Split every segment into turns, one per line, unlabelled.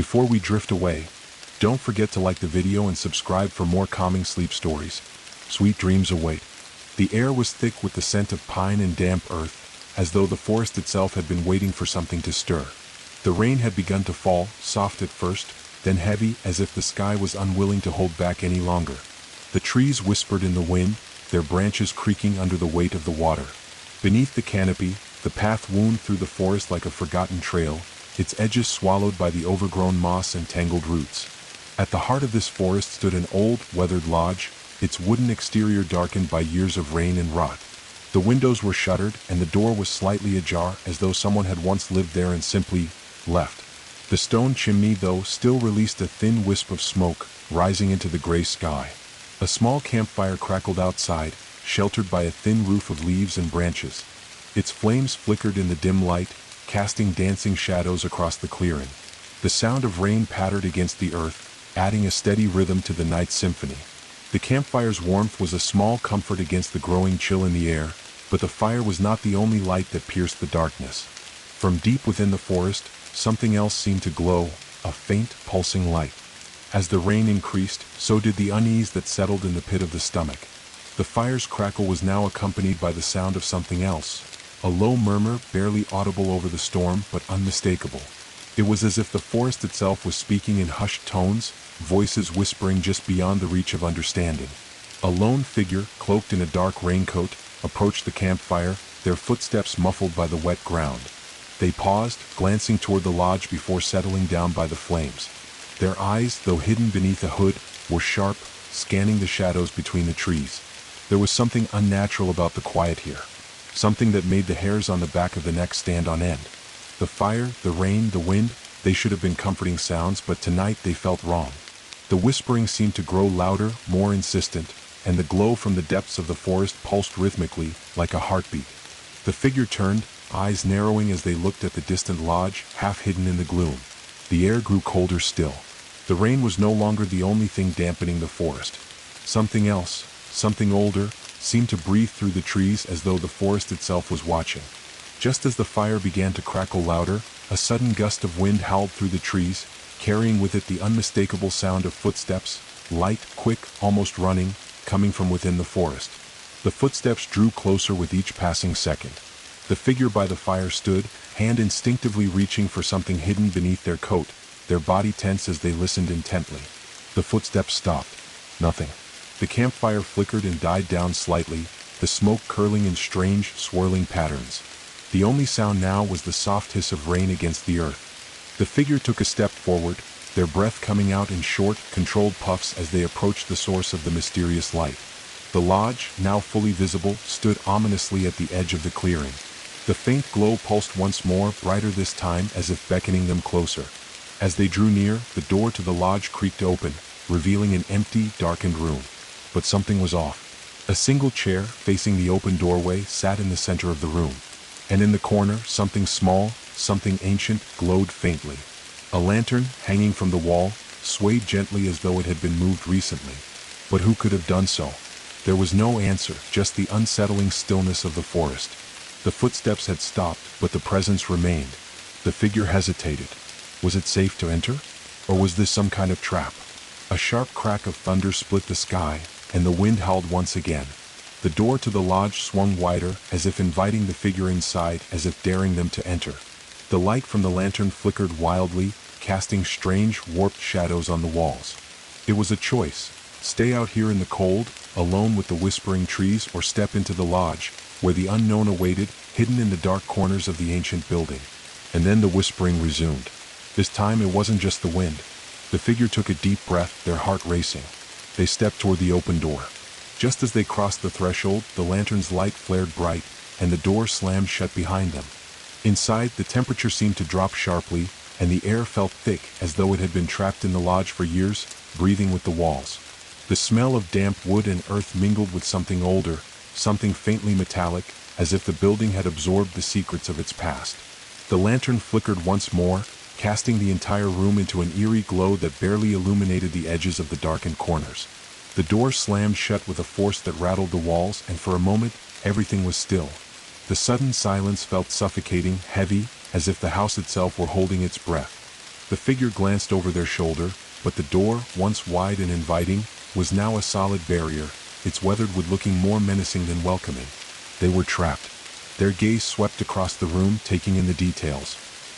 Before we drift away, don't forget to like the video and subscribe for more calming sleep stories. Sweet dreams await. The air was thick with the scent of pine and damp earth, as though the forest itself had been waiting for something to stir. The rain had begun to fall, soft at first, then heavy, as if the sky was unwilling to hold back any longer. The trees whispered in the wind, their branches creaking under the weight of the water. Beneath the canopy, the path wound through the forest like a forgotten trail, its edges swallowed by the overgrown moss and tangled roots. At the heart of this forest stood an old, weathered lodge, its wooden exterior darkened by years of rain and rot. The windows were shuttered, and the door was slightly ajar, as though someone had once lived there and simply left. The stone chimney, though, still released a thin wisp of smoke, rising into the gray sky. A small campfire crackled outside, sheltered by a thin roof of leaves and branches. Its flames flickered in the dim light, casting dancing shadows across the clearing. The sound of rain pattered against the earth, adding a steady rhythm to the night's symphony. The campfire's warmth was a small comfort against the growing chill in the air, but the fire was not the only light that pierced the darkness. From deep within the forest, something else seemed to glow, a faint, pulsing light. As the rain increased, so did the unease that settled in the pit of the stomach. The fire's crackle was now accompanied by the sound of something else, a low murmur barely audible over the storm but unmistakable. It was as if the forest itself was speaking in hushed tones, voices whispering just beyond the reach of understanding. A lone figure, cloaked in a dark raincoat, approached the campfire, their footsteps muffled by the wet ground. They paused, glancing toward the lodge before settling down by the flames. Their eyes, though hidden beneath a hood, were sharp, scanning the shadows between the trees. There was something unnatural about the quiet here, something that made the hairs on the back of the neck stand on end. The fire, the rain, the wind, they should have been comforting sounds, but tonight they felt wrong. The whispering seemed to grow louder, more insistent, and the glow from the depths of the forest pulsed rhythmically, like a heartbeat. The figure turned, eyes narrowing as they looked at the distant lodge, half hidden in the gloom. The air grew colder still. The rain was no longer the only thing dampening the forest. Something else, something older, seemed to breathe through the trees as though the forest itself was watching. Just as the fire began to crackle louder, a sudden gust of wind howled through the trees, carrying with it the unmistakable sound of footsteps, light, quick, almost running, coming from within the forest. The footsteps drew closer with each passing second. The figure by the fire stood, hand instinctively reaching for something hidden beneath their coat, their body tense as they listened intently. The footsteps stopped. Nothing. The campfire flickered and died down slightly, the smoke curling in strange, swirling patterns. The only sound now was the soft hiss of rain against the earth. The figure took a step forward, their breath coming out in short, controlled puffs as they approached the source of the mysterious light. The lodge, now fully visible, stood ominously at the edge of the clearing. The faint glow pulsed once more, brighter this time, as if beckoning them closer. As they drew near, the door to the lodge creaked open, revealing an empty, darkened room. But something was off. A single chair, facing the open doorway, sat in the center of the room. And in the corner, something small, something ancient, glowed faintly. A lantern, hanging from the wall, swayed gently as though it had been moved recently. But who could have done so? There was no answer, just the unsettling stillness of the forest. The footsteps had stopped, but the presence remained. The figure hesitated. Was it safe to enter? Or was this some kind of trap? A sharp crack of thunder split the sky, and the wind howled once again. The door to the lodge swung wider, as if inviting the figure inside, as if daring them to enter. The light from the lantern flickered wildly, casting strange, warped shadows on the walls. It was a choice. Stay out here in the cold, alone with the whispering trees, or step into the lodge, where the unknown awaited, hidden in the dark corners of the ancient building. And then the whispering resumed. This time it wasn't just the wind. The figure took a deep breath, their heart racing. They stepped toward the open door. Just as they crossed the threshold, the lantern's light flared bright, and the door slammed shut behind them. Inside, the temperature seemed to drop sharply, and the air felt thick, as though it had been trapped in the lodge for years, breathing with the walls. The smell of damp wood and earth mingled with something older, something faintly metallic, as if the building had absorbed the secrets of its past. The lantern flickered once more, casting the entire room into an eerie glow that barely illuminated the edges of the darkened corners. The door slammed shut with a force that rattled the walls, and for a moment, everything was still. The sudden silence felt suffocating, heavy, as if the house itself were holding its breath. The figure glanced over their shoulder, but the door, once wide and inviting, was now a solid barrier, its weathered wood looking more menacing than welcoming. They were trapped. Their gaze swept across the room, taking in the details.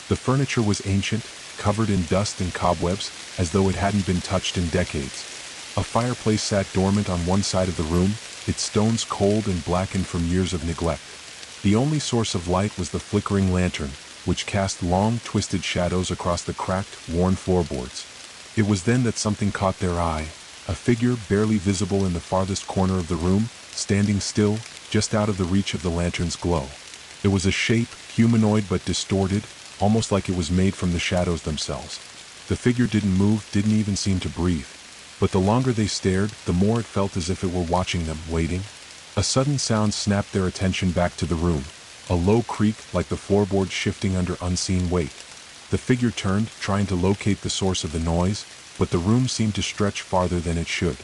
The furniture was ancient, covered in dust and cobwebs, as though it hadn't been touched in decades. A fireplace sat dormant on one side of the room, its stones cold and blackened from years of neglect. The only source of light was the flickering lantern, which cast long, twisted shadows across the cracked, worn floorboards. It was then that something caught their eye, a figure barely visible in the farthest corner of the room, standing still, just out of the reach of the lantern's glow. It was a shape, humanoid but distorted, almost like it was made from the shadows themselves. The figure didn't move, didn't even seem to breathe. But the longer they stared, the more it felt as if it were watching them, waiting. A sudden sound snapped their attention back to the room, a low creak like the floorboards shifting under unseen weight. The figure turned, trying to locate the source of the noise, but the room seemed to stretch farther than it should.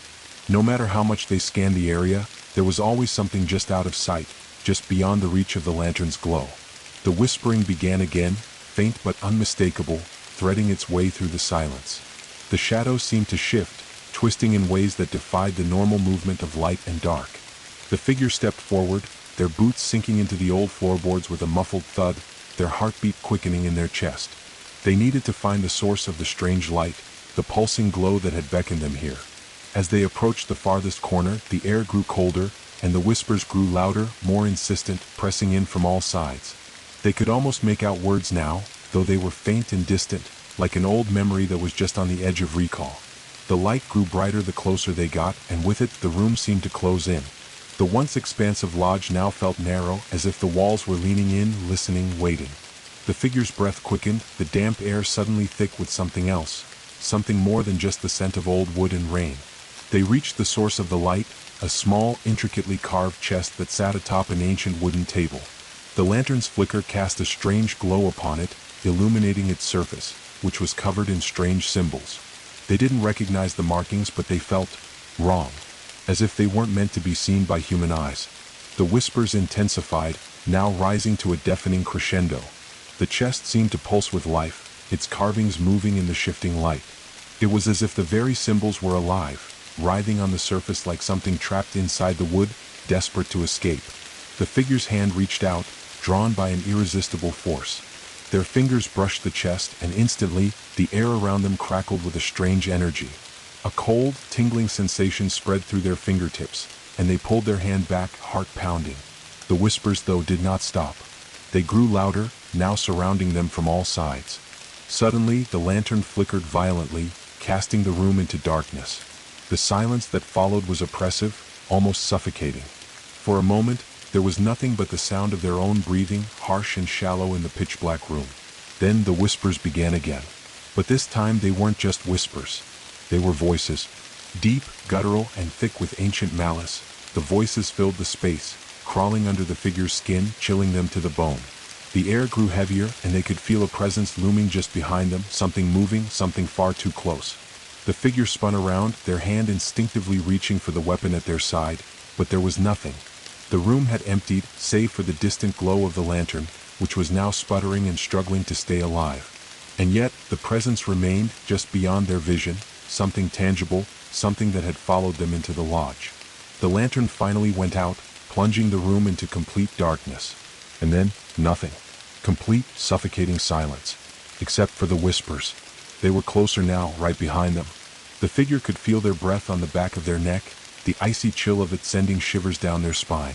No matter how much they scanned the area, there was always something just out of sight, just beyond the reach of the lantern's glow. The whispering began again, faint but unmistakable, threading its way through the silence. The shadows seemed to shift, twisting in ways that defied the normal movement of light and dark. The figure stepped forward, their boots sinking into the old floorboards with a muffled thud, their heartbeat quickening in their chest. They needed to find the source of the strange light, the pulsing glow that had beckoned them here. As they approached the farthest corner, the air grew colder, and the whispers grew louder, more insistent, pressing in from all sides. They could almost make out words now, though they were faint and distant, like an old memory that was just on the edge of recall. The light grew brighter the closer they got, and with it, the room seemed to close in. The once expansive lodge now felt narrow, as if the walls were leaning in, listening, waiting. The figure's breath quickened, the damp air suddenly thick with something else, something more than just the scent of old wood and rain. They reached the source of the light, a small, intricately carved chest that sat atop an ancient wooden table. The lantern's flicker cast a strange glow upon it, illuminating its surface, which was covered in strange symbols. They didn't recognize the markings, but they felt wrong, as if they weren't meant to be seen by human eyes. The whispers intensified, now rising to a deafening crescendo. The chest seemed to pulse with life, its carvings moving in the shifting light. It was as if the very symbols were alive, writhing on the surface like something trapped inside the wood, desperate to escape. The figure's hand reached out, drawn by an irresistible force. Their fingers brushed the chest, and instantly, the air around them crackled with a strange energy. A cold, tingling sensation spread through their fingertips, and they pulled their hand back, heart pounding. The whispers, though, did not stop. They grew louder, now surrounding them from all sides. Suddenly, the lantern flickered violently, casting the room into darkness. The silence that followed was oppressive, almost suffocating. For a moment, there was nothing but the sound of their own breathing, harsh and shallow in the pitch-black room. Then the whispers began again. But this time they weren't just whispers. They were voices. Deep, guttural, and thick with ancient malice, the voices filled the space, crawling under the figure's skin, chilling them to the bone. The air grew heavier, and they could feel a presence looming just behind them, something moving, something far too close. The figure spun around, their hand instinctively reaching for the weapon at their side, but there was nothing. The room had emptied, save for the distant glow of the lantern, which was now sputtering and struggling to stay alive. And yet, the presence remained, just beyond their vision, something tangible, something that had followed them into the lodge. The lantern finally went out, plunging the room into complete darkness. And then, nothing. Complete, suffocating silence. Except for the whispers. They were closer now, right behind them. The figure could feel their breath on the back of their neck, the icy chill of it sending shivers down their spine.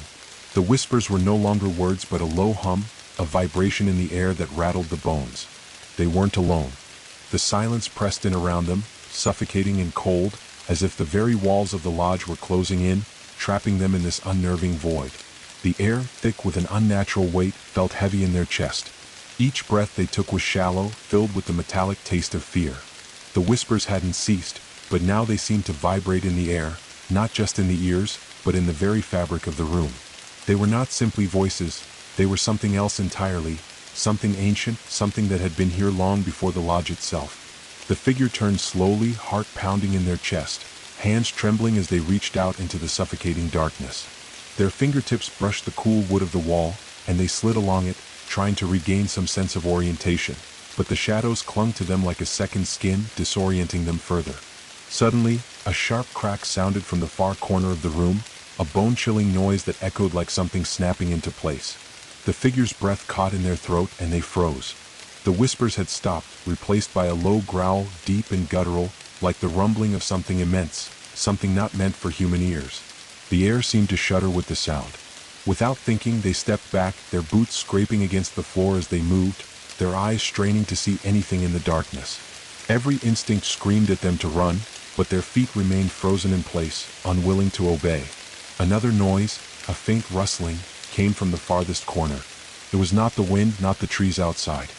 The whispers were no longer words but a low hum, a vibration in the air that rattled the bones. They weren't alone. The silence pressed in around them, suffocating and cold, as if the very walls of the lodge were closing in, trapping them in this unnerving void. The air, thick with an unnatural weight, felt heavy in their chest. Each breath they took was shallow, filled with the metallic taste of fear. The whispers hadn't ceased, but now they seemed to vibrate in the air, not just in the ears, but in the very fabric of the room. They were not simply voices, they were something else entirely, something ancient, something that had been here long before the lodge itself. The figure turned slowly, heart pounding in their chest, hands trembling as they reached out into the suffocating darkness. Their fingertips brushed the cool wood of the wall, and they slid along it, trying to regain some sense of orientation. but the shadows clung to them like a second skin, disorienting them further. Suddenly, a sharp crack sounded from the far corner of the room, a bone-chilling noise that echoed like something snapping into place. The figure's breath caught in their throat and they froze. The whispers had stopped, replaced by a low growl, deep and guttural, like the rumbling of something immense, something not meant for human ears. The air seemed to shudder with the sound. Without thinking, they stepped back, their boots scraping against the floor as they moved, their eyes straining to see anything in the darkness. Every instinct screamed at them to run, but their feet remained frozen in place, unwilling to obey. Another noise, a faint rustling, came from the farthest corner. It was not the wind, not the trees outside.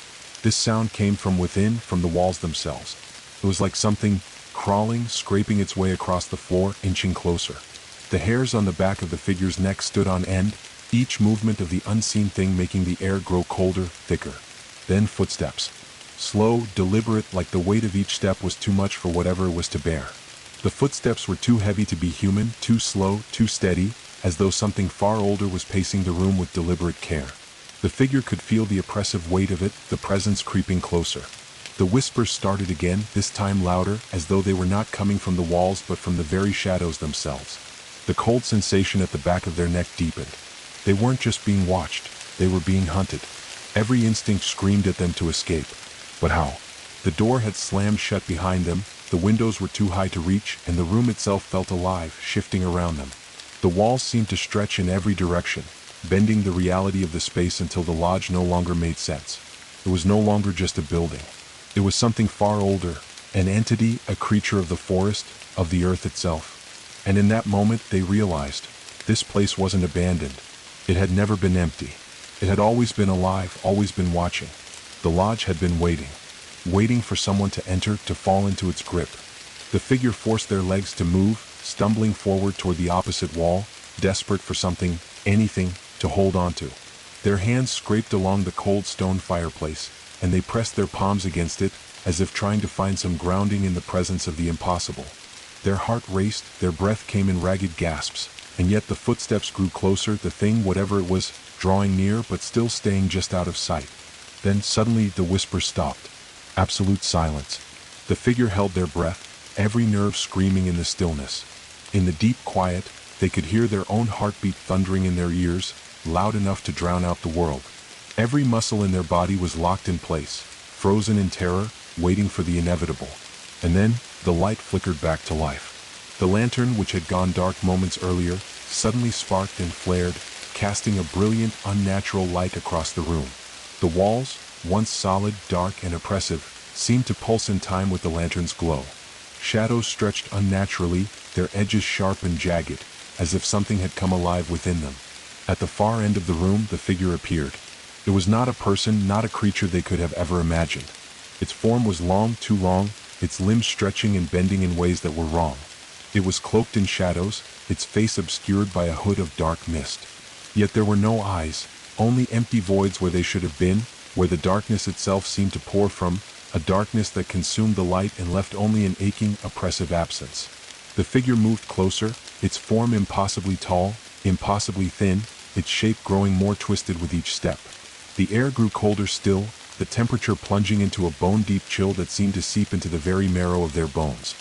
This sound came from within, from the walls themselves. It was like something crawling, scraping its way across the floor, inching closer. The hairs on the back of the figure's neck stood on end, each movement of the unseen thing making the air grow colder, thicker. Then footsteps. Slow, deliberate, like the weight of each step was too much for whatever it was to bear. The footsteps were too heavy to be human, too slow, too steady, as though something far older was pacing the room with deliberate care. The figure could feel the oppressive weight of it, the presence creeping closer. The whispers started again, this time louder, as though they were not coming from the walls but from the very shadows themselves. The cold sensation at the back of their neck deepened. They weren't just being watched, they were being hunted. Every instinct screamed at them to escape. But how? The door had slammed shut behind them, the windows were too high to reach, and the room itself felt alive, shifting around them. The walls seemed to stretch in every direction, bending the reality of the space until the lodge no longer made sense. It was no longer just a building. It was something far older, an entity, a creature of the forest, of the earth itself. And in that moment they realized, this place wasn't abandoned. It had never been empty. It had always been alive, always been watching. The lodge had been waiting for someone to enter, to fall into its grip. The figure forced their legs to move, stumbling forward toward the opposite wall, desperate for something, anything, to hold onto. Their hands scraped along the cold stone fireplace, and they pressed their palms against it, as if trying to find some grounding in the presence of the impossible. Their heart raced, their breath came in ragged gasps, and yet the footsteps grew closer, the thing, whatever it was, drawing near but still staying just out of sight. Then suddenly the whisper stopped. Absolute silence. The figure held their breath, every nerve screaming in the stillness. In the deep quiet, they could hear their own heartbeat thundering in their ears, loud enough to drown out the world. Every muscle in their body was locked in place, frozen in terror, waiting for the inevitable. And then, the light flickered back to life. The lantern, which had gone dark moments earlier, suddenly sparked and flared, casting a brilliant, unnatural light across the room. The walls, once solid, dark, and oppressive, seemed to pulse in time with the lantern's glow. Shadows stretched unnaturally, their edges sharp and jagged, as if something had come alive within them. At the far end of the room, the figure appeared. It was not a person, not a creature they could have ever imagined. Its form was long, too long, its limbs stretching and bending in ways that were wrong. It was cloaked in shadows, its face obscured by a hood of dark mist. Yet there were no eyes, only empty voids where they should have been, where the darkness itself seemed to pour from, a darkness that consumed the light and left only an aching, oppressive absence. The figure moved closer, its form impossibly tall, impossibly thin, its shape growing more twisted with each step. The air grew colder still, the temperature plunging into a bone-deep chill that seemed to seep into the very marrow of their bones.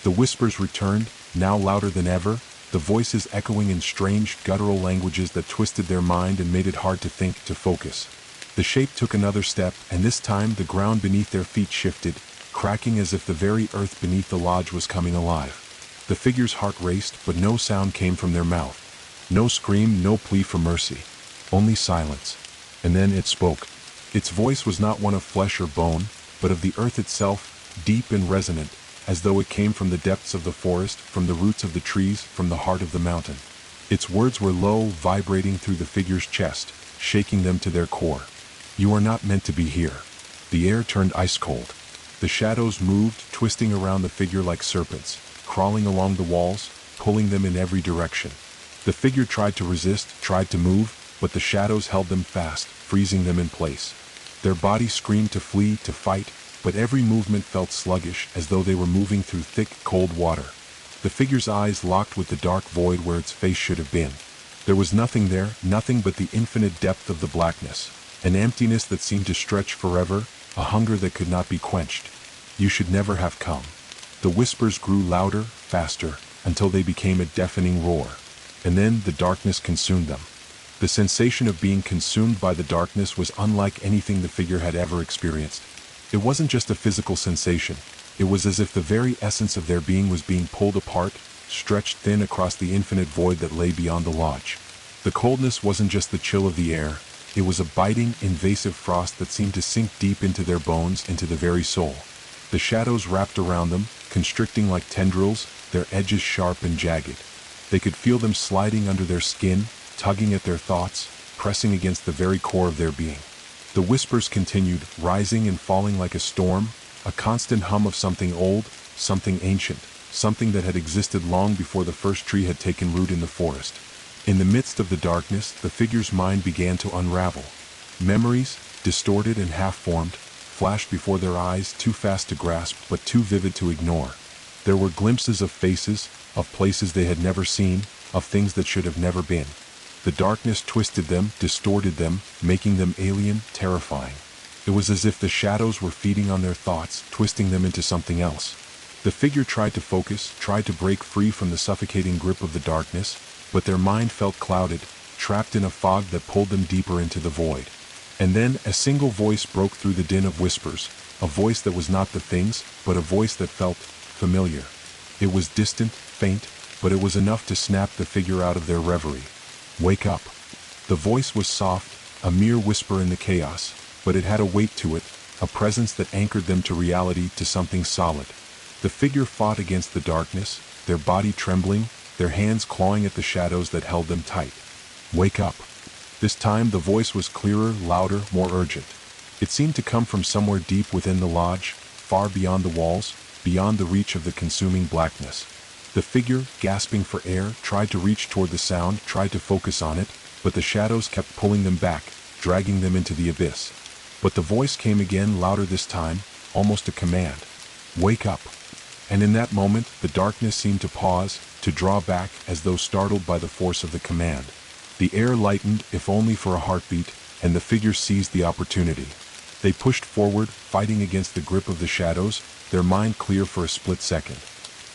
The whispers returned, now louder than ever, the voices echoing in strange, guttural languages that twisted their mind and made it hard to think, to focus. The shape took another step, and this time the ground beneath their feet shifted, cracking as if the very earth beneath the lodge was coming alive. The figure's heart raced, but no sound came from their mouth. No scream, no plea for mercy. Only silence. And then it spoke. Its voice was not one of flesh or bone, but of the earth itself, deep and resonant, as though it came from the depths of the forest, from the roots of the trees, from the heart of the mountain. Its words were low, vibrating through the figure's chest, shaking them to their core. You are not meant to be here. The air turned ice cold. The shadows moved, twisting around the figure like serpents, crawling along the walls, pulling them in every direction. The figure tried to resist, tried to move, but the shadows held them fast, freezing them in place. Their bodies screamed to flee, to fight, but every movement felt sluggish, as though they were moving through thick, cold water. The figure's eyes locked with the dark void where its face should have been. There was nothing there, nothing but the infinite depth of the blackness, an emptiness that seemed to stretch forever, a hunger that could not be quenched. You should never have come. The whispers grew louder, faster, until they became a deafening roar. And then the darkness consumed them. The sensation of being consumed by the darkness was unlike anything the figure had ever experienced. It wasn't just a physical sensation. It was as if the very essence of their being was being pulled apart, stretched thin across the infinite void that lay beyond the lodge. The coldness wasn't just the chill of the air. It was a biting, invasive frost that seemed to sink deep into their bones, into the very soul. The shadows wrapped around them, constricting like tendrils, their edges sharp and jagged. They could feel them sliding under their skin, tugging at their thoughts, pressing against the very core of their being. The whispers continued, rising and falling like a storm, a constant hum of something old, something ancient, something that had existed long before the first tree had taken root in the forest. In the midst of the darkness, the figure's mind began to unravel. Memories, distorted and half-formed, flashed before their eyes, too fast to grasp but too vivid to ignore. There were glimpses of faces, of places they had never seen, of things that should have never been. The darkness twisted them, distorted them, making them alien, terrifying. It was as if the shadows were feeding on their thoughts, twisting them into something else. The figure tried to focus, tried to break free from the suffocating grip of the darkness, but their mind felt clouded, trapped in a fog that pulled them deeper into the void. And then a single voice broke through the din of whispers, a voice that was not the things, but a voice that felt familiar. It was distant, faint, but it was enough to snap the figure out of their reverie. "Wake up." The voice was soft, a mere whisper in the chaos, but it had a weight to it, a presence that anchored them to reality, to something solid. The figure fought against the darkness, their body trembling, their hands clawing at the shadows that held them tight. "Wake up." This time the voice was clearer, louder, more urgent. It seemed to come from somewhere deep within the lodge, far beyond the walls, beyond the reach of the consuming blackness. The figure, gasping for air, tried to reach toward the sound, tried to focus on it, but the shadows kept pulling them back, dragging them into the abyss. But the voice came again, louder this time, almost a command. "Wake up." And in that moment, the darkness seemed to pause, to draw back, as though startled by the force of the command. The air lightened, if only for a heartbeat, and the figure seized the opportunity. They pushed forward, fighting against the grip of the shadows, their mind clear for a split second.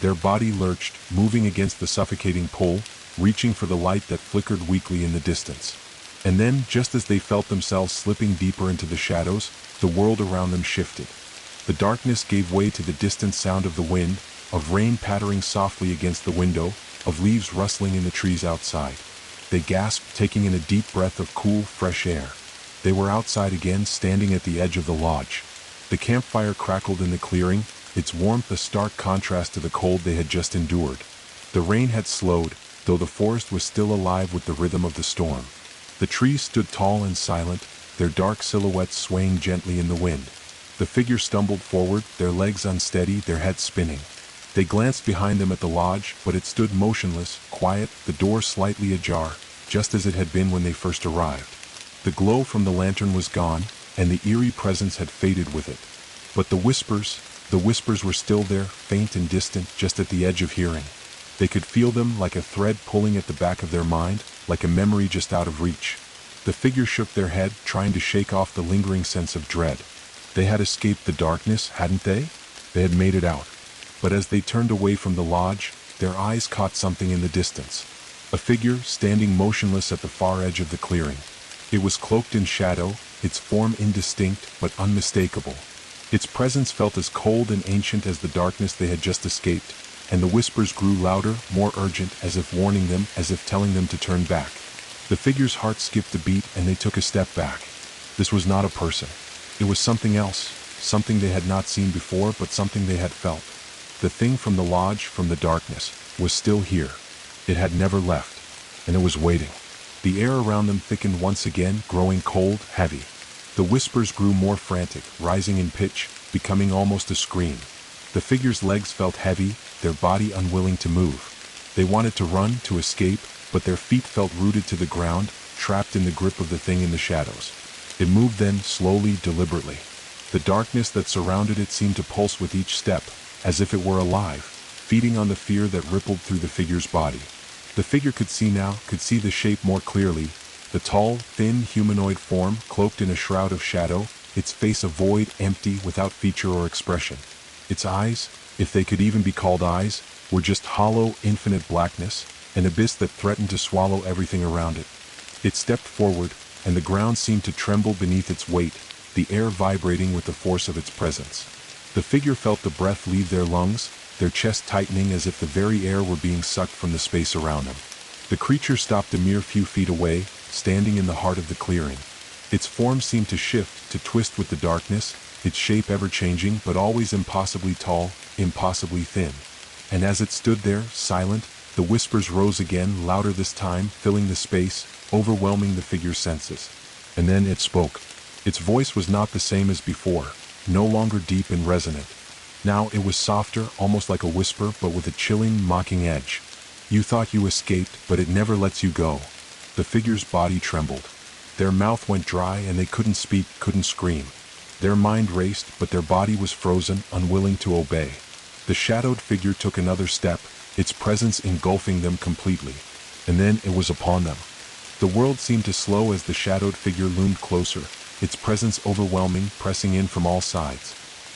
Their body lurched, moving against the suffocating pull, reaching for the light that flickered weakly in the distance. And then, just as they felt themselves slipping deeper into the shadows, the world around them shifted. The darkness gave way to the distant sound of the wind, of rain pattering softly against the window, of leaves rustling in the trees outside. They gasped, taking in a deep breath of cool, fresh air. They were outside again, standing at the edge of the lodge. The campfire crackled in the clearing, its warmth a stark contrast to the cold they had just endured. The rain had slowed, though the forest was still alive with the rhythm of the storm. The trees stood tall and silent, their dark silhouettes swaying gently in the wind. The figure stumbled forward, their legs unsteady, their heads spinning. They glanced behind them at the lodge, but it stood motionless, quiet, the door slightly ajar, just as it had been when they first arrived. The glow from the lantern was gone, and the eerie presence had faded with it. But the whispers were still there, faint and distant, just at the edge of hearing. They could feel them like a thread pulling at the back of their mind, like a memory just out of reach. The figure shook their head, trying to shake off the lingering sense of dread. They had escaped the darkness, hadn't they? They had made it out. But as they turned away from the lodge, their eyes caught something in the distance. A figure standing motionless at the far edge of the clearing. It was cloaked in shadow, its form indistinct but unmistakable. Its presence felt as cold and ancient as the darkness they had just escaped, and the whispers grew louder, more urgent, as if warning them, as if telling them to turn back. The figure's heart skipped a beat, and they took a step back. This was not a person. It was something else, something they had not seen before, but something they had felt. The thing from the lodge, from the darkness, was still here. It had never left, and it was waiting. The air around them thickened once again, growing cold, heavy. The whispers grew more frantic, rising in pitch, becoming almost a scream. The figure's legs felt heavy, their body unwilling to move. They wanted to run, to escape, but their feet felt rooted to the ground, trapped in the grip of the thing in the shadows. It moved then, slowly, deliberately. The darkness that surrounded it seemed to pulse with each step, as if it were alive, feeding on the fear that rippled through the figure's body. The figure could see now, could see the shape more clearly, the tall, thin, humanoid form, cloaked in a shroud of shadow, its face a void, empty, without feature or expression. Its eyes, if they could even be called eyes, were just hollow, infinite blackness, an abyss that threatened to swallow everything around it. It stepped forward, and the ground seemed to tremble beneath its weight, the air vibrating with the force of its presence. The figure felt the breath leave their lungs, their chest tightening as if the very air were being sucked from the space around them. The creature stopped a mere few feet away, standing in the heart of the clearing. Its form seemed to shift, to twist with the darkness, its shape ever-changing but always impossibly tall, impossibly thin. And as it stood there, silent, the whispers rose again, louder this time, filling the space, overwhelming the figure's senses. And then it spoke. Its voice was not the same as before, no longer deep and resonant. Now it was softer, almost like a whisper, but with a chilling, mocking edge. You thought you escaped, but it never lets you go. The figure's body trembled. Their mouth went dry and they couldn't speak, couldn't scream. Their mind raced, but their body was frozen, unwilling to obey. The shadowed figure took another step, its presence engulfing them completely. And then it was upon them. The world seemed to slow as the shadowed figure loomed closer, its presence overwhelming, pressing in from all sides.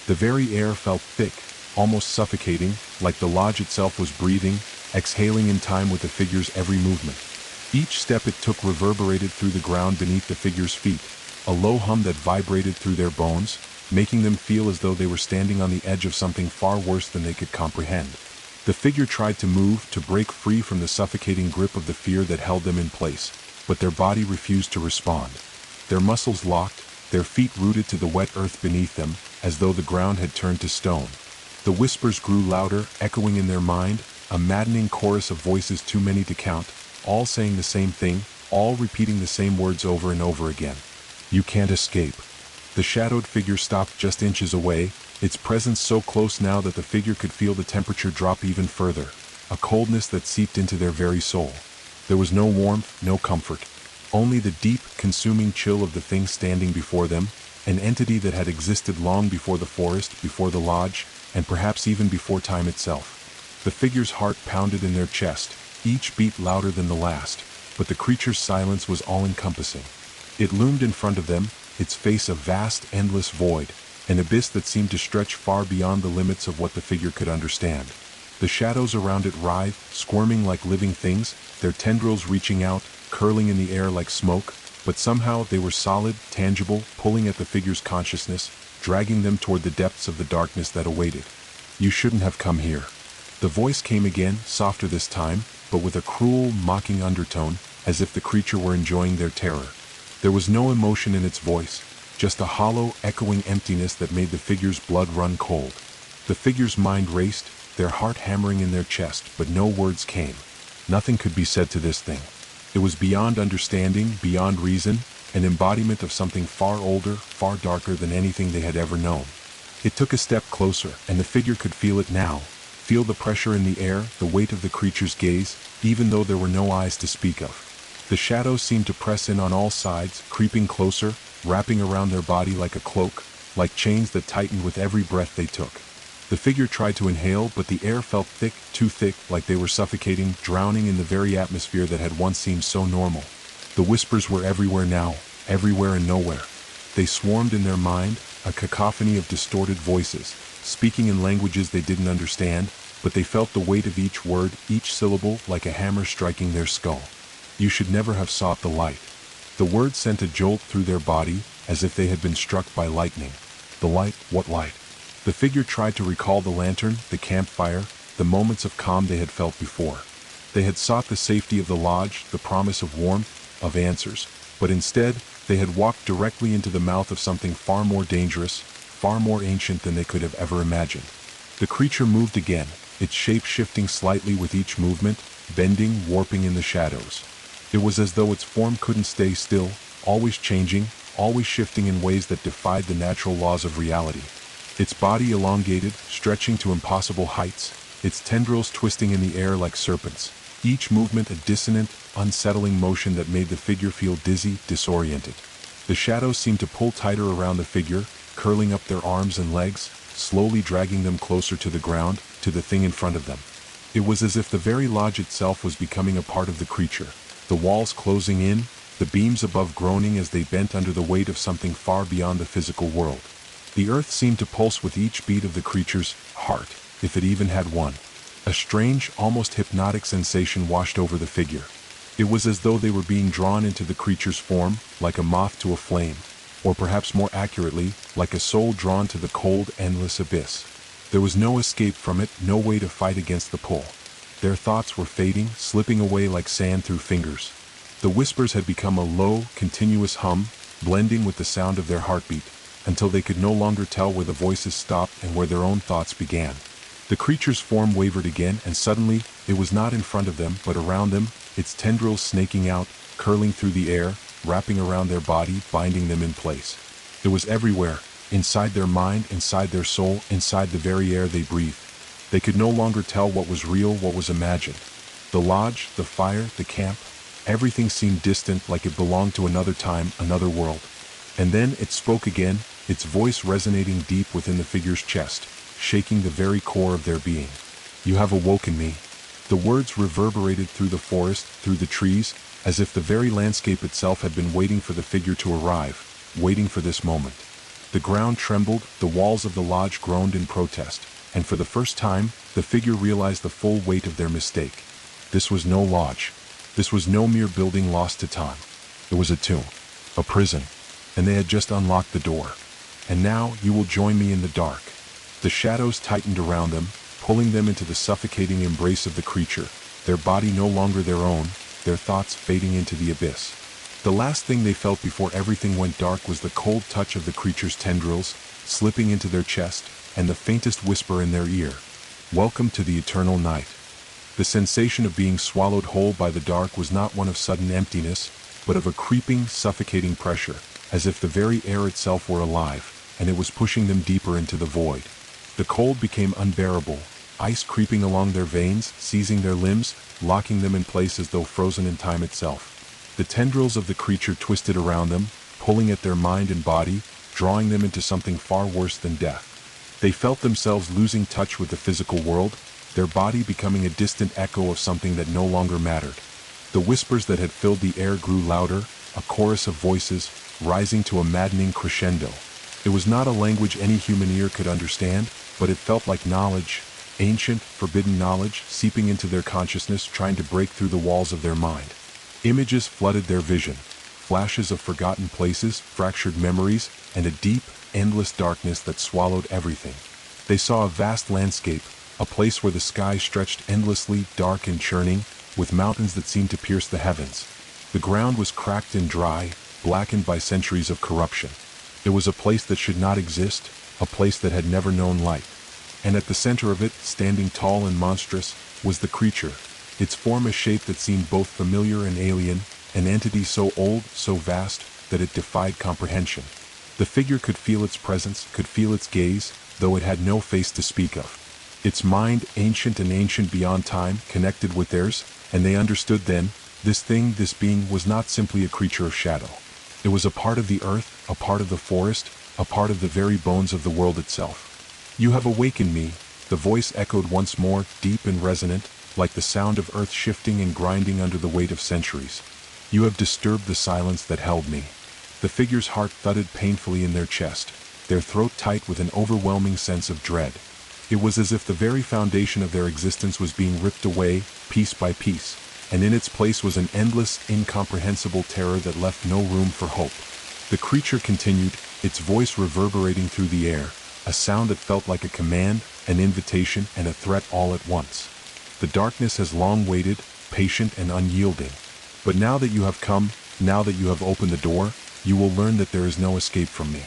The very air felt thick, almost suffocating, like the lodge itself was breathing, exhaling in time with the figure's every movement. Each step it took reverberated through the ground beneath the figure's feet, a low hum that vibrated through their bones, making them feel as though they were standing on the edge of something far worse than they could comprehend. The figure tried to move, to break free from the suffocating grip of the fear that held them in place, but their body refused to respond. Their muscles locked, their feet rooted to the wet earth beneath them, as though the ground had turned to stone. The whispers grew louder, echoing in their mind, a maddening chorus of voices too many to count, all saying the same thing, all repeating the same words over and over again. You can't escape. The shadowed figure stopped just inches away, its presence so close now that the figure could feel the temperature drop even further, a coldness that seeped into their very soul. There was no warmth, no comfort, only the deep, consuming chill of the thing standing before them, an entity that had existed long before the forest, before the lodge, and perhaps even before time itself. The figure's heart pounded in their chest, each beat louder than the last, but the creature's silence was all-encompassing. It loomed in front of them, its face a vast, endless void, an abyss that seemed to stretch far beyond the limits of what the figure could understand. The shadows around it writhed, squirming like living things, their tendrils reaching out, curling in the air like smoke, but somehow they were solid, tangible, pulling at the figure's consciousness, dragging them toward the depths of the darkness that awaited. You shouldn't have come here. The voice came again, softer this time, but with a cruel, mocking undertone, as if the creature were enjoying their terror. There was no emotion in its voice, just a hollow, echoing emptiness that made the figure's blood run cold. The figure's mind raced, their heart hammering in their chest, but no words came. Nothing could be said to this thing. It was beyond understanding, beyond reason, an embodiment of something far older, far darker than anything they had ever known. It took a step closer, and the figure could feel it now, feel the pressure in the air, the weight of the creature's gaze, even though there were no eyes to speak of. The shadows seemed to press in on all sides, creeping closer, wrapping around their body like a cloak, like chains that tightened with every breath they took. The figure tried to inhale, but the air felt thick, too thick, like they were suffocating, drowning in the very atmosphere that had once seemed so normal. The whispers were everywhere now, everywhere and nowhere. They swarmed in their mind, a cacophony of distorted voices, speaking in languages they didn't understand, but they felt the weight of each word, each syllable, like a hammer striking their skull. You should never have sought the light. The words sent a jolt through their body, as if they had been struck by lightning. The light? What light? The figure tried to recall the lantern, the campfire, the moments of calm they had felt before. They had sought the safety of the lodge, the promise of warmth, of answers, but instead, they had walked directly into the mouth of something far more dangerous, far more ancient than they could have ever imagined. The creature moved again, its shape shifting slightly with each movement, bending, warping in the shadows. It was as though its form couldn't stay still, always changing, always shifting in ways that defied the natural laws of reality. Its body elongated, stretching to impossible heights, its tendrils twisting in the air like serpents, each movement a dissonant, unsettling motion that made the figure feel dizzy, disoriented. The shadows seemed to pull tighter around the figure, curling up their arms and legs, slowly dragging them closer to the ground, to the thing in front of them. It was as if the very lodge itself was becoming a part of the creature, the walls closing in, the beams above groaning as they bent under the weight of something far beyond the physical world. The earth seemed to pulse with each beat of the creature's heart, if it even had one. A strange, almost hypnotic sensation washed over the figure. It was as though they were being drawn into the creature's form, like a moth to a flame, or perhaps more accurately, like a soul drawn to the cold, endless abyss. There was no escape from it, no way to fight against the pull. Their thoughts were fading, slipping away like sand through fingers. The whispers had become a low, continuous hum, blending with the sound of their heartbeat, until they could no longer tell where the voices stopped and where their own thoughts began. The creature's form wavered again, and suddenly, it was not in front of them, but around them, its tendrils snaking out, curling through the air, wrapping around their body, binding them in place. It was everywhere, inside their mind, inside their soul, inside the very air they breathed. They could no longer tell what was real, what was imagined. The lodge, the fire, the camp, everything seemed distant, like it belonged to another time, another world. And then it spoke again, its voice resonating deep within the figure's chest, shaking the very core of their being. "You have awoken me." The words reverberated through the forest, through the trees, as if the very landscape itself had been waiting for the figure to arrive, waiting for this moment. The ground trembled, the walls of the lodge groaned in protest, and for the first time, the figure realized the full weight of their mistake. This was no lodge. This was no mere building lost to time. It was a tomb, a prison, and they had just unlocked the door. "And now, you will join me in the dark." The shadows tightened around them, pulling them into the suffocating embrace of the creature, their body no longer their own, their thoughts fading into the abyss. The last thing they felt before everything went dark was the cold touch of the creature's tendrils, slipping into their chest, and the faintest whisper in their ear. "Welcome to the eternal night." The sensation of being swallowed whole by the dark was not one of sudden emptiness, but of a creeping, suffocating pressure, as if the very air itself were alive, and it was pushing them deeper into the void. The cold became unbearable, ice creeping along their veins, seizing their limbs, locking them in place as though frozen in time itself. The tendrils of the creature twisted around them, pulling at their mind and body, drawing them into something far worse than death. They felt themselves losing touch with the physical world, their body becoming a distant echo of something that no longer mattered. The whispers that had filled the air grew louder, a chorus of voices, rising to a maddening crescendo. It was not a language any human ear could understand, but it felt like knowledge, ancient, forbidden knowledge, seeping into their consciousness, trying to break through the walls of their mind. Images flooded their vision, flashes of forgotten places, fractured memories, and a deep, endless darkness that swallowed everything. They saw a vast landscape, a place where the sky stretched endlessly, dark and churning, with mountains that seemed to pierce the heavens. The ground was cracked and dry, blackened by centuries of corruption. It was a place that should not exist, a place that had never known light. And at the center of it, standing tall and monstrous, was the creature, its form a shape that seemed both familiar and alien, an entity so old, so vast, that it defied comprehension. The figure could feel its presence, could feel its gaze, though it had no face to speak of. Its mind, ancient and ancient beyond time, connected with theirs, and they understood then, this thing, this being, was not simply a creature of shadow. It was a part of the earth, a part of the forest, a part of the very bones of the world itself. "You have awakened me," the voice echoed once more, deep and resonant, like the sound of earth shifting and grinding under the weight of centuries. "You have disturbed the silence that held me." The figure's heart thudded painfully in their chest, their throat tight with an overwhelming sense of dread. It was as if the very foundation of their existence was being ripped away, piece by piece, and in its place was an endless, incomprehensible terror that left no room for hope. The creature continued, its voice reverberating through the air, a sound that felt like a command, an invitation, and a threat all at once. "The darkness has long waited, patient and unyielding. But now that you have come, now that you have opened the door, you will learn that there is no escape from me.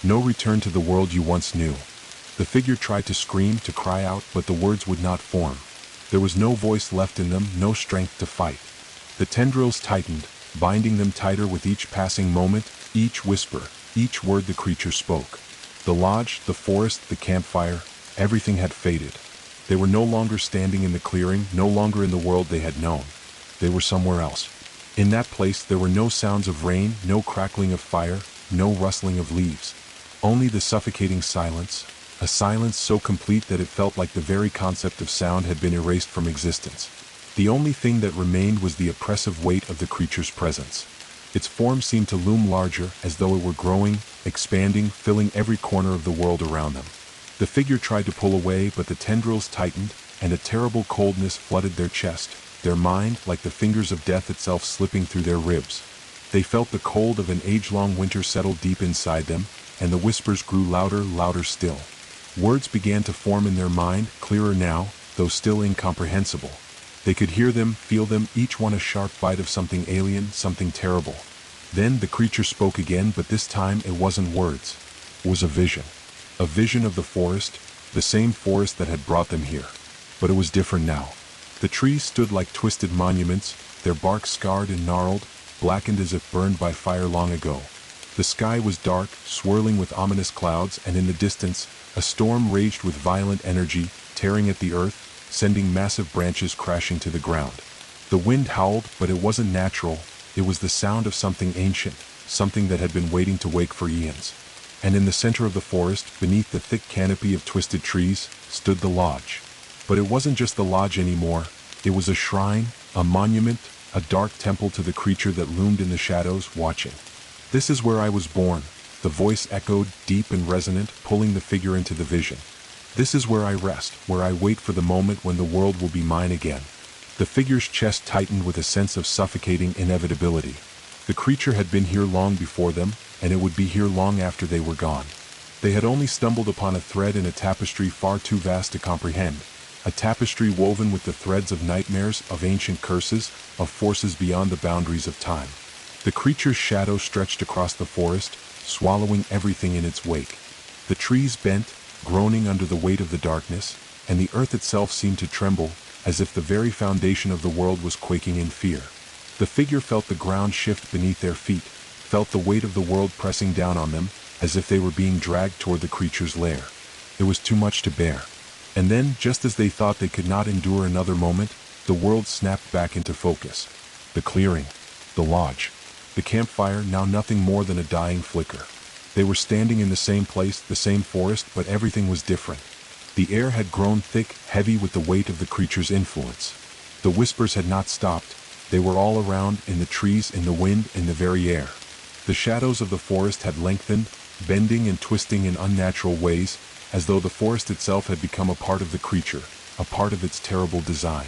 No return to the world you once knew." The figure tried to scream, to cry out, but the words would not form. There was no voice left in them, no strength to fight. The tendrils tightened, binding them tighter with each passing moment, each whisper, each word the creature spoke. The lodge, the forest, the campfire, everything had faded. They were no longer standing in the clearing, no longer in the world they had known. They were somewhere else. In that place there were no sounds of rain, no crackling of fire, no rustling of leaves. Only the suffocating silence, a silence so complete that it felt like the very concept of sound had been erased from existence. The only thing that remained was the oppressive weight of the creature's presence. Its form seemed to loom larger, as though it were growing, expanding, filling every corner of the world around them. The figure tried to pull away, but the tendrils tightened, and a terrible coldness flooded their chest, their mind like the fingers of death itself slipping through their ribs. They felt the cold of an age-long winter settle deep inside them, and the whispers grew louder, louder still. Words began to form in their mind, clearer now, though still incomprehensible. They could hear them, feel them, each one a sharp bite of something alien, something terrible. Then the creature spoke again, but this time it wasn't words. It was a vision. A vision of the forest, the same forest that had brought them here. But it was different now. The trees stood like twisted monuments, their bark scarred and gnarled, blackened as if burned by fire long ago. The sky was dark, swirling with ominous clouds, and in the distance, a storm raged with violent energy, tearing at the earth, sending massive branches crashing to the ground. The wind howled, but it wasn't natural. It was the sound of something ancient, something that had been waiting to wake for eons. And in the center of the forest, beneath the thick canopy of twisted trees, stood the lodge. But it wasn't just the lodge anymore. It was a shrine, a monument, a dark temple to the creature that loomed in the shadows, watching. "This is where I was born," the voice echoed, deep and resonant, pulling the figure into the vision. "This is where I rest, where I wait for the moment when the world will be mine again." The figure's chest tightened with a sense of suffocating inevitability. The creature had been here long before them, and it would be here long after they were gone. They had only stumbled upon a thread in a tapestry far too vast to comprehend, a tapestry woven with the threads of nightmares, of ancient curses, of forces beyond the boundaries of time. The creature's shadow stretched across the forest, swallowing everything in its wake. The trees bent, groaning under the weight of the darkness, and the earth itself seemed to tremble, as if the very foundation of the world was quaking in fear. The figure felt the ground shift beneath their feet, felt the weight of the world pressing down on them, as if they were being dragged toward the creature's lair. It was too much to bear. And then, just as they thought they could not endure another moment, the world snapped back into focus. The clearing, the lodge, the campfire, now nothing more than a dying flicker. They were standing in the same place, the same forest, but everything was different. The air had grown thick, heavy with the weight of the creature's influence. The whispers had not stopped. They were all around, in the trees, in the wind, in the very air. The shadows of the forest had lengthened, bending and twisting in unnatural ways, as though the forest itself had become a part of the creature, a part of its terrible design.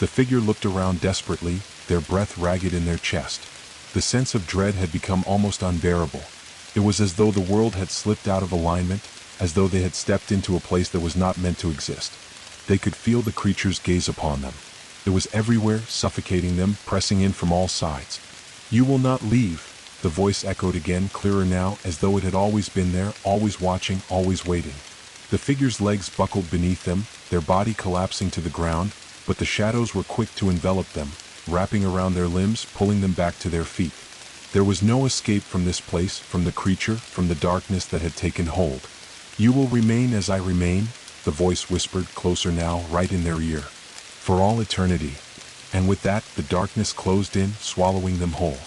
The figure looked around desperately, their breath ragged in their chest. The sense of dread had become almost unbearable. It was as though the world had slipped out of alignment, as though they had stepped into a place that was not meant to exist. They could feel the creature's gaze upon them. It was everywhere, suffocating them, pressing in from all sides. "You will not leave," the voice echoed again, clearer now, as though it had always been there, always watching, always waiting. The figure's legs buckled beneath them, their body collapsing to the ground, but the shadows were quick to envelop them, wrapping around their limbs, pulling them back to their feet. There was no escape from this place, from the creature, from the darkness that had taken hold. "You will remain as I remain," the voice whispered, closer now, right in their ear. "For all eternity." And with that, the darkness closed in, swallowing them whole.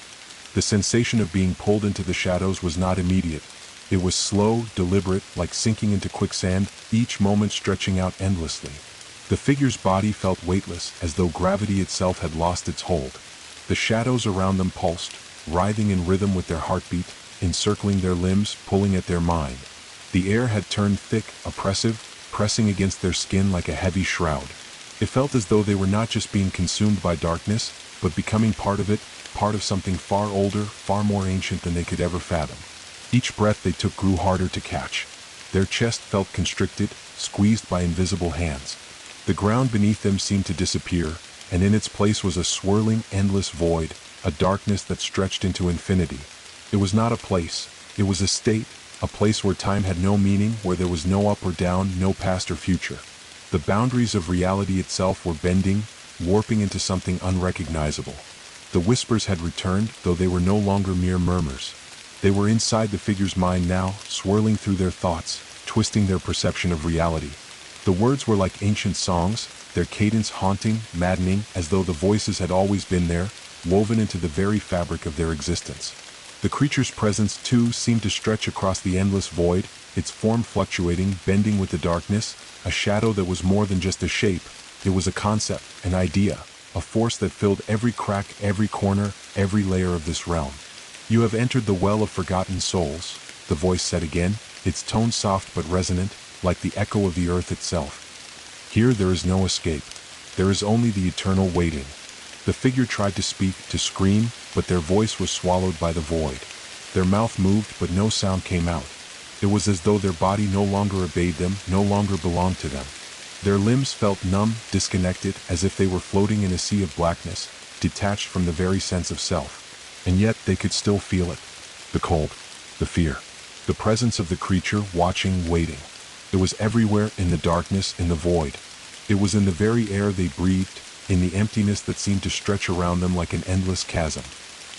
The sensation of being pulled into the shadows was not immediate. It was slow, deliberate, like sinking into quicksand, each moment stretching out endlessly. The figure's body felt weightless, as though gravity itself had lost its hold. The shadows around them pulsed, writhing in rhythm with their heartbeat, encircling their limbs, pulling at their mind. The air had turned thick, oppressive, pressing against their skin like a heavy shroud. It felt as though they were not just being consumed by darkness, but becoming part of it, part of something far older, far more ancient than they could ever fathom. Each breath they took grew harder to catch. Their chest felt constricted, squeezed by invisible hands. The ground beneath them seemed to disappear, and in its place was a swirling, endless void, a darkness that stretched into infinity. It was not a place, it was a state, a place where time had no meaning, where there was no up or down, no past or future. The boundaries of reality itself were bending, warping into something unrecognizable. The whispers had returned, though they were no longer mere murmurs. They were inside the figure's mind now, swirling through their thoughts, twisting their perception of reality. The words were like ancient songs, their cadence haunting, maddening, as though the voices had always been there, woven into the very fabric of their existence. The creature's presence, too, seemed to stretch across the endless void, its form fluctuating, bending with the darkness, a shadow that was more than just a shape. It was a concept, an idea, a force that filled every crack, every corner, every layer of this realm. "You have entered the well of forgotten souls," the voice said again, its tone soft but resonant, like the echo of the earth itself. "Here there is no escape. There is only the eternal waiting." The figure tried to speak, to scream, but their voice was swallowed by the void. Their mouth moved, but no sound came out. It was as though their body no longer obeyed them, no longer belonged to them. Their limbs felt numb, disconnected, as if they were floating in a sea of blackness, detached from the very sense of self. And yet they could still feel it. The cold, the fear, the presence of the creature watching, waiting. It was everywhere, in the darkness, in the void. It was in the very air they breathed, in the emptiness that seemed to stretch around them like an endless chasm.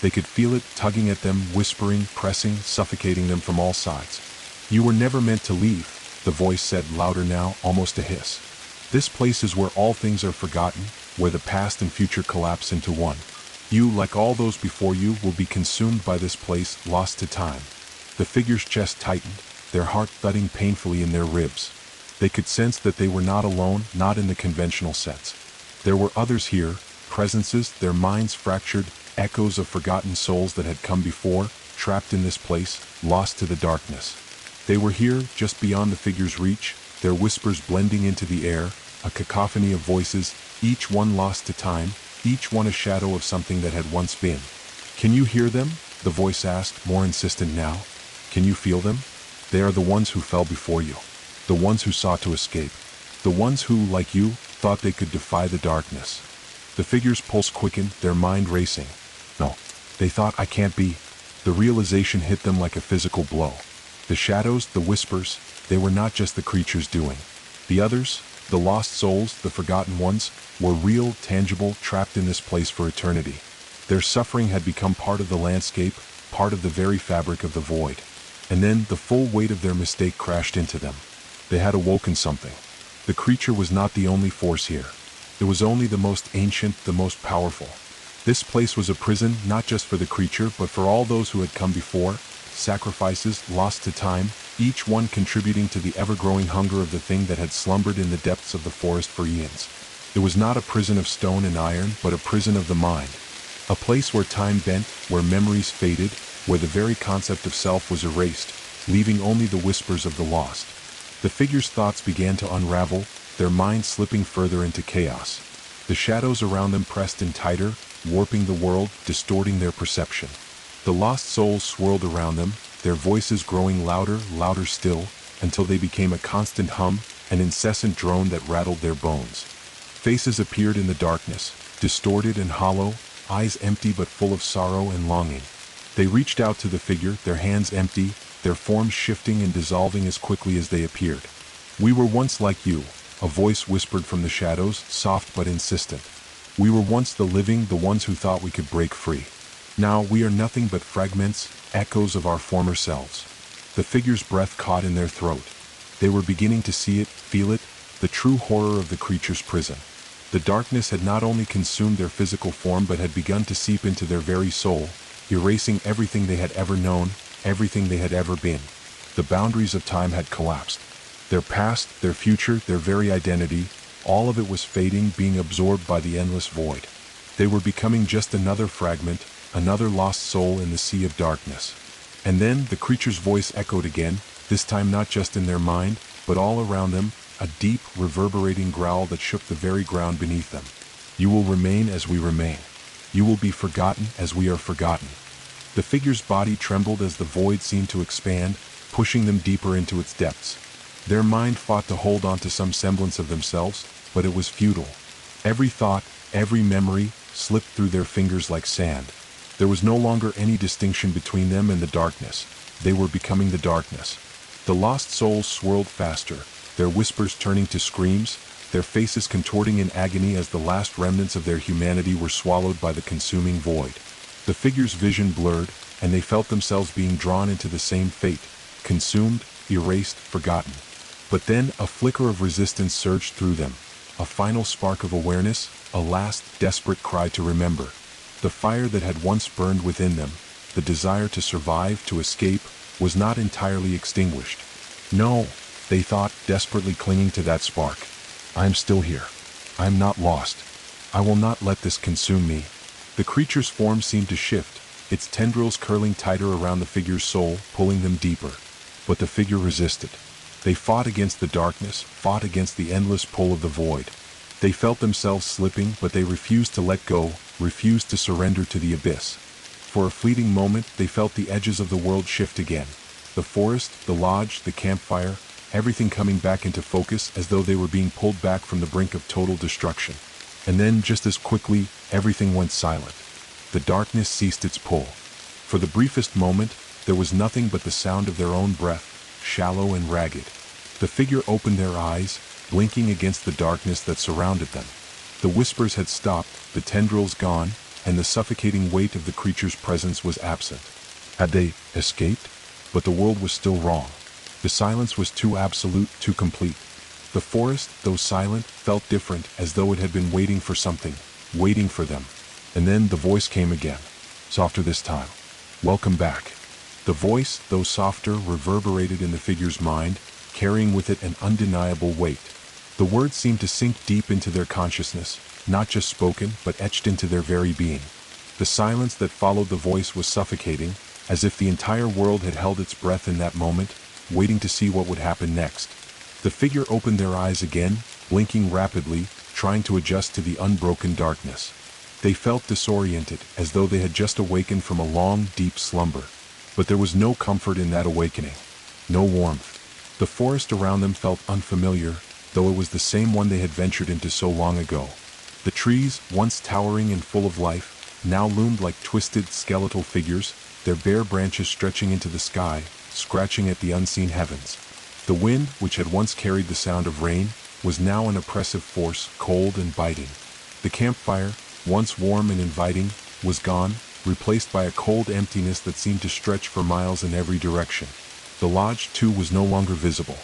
They could feel it tugging at them, whispering, pressing, suffocating them from all sides. "You were never meant to leave," the voice said, louder now, almost a hiss. "This place is where all things are forgotten, where the past and future collapse into one. You, like all those before you, will be consumed by this place, lost to time." The figure's chest tightened, their heart thudding painfully in their ribs. They could sense that they were not alone, not in the conventional sense. There were others here, presences, their minds fractured, echoes of forgotten souls that had come before, trapped in this place, lost to the darkness. They were here, just beyond the figure's reach, their whispers blending into the air, a cacophony of voices, each one lost to time, each one a shadow of something that had once been. "Can you hear them?" the voice asked, more insistent now. "Can you feel them? They are the ones who fell before you, the ones who sought to escape, the ones who, like you, thought they could defy the darkness." The figure's pulse quickened, their mind racing. "No," they thought, "I can't be." The realization hit them like a physical blow. The shadows, the whispers, they were not just the creatures doing. The others, the lost souls, the forgotten ones, were real, tangible, trapped in this place for eternity. Their suffering had become part of the landscape, part of the very fabric of the void. And then the full weight of their mistake crashed into them. They had awoken something. The creature was not the only force here. It was only the most ancient, the most powerful. This place was a prison, not just for the creature, but for all those who had come before, sacrifices, lost to time, each one contributing to the ever-growing hunger of the thing that had slumbered in the depths of the forest for eons. It was not a prison of stone and iron, but a prison of the mind. A place where time bent, where memories faded, where the very concept of self was erased, leaving only the whispers of the lost. The figure's thoughts began to unravel, their minds slipping further into chaos. The shadows around them pressed in tighter, warping the world, distorting their perception. The lost souls swirled around them, their voices growing louder, louder still, until they became a constant hum, an incessant drone that rattled their bones. Faces appeared in the darkness, distorted and hollow, eyes empty but full of sorrow and longing. They reached out to the figure, their hands empty, their forms shifting and dissolving as quickly as they appeared. "We were once like you," a voice whispered from the shadows, soft but insistent. "We were once the living, the ones who thought we could break free. Now we are nothing but fragments, echoes of our former selves." The figure's breath caught in their throat. They were beginning to see it, feel it, the true horror of the creature's prison. The darkness had not only consumed their physical form but had begun to seep into their very soul, erasing everything they had ever known, everything they had ever been. The boundaries of time had collapsed. Their past, their future, their very identity, all of it was fading, being absorbed by the endless void. They were becoming just another fragment, another lost soul in the sea of darkness. And then the creature's voice echoed again, this time not just in their mind, but all around them, a deep, reverberating growl that shook the very ground beneath them. "You will remain as we remain. You will be forgotten as we are forgotten." The figure's body trembled as the void seemed to expand, pushing them deeper into its depths. Their mind fought to hold on to some semblance of themselves, but it was futile. Every thought, every memory, slipped through their fingers like sand. There was no longer any distinction between them and the darkness. They were becoming the darkness. The lost souls swirled faster, their whispers turning to screams, their faces contorting in agony as the last remnants of their humanity were swallowed by the consuming void. The figure's vision blurred, and they felt themselves being drawn into the same fate, consumed, erased, forgotten. But then a flicker of resistance surged through them, a final spark of awareness, a last, desperate cry to remember. The fire that had once burned within them, the desire to survive, to escape, was not entirely extinguished. "No," they thought, desperately clinging to that spark. "I am still here. I am not lost. I will not let this consume me." The creature's form seemed to shift, its tendrils curling tighter around the figure's soul, pulling them deeper. But the figure resisted. They fought against the darkness, fought against the endless pull of the void. They felt themselves slipping, but they refused to let go, refused to surrender to the abyss. For a fleeting moment, they felt the edges of the world shift again. The forest, the lodge, the campfire, everything coming back into focus as though they were being pulled back from the brink of total destruction. And then, just as quickly, everything went silent. The darkness ceased its pull. For the briefest moment, there was nothing but the sound of their own breath, shallow and ragged. The figure opened their eyes, blinking against the darkness that surrounded them. The whispers had stopped, the tendrils gone, and the suffocating weight of the creature's presence was absent. Had they escaped? But the world was still wrong. The silence was too absolute, too complete. The forest, though silent, felt different, as though it had been waiting for something, waiting for them. And then the voice came again, softer this time. "Welcome back." The voice, though softer, reverberated in the figure's mind, carrying with it an undeniable weight. The words seemed to sink deep into their consciousness, not just spoken, but etched into their very being. The silence that followed the voice was suffocating, as if the entire world had held its breath in that moment, waiting to see what would happen next. The figure opened their eyes again, blinking rapidly, trying to adjust to the unbroken darkness. They felt disoriented, as though they had just awakened from a long, deep slumber. But there was no comfort in that awakening. No warmth. The forest around them felt unfamiliar, though it was the same one they had ventured into so long ago. The trees, once towering and full of life, now loomed like twisted, skeletal figures, their bare branches stretching into the sky, scratching at the unseen heavens. The wind, which had once carried the sound of rain, was now an oppressive force, cold and biting. The campfire, once warm and inviting, was gone, replaced by a cold emptiness that seemed to stretch for miles in every direction. The lodge, too, was no longer visible.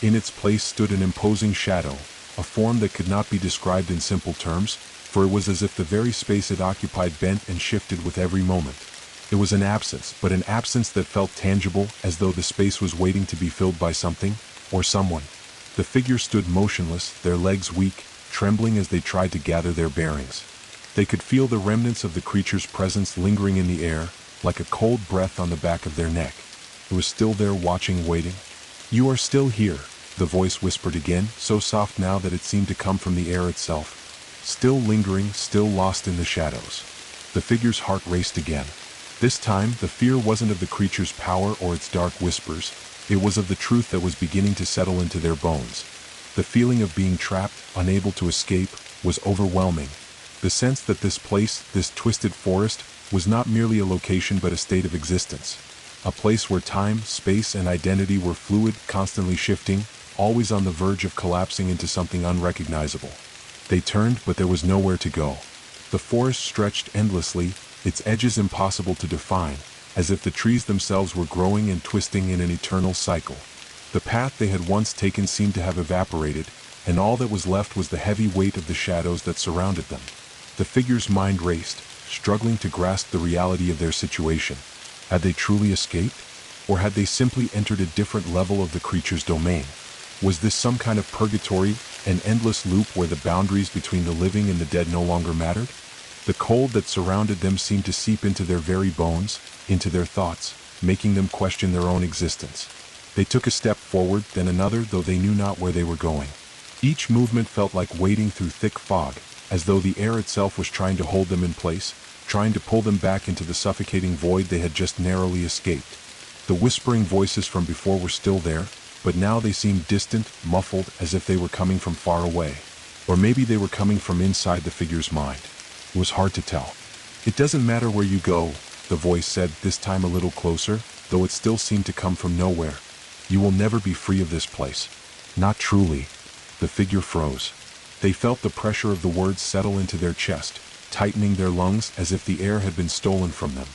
In its place stood an imposing shadow, a form that could not be described in simple terms, for it was as if the very space it occupied bent and shifted with every moment. It was an absence, but an absence that felt tangible, as though the space was waiting to be filled by something, or someone. The figure stood motionless, their legs weak, trembling as they tried to gather their bearings. They could feel the remnants of the creature's presence lingering in the air, like a cold breath on the back of their neck. It was still there, watching, waiting. "You are still here," the voice whispered again, so soft now that it seemed to come from the air itself. Still lingering, still lost in the shadows. The figure's heart raced again. This time, the fear wasn't of the creature's power or its dark whispers. It was of the truth that was beginning to settle into their bones. The feeling of being trapped, unable to escape, was overwhelming. The sense that this place, this twisted forest, was not merely a location but a state of existence. A place where time, space, and identity were fluid, constantly shifting, always on the verge of collapsing into something unrecognizable. They turned, but there was nowhere to go. The forest stretched endlessly, its edges impossible to define, as if the trees themselves were growing and twisting in an eternal cycle. The path they had once taken seemed to have evaporated, and all that was left was the heavy weight of the shadows that surrounded them. The figure's mind raced, struggling to grasp the reality of their situation. Had they truly escaped? Or had they simply entered a different level of the creature's domain? Was this some kind of purgatory, an endless loop where the boundaries between the living and the dead no longer mattered? The cold that surrounded them seemed to seep into their very bones, into their thoughts, making them question their own existence. They took a step forward, then another, though they knew not where they were going. Each movement felt like wading through thick fog, as though the air itself was trying to hold them in place, trying to pull them back into the suffocating void they had just narrowly escaped. The whispering voices from before were still there, but now they seemed distant, muffled, as if they were coming from far away. Or maybe they were coming from inside the figure's mind. It was hard to tell. "It doesn't matter where you go," the voice said, this time a little closer, though it still seemed to come from nowhere. "You will never be free of this place." "Not truly." The figure froze. They felt the pressure of the words settle into their chest, tightening their lungs as if the air had been stolen from them.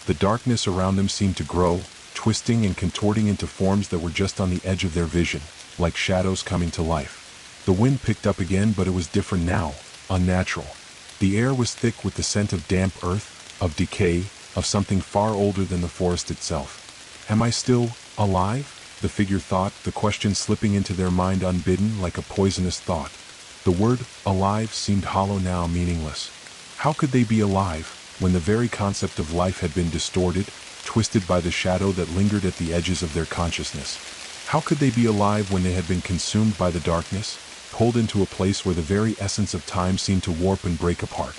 The darkness around them seemed to grow, twisting and contorting into forms that were just on the edge of their vision, like shadows coming to life. The wind picked up again, but it was different now, unnatural. The air was thick with the scent of damp earth, of decay, of something far older than the forest itself. "Am I still alive?" the figure thought, the question slipping into their mind unbidden like a poisonous thought. The word alive seemed hollow now, meaningless. How could they be alive, when the very concept of life had been distorted, twisted by the shadow that lingered at the edges of their consciousness. How could they be alive when they had been consumed by the darkness, pulled into a place where the very essence of time seemed to warp and break apart?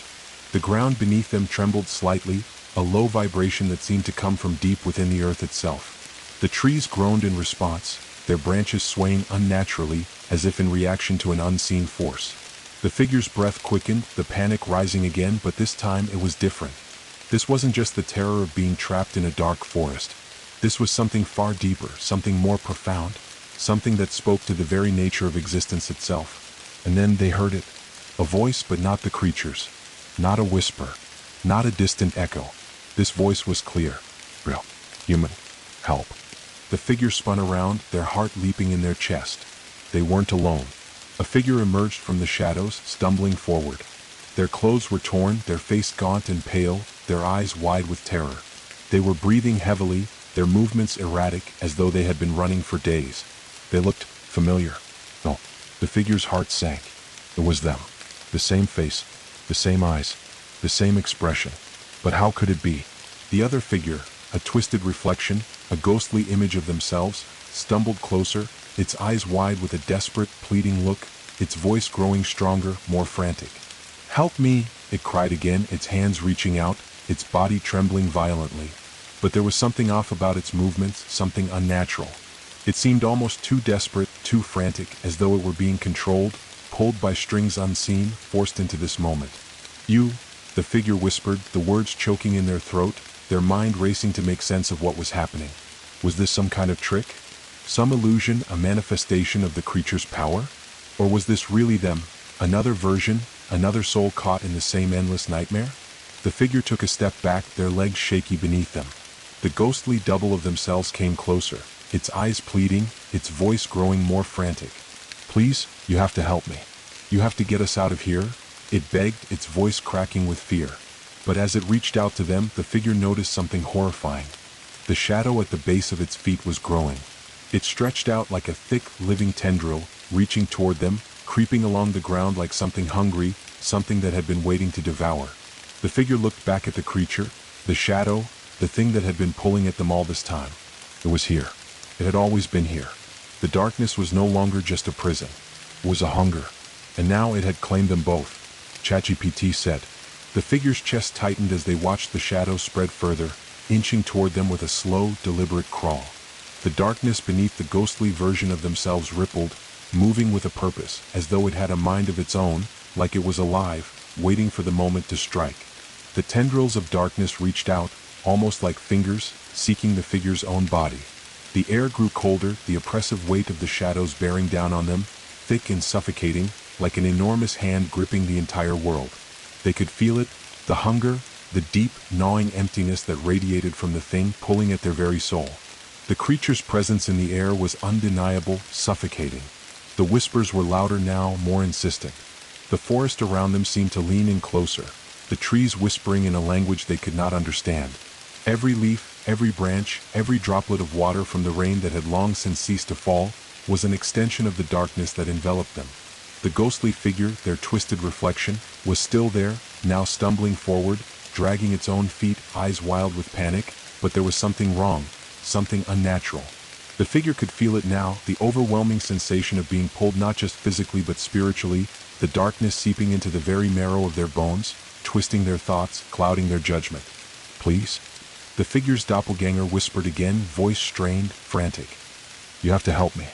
The ground beneath them trembled slightly, a low vibration that seemed to come from deep within the earth itself. The trees groaned in response, their branches swaying unnaturally, as if in reaction to an unseen force. The figure's breath quickened, the panic rising again, but this time it was different. This wasn't just the terror of being trapped in a dark forest. This was something far deeper, something more profound, something that spoke to the very nature of existence itself. And then they heard it. A voice, but not the creature's. Not a whisper. Not a distant echo. This voice was clear. Real. Human. Help. The figure spun around, their heart leaping in their chest. They weren't alone. A figure emerged from the shadows, stumbling forward. Their clothes were torn, their face gaunt and pale, their eyes wide with terror. They were breathing heavily, their movements erratic, as though they had been running for days. They looked familiar. No, the figure's heart sank. It was them. The same face, the same eyes, the same expression. But how could it be? The other figure, a twisted reflection, a ghostly image of themselves, stumbled closer, its eyes wide with a desperate, pleading look, its voice growing stronger, more frantic. "Help me!" it cried again, its hands reaching out, its body trembling violently. But there was something off about its movements, something unnatural. It seemed almost too desperate, too frantic, as though it were being controlled, pulled by strings unseen, forced into this moment. "You," the figure whispered, the words choking in their throat, their mind racing to make sense of what was happening. Was this some kind of trick? Some illusion, a manifestation of the creature's power? Or was this really them, another version, another soul caught in the same endless nightmare? The figure took a step back, their legs shaky beneath them. The ghostly double of themselves came closer, its eyes pleading, its voice growing more frantic. "Please, you have to help me. You have to get us out of here," it begged, its voice cracking with fear. But as it reached out to them, the figure noticed something horrifying. The shadow at the base of its feet was growing. It stretched out like a thick, living tendril, reaching toward them, creeping along the ground like something hungry, something that had been waiting to devour. The figure looked back at the creature, the shadow, the thing that had been pulling at them all this time. It was here. It had always been here. The darkness was no longer just a prison. It was a hunger. And now it had claimed them both. ChatGPT said. The figure's chest tightened as they watched the shadow spread further, inching toward them with a slow, deliberate crawl. The darkness beneath the ghostly version of themselves rippled, moving with a purpose, as though it had a mind of its own, like it was alive, waiting for the moment to strike. The tendrils of darkness reached out, almost like fingers, seeking the figure's own body. The air grew colder, the oppressive weight of the shadows bearing down on them, thick and suffocating, like an enormous hand gripping the entire world. They could feel it, the hunger, the deep, gnawing emptiness that radiated from the thing pulling at their very soul. The creature's presence in the air was undeniable, suffocating. The whispers were louder now, more insistent. The forest around them seemed to lean in closer, the trees whispering in a language they could not understand. Every leaf, every branch, every droplet of water from the rain that had long since ceased to fall, was an extension of the darkness that enveloped them. The ghostly figure, their twisted reflection, was still there, now stumbling forward, dragging its own feet, eyes wild with panic, but there was something wrong, something unnatural. The figure could feel it now, the overwhelming sensation of being pulled not just physically but spiritually, the darkness seeping into the very marrow of their bones, twisting their thoughts, clouding their judgment. "Please?" The figure's doppelganger whispered again, voice strained, frantic. "You have to help me.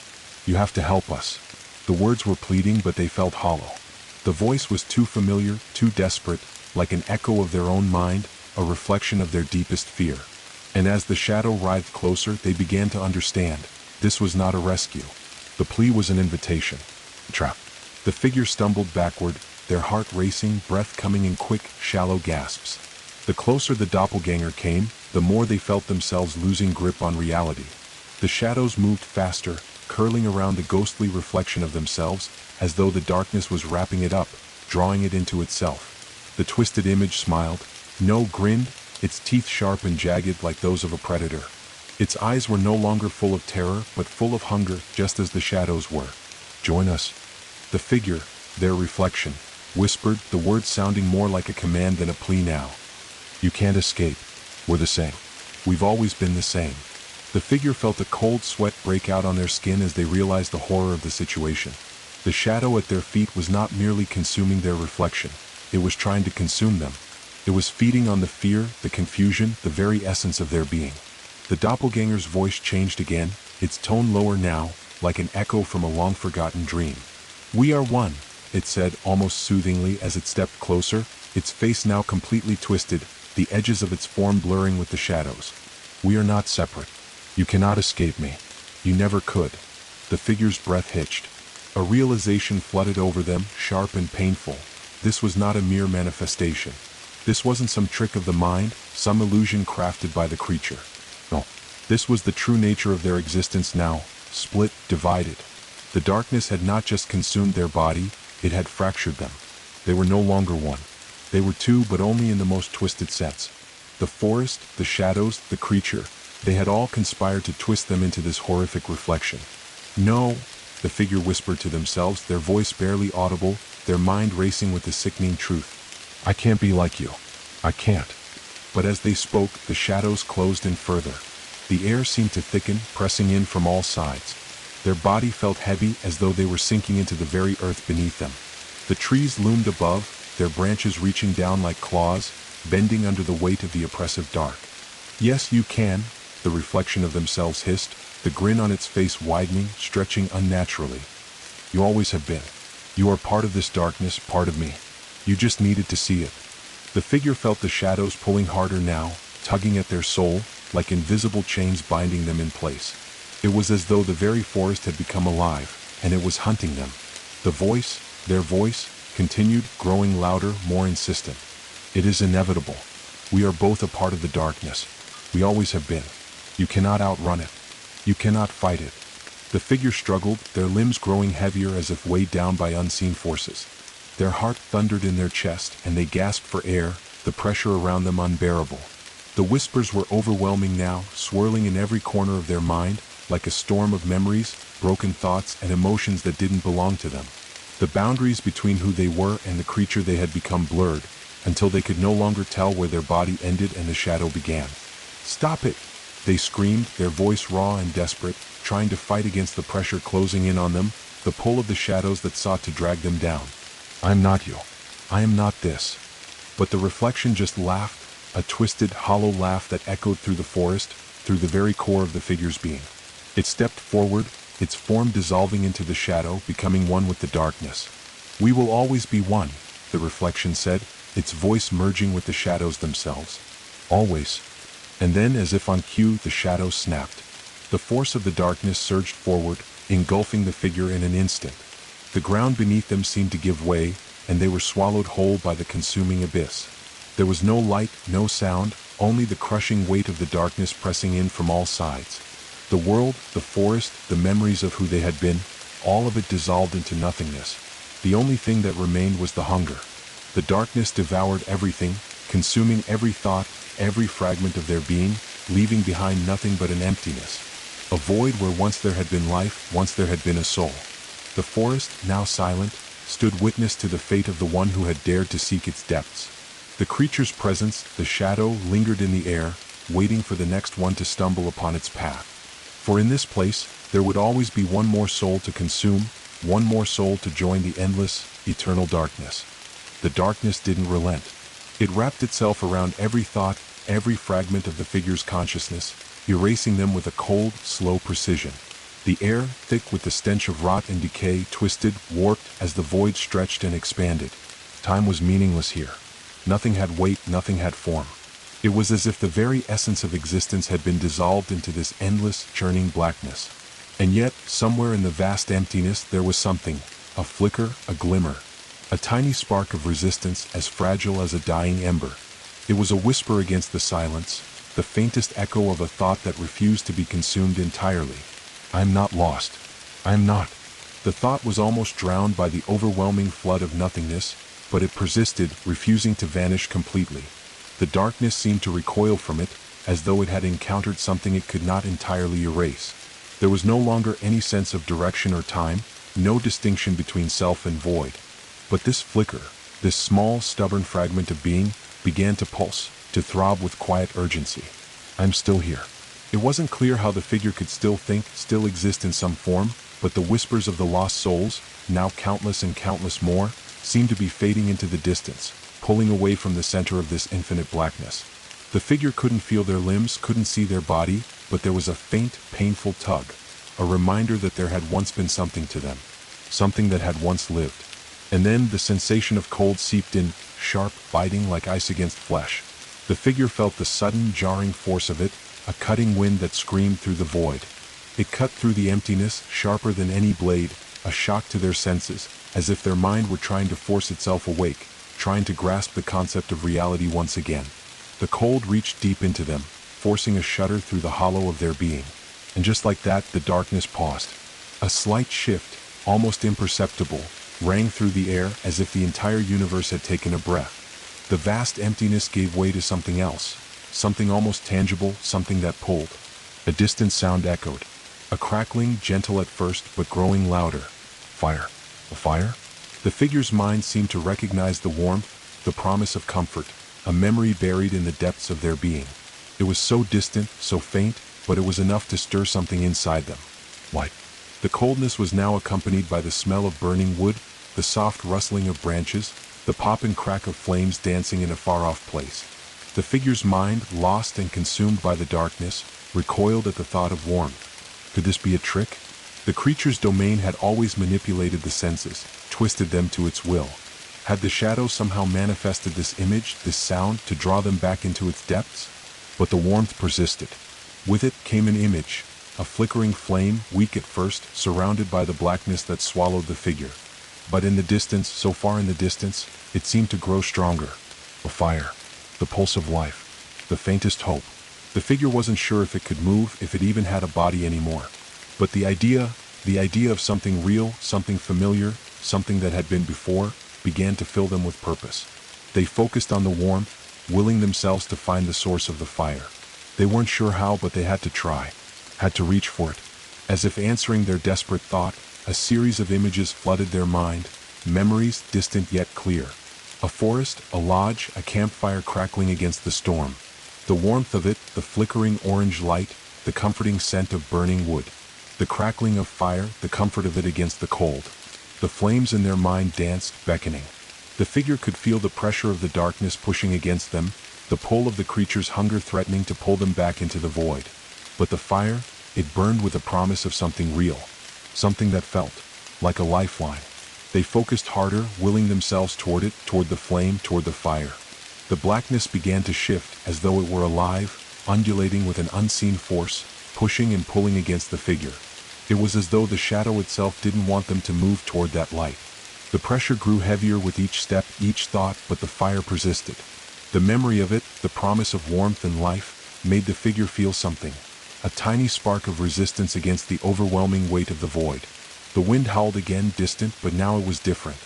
You have to help us." The words were pleading, but they felt hollow. The voice was too familiar, too desperate, like an echo of their own mind, a reflection of their deepest fear. And as the shadow writhed closer, they began to understand. This was not a rescue. The plea was an invitation. Trap. The figure stumbled backward, their heart racing, breath coming in quick, shallow gasps. The closer the doppelganger came, the more they felt themselves losing grip on reality. The shadows moved faster, curling around the ghostly reflection of themselves, as though the darkness was wrapping it up, drawing it into itself. The twisted image smiled. No, grinned, its teeth sharp and jagged like those of a predator. Its eyes were no longer full of terror, but full of hunger, just as the shadows were. "Join us." The figure, their reflection, whispered, the words sounding more like a command than a plea now. You can't escape. We're the same. We've always been the same. The figure felt a cold sweat break out on their skin as they realized the horror of the situation. The shadow at their feet was not merely consuming their reflection. It was trying to consume them. It was feeding on the fear, the confusion, the very essence of their being. The doppelganger's voice changed again, its tone lower now, like an echo from a long-forgotten dream. "We are one," it said almost soothingly as it stepped closer, its face now completely twisted, the edges of its form blurring with the shadows. "We are not separate. You cannot escape me. You never could." The figure's breath hitched. A realization flooded over them, sharp and painful. This was not a mere manifestation. This wasn't some trick of the mind, some illusion crafted by the creature. No. This was the true nature of their existence now, split, divided. The darkness had not just consumed their body, it had fractured them. They were no longer one. They were two, but only in the most twisted sense. The forest, the shadows, the creature, they had all conspired to twist them into this horrific reflection. "No," the figure whispered to themselves, their voice barely audible, their mind racing with the sickening truth. "I can't be like you. I can't." But as they spoke, the shadows closed in further. The air seemed to thicken, pressing in from all sides. Their body felt heavy, as though they were sinking into the very earth beneath them. The trees loomed above, their branches reaching down like claws, bending under the weight of the oppressive dark. "Yes, you can," the reflection of themselves hissed, the grin on its face widening, stretching unnaturally. "You always have been. You are part of this darkness, part of me. You just needed to see it." The figure felt the shadows pulling harder now, tugging at their soul, like invisible chains binding them in place. It was as though the very forest had become alive, and it was hunting them. The voice, their voice, continued, growing louder, more insistent. "It is inevitable. We are both a part of the darkness. We always have been. You cannot outrun it. You cannot fight it." The figure struggled, their limbs growing heavier as if weighed down by unseen forces. Their heart thundered in their chest, and they gasped for air, the pressure around them unbearable. The whispers were overwhelming now, swirling in every corner of their mind, like a storm of memories, broken thoughts, and emotions that didn't belong to them. The boundaries between who they were and the creature they had become blurred, until they could no longer tell where their body ended and the shadow began. "Stop it!" they screamed, their voice raw and desperate, trying to fight against the pressure closing in on them, the pull of the shadows that sought to drag them down. "I am not you. I am not this." But the reflection just laughed, a twisted, hollow laugh that echoed through the forest, through the very core of the figure's being. It stepped forward, its form dissolving into the shadow, becoming one with the darkness. "We will always be one," the reflection said, its voice merging with the shadows themselves. "Always." And then, as if on cue, the shadows snapped. The force of the darkness surged forward, engulfing the figure in an instant. The ground beneath them seemed to give way, and they were swallowed whole by the consuming abyss. There was no light, no sound, only the crushing weight of the darkness pressing in from all sides. The world, the forest, the memories of who they had been, all of it dissolved into nothingness. The only thing that remained was the hunger. The darkness devoured everything, consuming every thought, every fragment of their being, leaving behind nothing but an emptiness. A void where once there had been life, once there had been a soul. The forest, now silent, stood witness to the fate of the one who had dared to seek its depths. The creature's presence, the shadow, lingered in the air, waiting for the next one to stumble upon its path. For in this place, there would always be one more soul to consume, one more soul to join the endless, eternal darkness. The darkness didn't relent. It wrapped itself around every thought, every fragment of the figure's consciousness, erasing them with a cold, slow precision. The air, thick with the stench of rot and decay, twisted, warped as the void stretched and expanded. Time was meaningless here. Nothing had weight, nothing had form. It was as if the very essence of existence had been dissolved into this endless, churning blackness. And yet, somewhere in the vast emptiness, there was something, a flicker, a glimmer, a tiny spark of resistance as fragile as a dying ember. It was a whisper against the silence, the faintest echo of a thought that refused to be consumed entirely. "I am not lost. I am not." The thought was almost drowned by the overwhelming flood of nothingness, but it persisted, refusing to vanish completely. The darkness seemed to recoil from it, as though it had encountered something it could not entirely erase. There was no longer any sense of direction or time, no distinction between self and void. But this flicker, this small, stubborn fragment of being, began to pulse, to throb with quiet urgency. I'm still here. It wasn't clear how the figure could still think, still exist in some form, but the whispers of the lost souls, now countless and countless more, seemed to be fading into the distance, pulling away from the center of this infinite blackness. The figure couldn't feel their limbs, couldn't see their body, but there was a faint, painful tug, a reminder that there had once been something to them, something that had once lived. And then the sensation of cold seeped in, sharp, biting like ice against flesh. The figure felt the sudden, jarring force of it, a cutting wind that screamed through the void. It cut through the emptiness, sharper than any blade, a shock to their senses, as if their mind were trying to force itself awake, trying to grasp the concept of reality once again. The cold reached deep into them, forcing a shudder through the hollow of their being. And just like that, the darkness paused. A slight shift, almost imperceptible, rang through the air as if the entire universe had taken a breath. The vast emptiness gave way to something else, something almost tangible, something that pulled. A distant sound echoed, a crackling, gentle at first, but growing louder. Fire. A fire? The figure's mind seemed to recognize the warmth, the promise of comfort, a memory buried in the depths of their being. It was so distant, so faint, but it was enough to stir something inside them. Light. The coldness was now accompanied by the smell of burning wood, the soft rustling of branches, the pop and crack of flames dancing in a far-off place. The figure's mind, lost and consumed by the darkness, recoiled at the thought of warmth. Could this be a trick? The creature's domain had always manipulated the senses, twisted them to its will. Had the shadow somehow manifested this image, this sound, to draw them back into its depths? But the warmth persisted. With it came an image, a flickering flame, weak at first, surrounded by the blackness that swallowed the figure. But in the distance, so far in the distance, it seemed to grow stronger. A fire. The pulse of life. The faintest hope. The figure wasn't sure if it could move, if it even had a body anymore. But the idea of something real, something familiar, something that had been before, began to fill them with purpose. They focused on the warmth, willing themselves to find the source of the fire. They weren't sure how, but they had to try, had to reach for it. As if answering their desperate thought, a series of images flooded their mind, memories distant yet clear. A forest, a lodge, a campfire crackling against the storm. The warmth of it, the flickering orange light, the comforting scent of burning wood. The crackling of fire, the comfort of it against the cold. The flames in their mind danced, beckoning. The figure could feel the pressure of the darkness pushing against them, the pull of the creature's hunger threatening to pull them back into the void. But the fire, it burned with a promise of something real. Something that felt like a lifeline. They focused harder, willing themselves toward it, toward the flame, toward the fire. The blackness began to shift as though it were alive, undulating with an unseen force, pushing and pulling against the figure. It was as though the shadow itself didn't want them to move toward that light. The pressure grew heavier with each step, each thought, but the fire persisted. The memory of it, the promise of warmth and life, made the figure feel something. A tiny spark of resistance against the overwhelming weight of the void. The wind howled again, distant, but now it was different.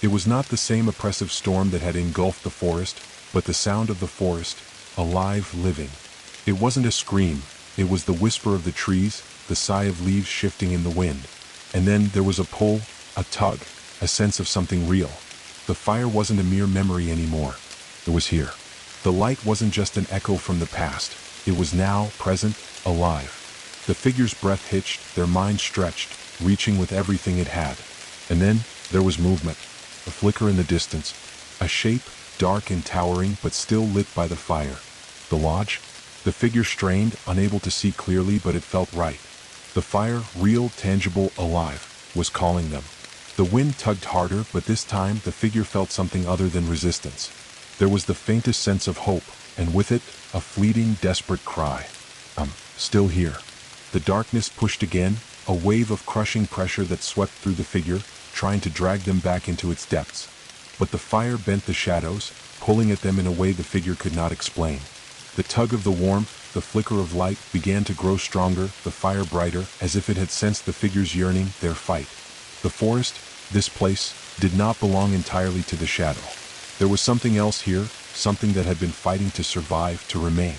It was not the same oppressive storm that had engulfed the forest, but the sound of the forest, alive, living. It wasn't a scream, it was the whisper of the trees, the sigh of leaves shifting in the wind. And then there was a pull, a tug, a sense of something real. The fire wasn't a mere memory anymore. It was here. The light wasn't just an echo from the past. It was now, present, alive. The figure's breath hitched, their mind stretched, reaching with everything it had. And then, there was movement. A flicker in the distance. A shape, dark and towering, but still lit by the fire. The lodge? The figure strained, unable to see clearly, but it felt right. The fire, real, tangible, alive, was calling them. The wind tugged harder, but this time the figure felt something other than resistance. There was the faintest sense of hope, and with it, a fleeting, desperate cry. Still here. The darkness pushed again, a wave of crushing pressure that swept through the figure, trying to drag them back into its depths. But the fire bent the shadows, pulling at them in a way the figure could not explain. The tug of the warmth, the flicker of light, began to grow stronger, the fire brighter, as if it had sensed the figure's yearning, their fight. The forest, this place, did not belong entirely to the shadow. There was something else here, something that had been fighting to survive, to remain.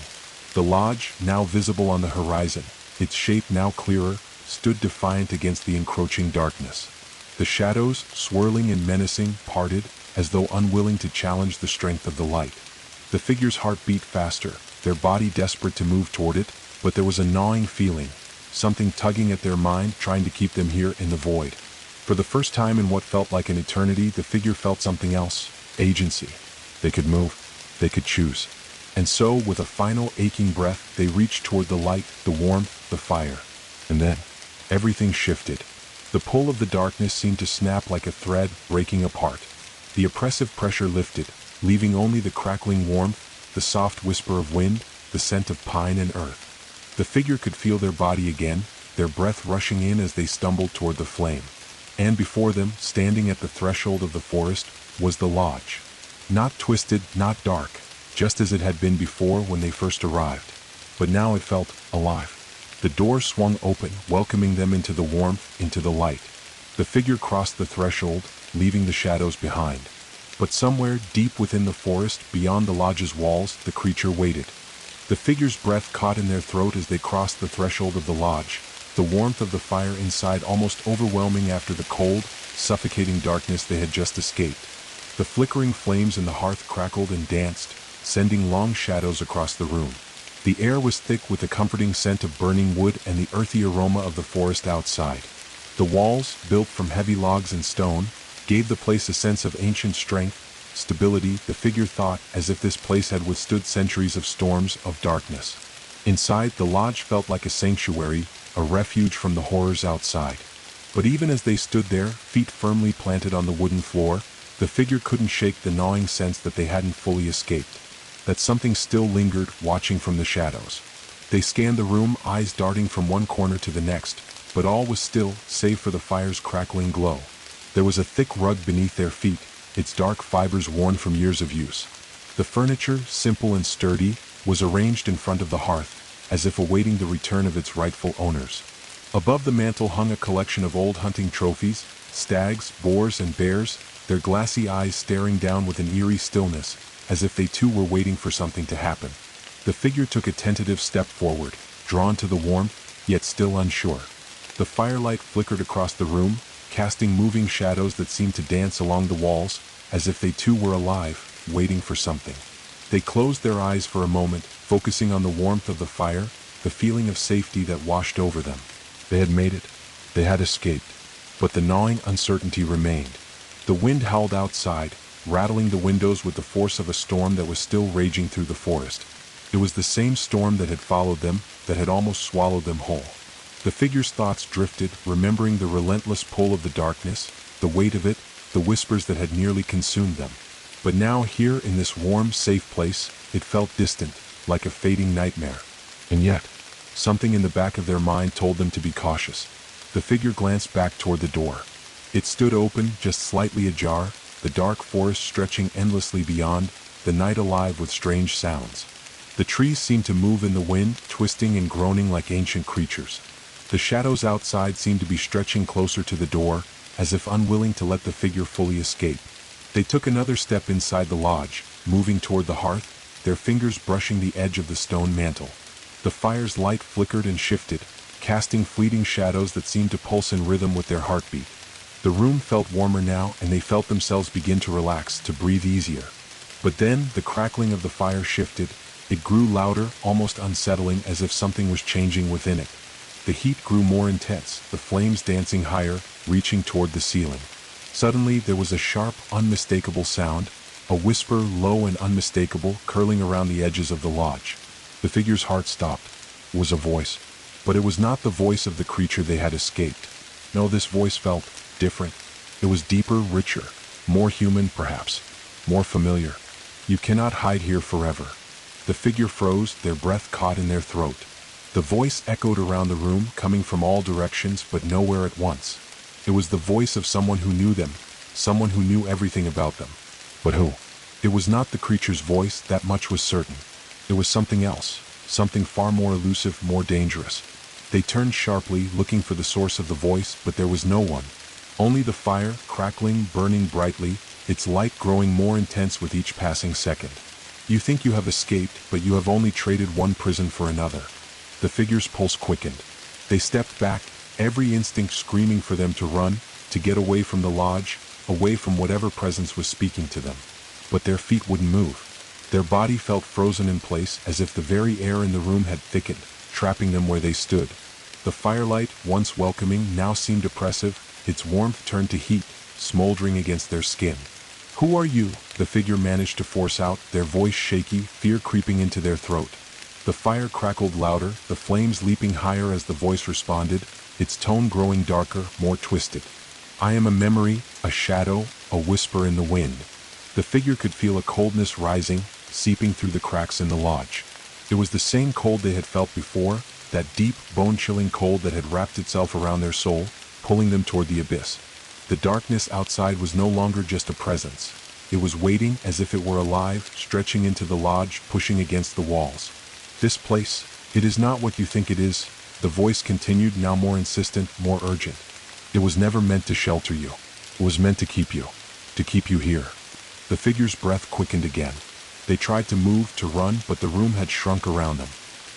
The lodge, now visible on the horizon, its shape now clearer, stood defiant against the encroaching darkness. The shadows, swirling and menacing, parted, as though unwilling to challenge the strength of the light. The figure's heart beat faster, their body desperate to move toward it, but there was a gnawing feeling, something tugging at their mind, trying to keep them here in the void. For the first time in what felt like an eternity, the figure felt something else: agency. They could move. They could choose. And so, with a final aching breath, they reached toward the light, the warmth, the fire. And then, everything shifted. The pull of the darkness seemed to snap like a thread, breaking apart. The oppressive pressure lifted, leaving only the crackling warmth, the soft whisper of wind, the scent of pine and earth. The figure could feel their body again, their breath rushing in as they stumbled toward the flame. And before them, standing at the threshold of the forest, was the lodge. Not twisted, not dark, just as it had been before when they first arrived. But now it felt alive. The door swung open, welcoming them into the warmth, into the light. The figure crossed the threshold, leaving the shadows behind. But somewhere deep within the forest, beyond the lodge's walls, the creature waited. The figure's breath caught in their throat as they crossed the threshold of the lodge, the warmth of the fire inside almost overwhelming after the cold, suffocating darkness they had just escaped. The flickering flames in the hearth crackled and danced, sending long shadows across the room. The air was thick with the comforting scent of burning wood and the earthy aroma of the forest outside. The walls, built from heavy logs and stone, gave the place a sense of ancient strength, stability. The figure thought, as if this place had withstood centuries of storms, of darkness. Inside, the lodge felt like a sanctuary, a refuge from the horrors outside. But even as they stood there, feet firmly planted on the wooden floor, the figure couldn't shake the gnawing sense that they hadn't fully escaped, that something still lingered, watching from the shadows. They scanned the room, eyes darting from one corner to the next, but all was still, save for the fire's crackling glow. There was a thick rug beneath their feet, its dark fibers worn from years of use. The furniture, simple and sturdy, was arranged in front of the hearth, as if awaiting the return of its rightful owners. Above the mantel hung a collection of old hunting trophies, stags, boars, and bears, their glassy eyes staring down with an eerie stillness, as if they too were waiting for something to happen. The figure took a tentative step forward, drawn to the warmth, yet still unsure. The firelight flickered across the room, casting moving shadows that seemed to dance along the walls, as if they too were alive, waiting for something. They closed their eyes for a moment, focusing on the warmth of the fire, the feeling of safety that washed over them. They had made it. They had escaped. But the gnawing uncertainty remained. The wind howled outside, rattling the windows with the force of a storm that was still raging through the forest. It was the same storm that had followed them, that had almost swallowed them whole. The figure's thoughts drifted, remembering the relentless pull of the darkness, the weight of it, the whispers that had nearly consumed them. But now here in this warm, safe place, it felt distant, like a fading nightmare. And yet, something in the back of their mind told them to be cautious. The figure glanced back toward the door. It stood open, just slightly ajar, the dark forest stretching endlessly beyond, the night alive with strange sounds. The trees seemed to move in the wind, twisting and groaning like ancient creatures. The shadows outside seemed to be stretching closer to the door, as if unwilling to let the figure fully escape. They took another step inside the lodge, moving toward the hearth, their fingers brushing the edge of the stone mantel. The fire's light flickered and shifted, casting fleeting shadows that seemed to pulse in rhythm with their heartbeat. The room felt warmer now, and they felt themselves begin to relax, to breathe easier. But then, the crackling of the fire shifted. It grew louder, almost unsettling, as if something was changing within it. The heat grew more intense, the flames dancing higher, reaching toward the ceiling. Suddenly, there was a sharp, unmistakable sound, a whisper, low and unmistakable, curling around the edges of the lodge. The figure's heart stopped. It was a voice. But it was not the voice of the creature they had escaped. No, this voice felt different. It was deeper, richer, more human perhaps, more familiar. You cannot hide here forever. The figure froze, their breath caught in their throat. The voice echoed around the room, coming from all directions but nowhere at once. It was the voice of someone who knew them, someone who knew everything about them. But who? It was not the creature's voice, that much was certain. It was something else, something far more elusive, more dangerous. They turned sharply, looking for the source of the voice, but there was no one. Only the fire, crackling, burning brightly, its light growing more intense with each passing second. You think you have escaped, but you have only traded one prison for another. The figure's pulse quickened. They stepped back, every instinct screaming for them to run, to get away from the lodge, away from whatever presence was speaking to them. But their feet wouldn't move. Their body felt frozen in place as if the very air in the room had thickened, trapping them where they stood. The firelight, once welcoming, now seemed oppressive, its warmth turned to heat, smoldering against their skin. "Who are you?" the figure managed to force out, their voice shaky, fear creeping into their throat. The fire crackled louder, the flames leaping higher as the voice responded, its tone growing darker, more twisted. "I am a memory, a shadow, a whisper in the wind." The figure could feel a coldness rising, seeping through the cracks in the lodge. It was the same cold they had felt before, that deep, bone-chilling cold that had wrapped itself around their soul, pulling them toward the abyss. The darkness outside was no longer just a presence. It was waiting as if it were alive, stretching into the lodge, pushing against the walls. "This place, it is not what you think it is," the voice continued, now more insistent, more urgent. "It was never meant to shelter you. It was meant to keep you here." The figure's breath quickened again. They tried to move, to run, but the room had shrunk around them.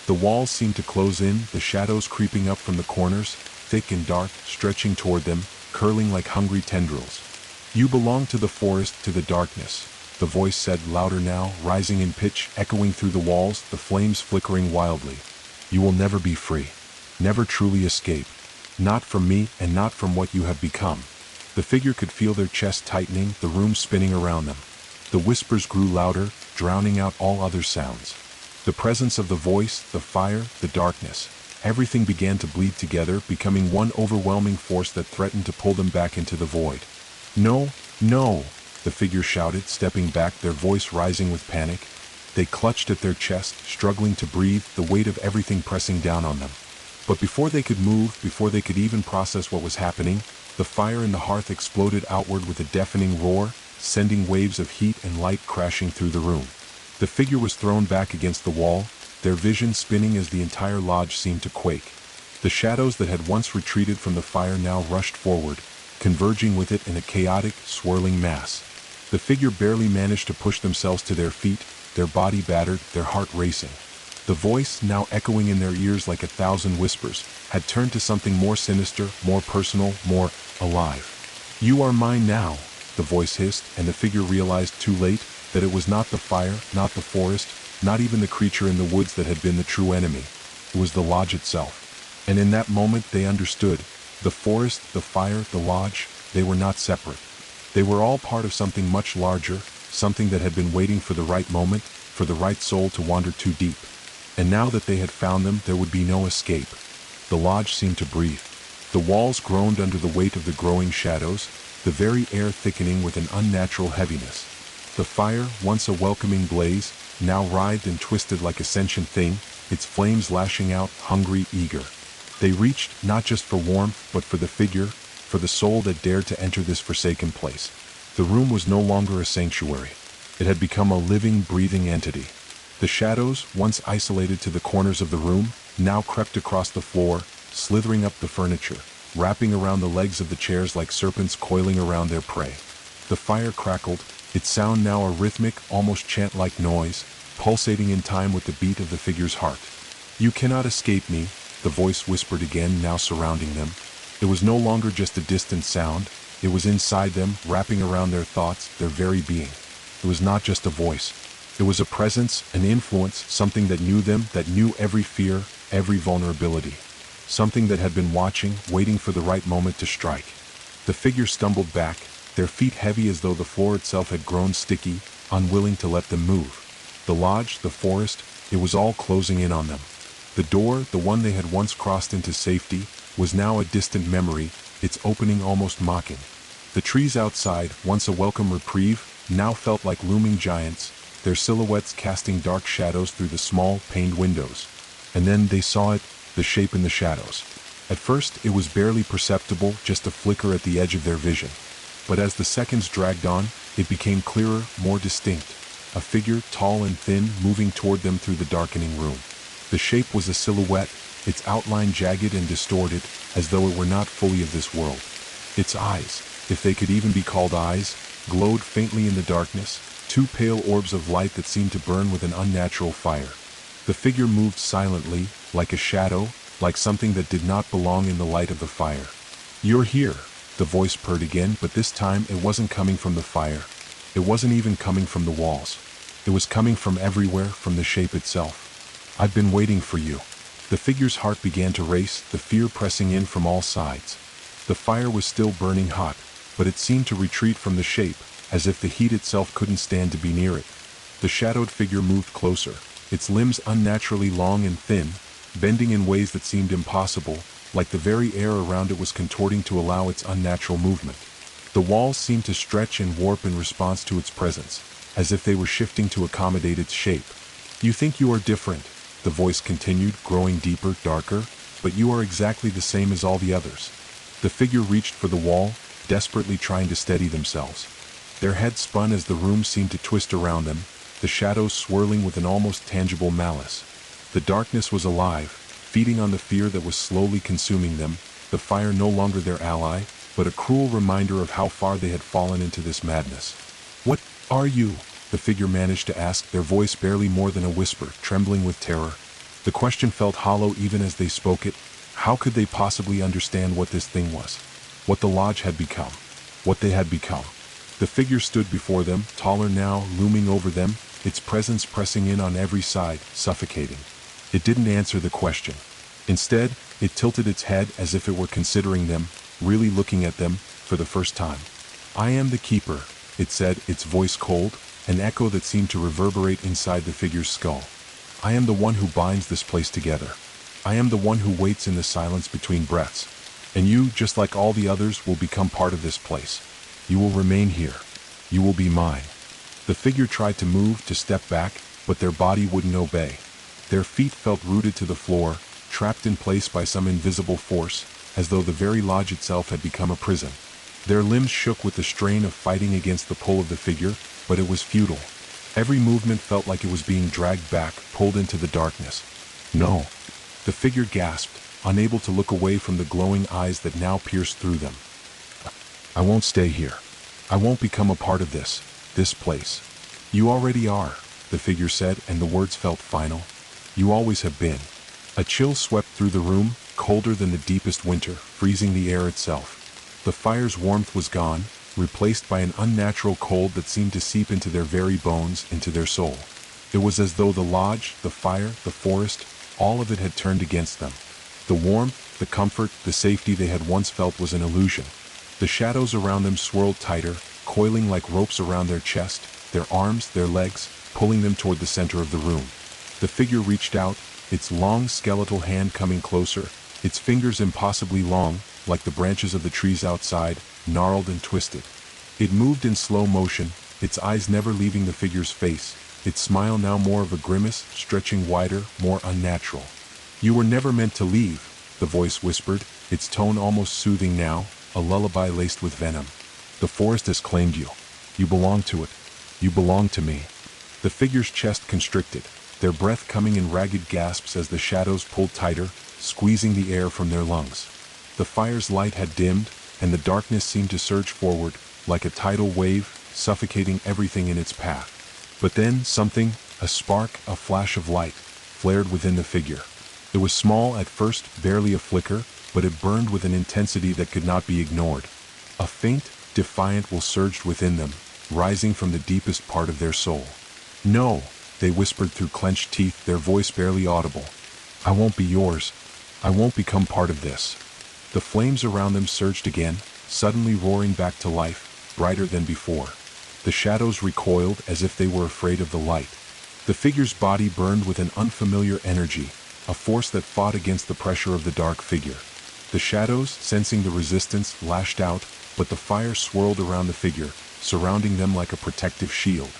The walls seemed to close in, the shadows creeping up from the corners, thick and dark, stretching toward them, curling like hungry tendrils. "You belong to the forest, to the darkness," the voice said, louder now, rising in pitch, echoing through the walls, the flames flickering wildly. "You will never be free. Never truly escape. Not from me and not from what you have become." The figure could feel their chest tightening, the room spinning around them. The whispers grew louder, drowning out all other sounds. The presence of the voice, the fire, the darkness, everything began to bleed together, becoming one overwhelming force that threatened to pull them back into the void. "No, no!" the figure shouted, stepping back, their voice rising with panic. They clutched at their chest, struggling to breathe, the weight of everything pressing down on them. But before they could move, before they could even process what was happening, the fire in the hearth exploded outward with a deafening roar, sending waves of heat and light crashing through the room. The figure was thrown back against the wall, their vision spinning as the entire lodge seemed to quake. The shadows that had once retreated from the fire now rushed forward, converging with it in a chaotic, swirling mass. The figure barely managed to push themselves to their feet, their body battered, their heart racing. The voice, now echoing in their ears like 1,000 whispers, had turned to something more sinister, more personal, more alive. "You are mine now," the voice hissed, and the figure realized too late that it was not the fire, not the forest, not even the creature in the woods that had been the true enemy. It was the lodge itself. And in that moment they understood. The forest, the fire, the lodge, they were not separate. They were all part of something much larger, something that had been waiting for the right moment, for the right soul to wander too deep. And now that they had found them, there would be no escape. The lodge seemed to breathe. The walls groaned under the weight of the growing shadows, the very air thickening with an unnatural heaviness. The fire, once a welcoming blaze, now writhed and twisted like a sentient thing, its flames lashing out, hungry, eager. They reached, not just for warmth, but for the figure, for the soul that dared to enter this forsaken place. The room was no longer a sanctuary. It had become a living, breathing entity. The shadows, once isolated to the corners of the room, now crept across the floor, slithering up the furniture, wrapping around the legs of the chairs like serpents coiling around their prey. The fire crackled, its sound now a rhythmic, almost chant-like noise, pulsating in time with the beat of the figure's heart. "You cannot escape me," the voice whispered again, now surrounding them. It was no longer just a distant sound, it was inside them, wrapping around their thoughts, their very being. It was not just a voice. It was a presence, an influence, something that knew them, that knew every fear, every vulnerability. Something that had been watching, waiting for the right moment to strike. The figure stumbled back, their feet heavy as though the floor itself had grown sticky, unwilling to let them move. The lodge, the forest, it was all closing in on them. The door, the one they had once crossed into safety, was now a distant memory, its opening almost mocking. The trees outside, once a welcome reprieve, now felt like looming giants, their silhouettes casting dark shadows through the small, paned windows. And then they saw it, the shape in the shadows. At first, it was barely perceptible, just a flicker at the edge of their vision. But as the seconds dragged on, it became clearer, more distinct. A figure, tall and thin, moving toward them through the darkening room. The shape was a silhouette, its outline jagged and distorted, as though it were not fully of this world. Its eyes, if they could even be called eyes, glowed faintly in the darkness, two pale orbs of light that seemed to burn with an unnatural fire. The figure moved silently, like a shadow, like something that did not belong in the light of the fire. "You're here," the voice purred again, but this time it wasn't coming from the fire. It wasn't even coming from the walls. It was coming from everywhere, from the shape itself. "I've been waiting for you." The figure's heart began to race, the fear pressing in from all sides. The fire was still burning hot, but it seemed to retreat from the shape, as if the heat itself couldn't stand to be near it. The shadowed figure moved closer, its limbs unnaturally long and thin, bending in ways that seemed impossible, like the very air around it was contorting to allow its unnatural movement. The walls seemed to stretch and warp in response to its presence, as if they were shifting to accommodate its shape. "You think you are different," the voice continued, growing deeper, darker, "but you are exactly the same as all the others." The figure reached for the wall, desperately trying to steady themselves. Their heads spun as the room seemed to twist around them, the shadows swirling with an almost tangible malice. The darkness was alive, feeding on the fear that was slowly consuming them, the fire no longer their ally, but a cruel reminder of how far they had fallen into this madness. "What are you?" the figure managed to ask, their voice barely more than a whisper, trembling with terror. The question felt hollow even as they spoke it. How could they possibly understand what this thing was? What the lodge had become? What they had become? The figure stood before them, taller now, looming over them, its presence pressing in on every side, suffocating. It didn't answer the question. Instead, it tilted its head as if it were considering them, really looking at them, for the first time. "I am the keeper," it said, its voice cold, an echo that seemed to reverberate inside the figure's skull. "I am the one who binds this place together. I am the one who waits in the silence between breaths. And you, just like all the others, will become part of this place. You will remain here. You will be mine." The figure tried to move, to step back, but their body wouldn't obey. Their feet felt rooted to the floor, trapped in place by some invisible force, as though the very lodge itself had become a prison. Their limbs shook with the strain of fighting against the pull of the figure, but it was futile. Every movement felt like it was being dragged back, pulled into the darkness. "No." The figure gasped, unable to look away from the glowing eyes that now pierced through them. "I won't stay here. I won't become a part of this place." "You already are," the figure said, and the words felt final. "You always have been." A chill swept through the room, colder than the deepest winter, freezing the air itself. The fire's warmth was gone, replaced by an unnatural cold that seemed to seep into their very bones, into their soul. It was as though the lodge, the fire, the forest, all of it had turned against them. The warmth, the comfort, the safety they had once felt was an illusion. The shadows around them swirled tighter, coiling like ropes around their chest, their arms, their legs, pulling them toward the center of the room. The figure reached out, its long skeletal hand coming closer, its fingers impossibly long, like the branches of the trees outside, gnarled and twisted. It moved in slow motion, its eyes never leaving the figure's face, its smile now more of a grimace, stretching wider, more unnatural. "You were never meant to leave," the voice whispered, its tone almost soothing now, a lullaby laced with venom. "The forest has claimed you. You belong to it. You belong to me." The figure's chest constricted, their breath coming in ragged gasps as the shadows pulled tighter, squeezing the air from their lungs. The fire's light had dimmed, and the darkness seemed to surge forward, like a tidal wave, suffocating everything in its path. But then something, a spark, a flash of light, flared within the figure. It was small at first, barely a flicker, but it burned with an intensity that could not be ignored. A faint, defiant will surged within them, rising from the deepest part of their soul. "No," they whispered through clenched teeth, their voice barely audible. "I won't be yours. I won't become part of this." The flames around them surged again, suddenly roaring back to life, brighter than before. The shadows recoiled as if they were afraid of the light. The figure's body burned with an unfamiliar energy, a force that fought against the pressure of the dark figure. The shadows, sensing the resistance, lashed out, but the fire swirled around the figure, surrounding them like a protective shield.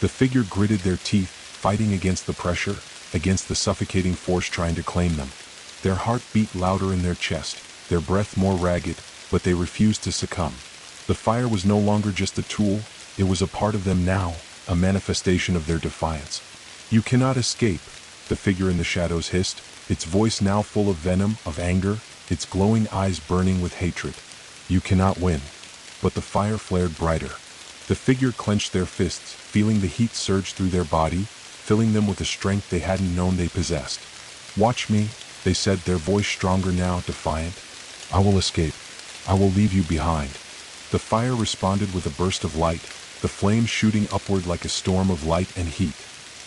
The figure gritted their teeth, fighting against the pressure, against the suffocating force trying to claim them. Their heart beat louder in their chest, their breath more ragged, but they refused to succumb. The fire was no longer just a tool, it was a part of them now, a manifestation of their defiance. "You cannot escape," the figure in the shadows hissed, its voice now full of venom, of anger, its glowing eyes burning with hatred. "You cannot win." But the fire flared brighter. The figure clenched their fists, feeling the heat surge through their body, filling them with a strength they hadn't known they possessed. "Watch me," they said, their voice stronger now, defiant. "I will escape. I will leave you behind." The fire responded with a burst of light, the flames shooting upward like a storm of light and heat.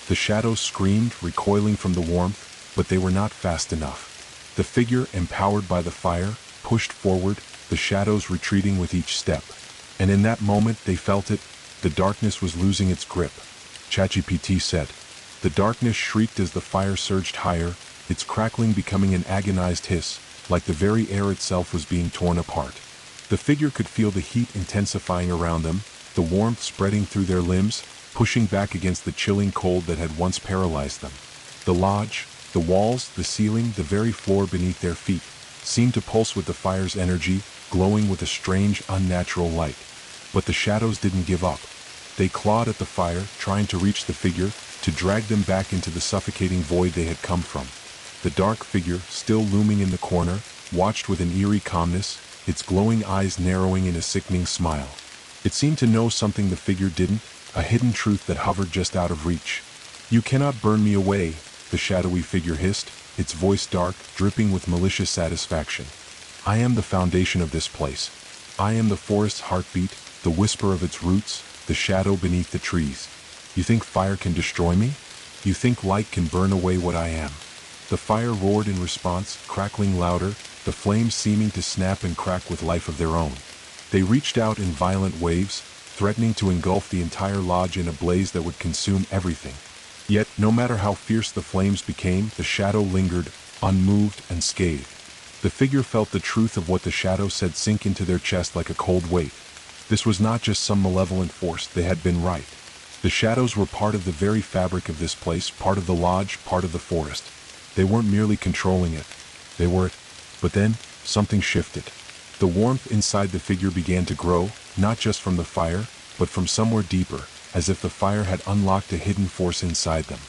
The shadows screamed, recoiling from the warmth, but they were not fast enough. The figure, empowered by the fire, pushed forward, the shadows retreating with each step. And in that moment they felt it, the darkness was losing its grip. ChatGPT said. The darkness shrieked as the fire surged higher, its crackling becoming an agonized hiss, like the very air itself was being torn apart. The figure could feel the heat intensifying around them, the warmth spreading through their limbs, pushing back against the chilling cold that had once paralyzed them. The lodge, the walls, the ceiling, the very floor beneath their feet, seemed to pulse with the fire's energy, glowing with a strange, unnatural light. But the shadows didn't give up. They clawed at the fire, trying to reach the figure, to drag them back into the suffocating void they had come from. The dark figure, still looming in the corner, watched with an eerie calmness, its glowing eyes narrowing in a sickening smile. It seemed to know something the figure didn't, a hidden truth that hovered just out of reach. "You cannot burn me away," the shadowy figure hissed, its voice dark, dripping with malicious satisfaction. "I am the foundation of this place. I am the forest's heartbeat, the whisper of its roots, the shadow beneath the trees. You think fire can destroy me? You think light can burn away what I am?" The fire roared in response, crackling louder, the flames seeming to snap and crack with life of their own. They reached out in violent waves, threatening to engulf the entire lodge in a blaze that would consume everything. Yet, no matter how fierce the flames became, the shadow lingered, unmoved and scathed. The figure felt the truth of what the shadow said sink into their chest like a cold weight. This was not just some malevolent force, they had been right. The shadows were part of the very fabric of this place, part of the lodge, part of the forest. They weren't merely controlling it, they were it. But then, something shifted. The warmth inside the figure began to grow, not just from the fire, but from somewhere deeper, as if the fire had unlocked a hidden force inside them.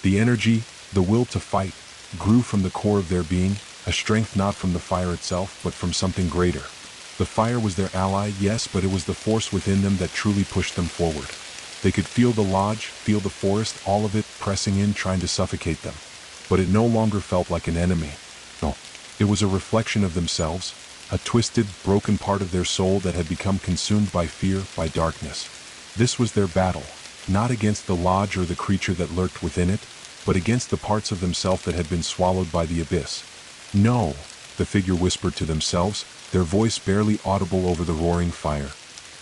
The energy, the will to fight, grew from the core of their being, a strength not from the fire itself, but from something greater. The fire was their ally, yes, but it was the force within them that truly pushed them forward. They could feel the lodge, feel the forest, all of it pressing in, trying to suffocate them. But it no longer felt like an enemy. No, it was a reflection of themselves, a twisted, broken part of their soul that had become consumed by fear, by darkness. This was their battle, not against the lodge or the creature that lurked within it, but against the parts of themselves that had been swallowed by the abyss. "No," the figure whispered to themselves, their voice barely audible over the roaring fire.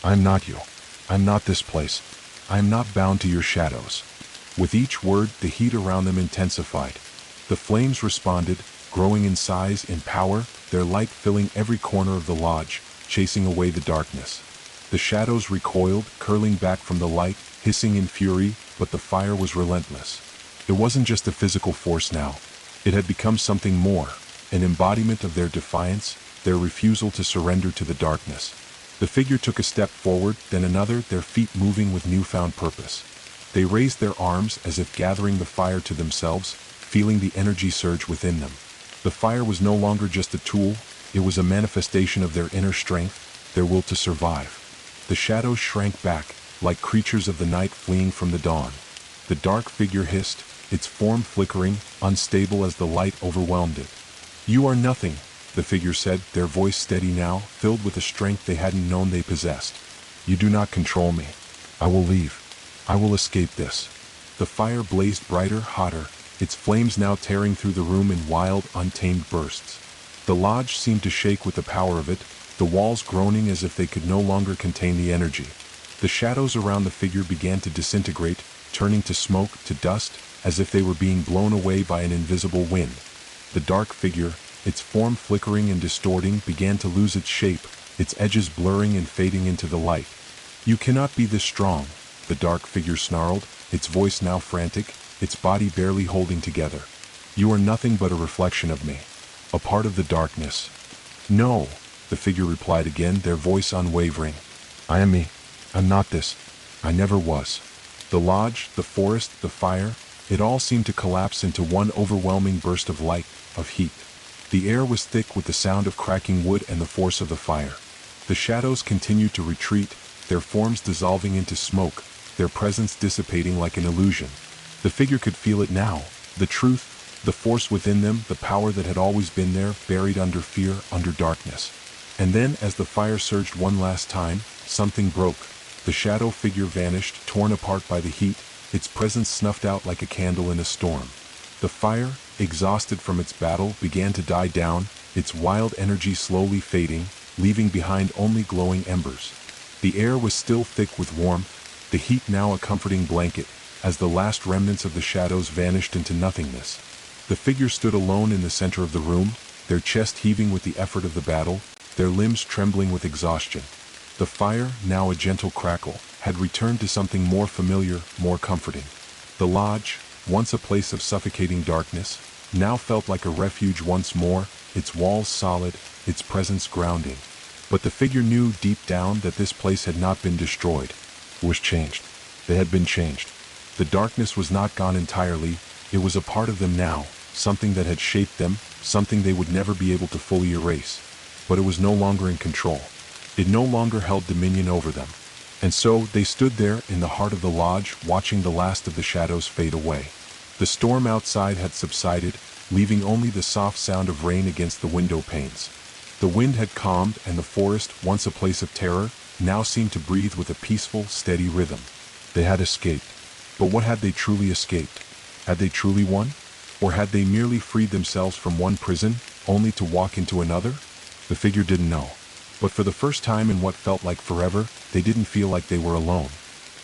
"I'm not you. I'm not this place. I am not bound to your shadows." With each word, the heat around them intensified. The flames responded, growing in size, in power, their light filling every corner of the lodge, chasing away the darkness. The shadows recoiled, curling back from the light, hissing in fury, but the fire was relentless. It wasn't just a physical force now. It had become something more, an embodiment of their defiance, their refusal to surrender to the darkness. The figure took a step forward, then another, their feet moving with newfound purpose. They raised their arms as if gathering the fire to themselves, feeling the energy surge within them. The fire was no longer just a tool, it was a manifestation of their inner strength, their will to survive. The shadows shrank back, like creatures of the night fleeing from the dawn. The dark figure hissed, its form flickering, unstable as the light overwhelmed it. "You are nothing," the figure said, their voice steady now, filled with a strength they hadn't known they possessed. "You do not control me. I will leave. I will escape this." The fire blazed brighter, hotter, its flames now tearing through the room in wild, untamed bursts. The lodge seemed to shake with the power of it, the walls groaning as if they could no longer contain the energy. The shadows around the figure began to disintegrate, turning to smoke, to dust, as if they were being blown away by an invisible wind. The dark figure, its form flickering and distorting, began to lose its shape, its edges blurring and fading into the light. "You cannot be this strong," the dark figure snarled, its voice now frantic, its body barely holding together. "You are nothing but a reflection of me, a part of the darkness." "No," the figure replied again, their voice unwavering. "I am me. I'm not this. I never was." The lodge, the forest, the fire, it all seemed to collapse into one overwhelming burst of light, of heat. The air was thick with the sound of cracking wood and the force of the fire. The shadows continued to retreat, their forms dissolving into smoke, their presence dissipating like an illusion. The figure could feel it now, the truth, the force within them, the power that had always been there, buried under fear, under darkness. And then, as the fire surged one last time, something broke. The shadow figure vanished, torn apart by the heat, its presence snuffed out like a candle in a storm. The fire, exhausted from its battle, began to die down, its wild energy slowly fading, leaving behind only glowing embers. The air was still thick with warmth, the heat now a comforting blanket, as the last remnants of the shadows vanished into nothingness. The figure stood alone in the center of the room, their chest heaving with the effort of the battle, their limbs trembling with exhaustion. The fire, now a gentle crackle, had returned to something more familiar, more comforting. The lodge, once a place of suffocating darkness, now felt like a refuge once more, its walls solid, its presence grounding. But the figure knew deep down that this place had not been destroyed. It was changed. They had been changed. The darkness was not gone entirely, it was a part of them now, something that had shaped them, something they would never be able to fully erase. But it was no longer in control. It no longer held dominion over them. And so they stood there in the heart of the lodge, watching the last of the shadows fade away. The storm outside had subsided, leaving only the soft sound of rain against the window panes. The wind had calmed, and the forest, once a place of terror, now seemed to breathe with a peaceful, steady rhythm. They had escaped. But what had they truly escaped? Had they truly won? Or had they merely freed themselves from one prison, only to walk into another? The figure didn't know. But for the first time in what felt like forever, they didn't feel like they were alone.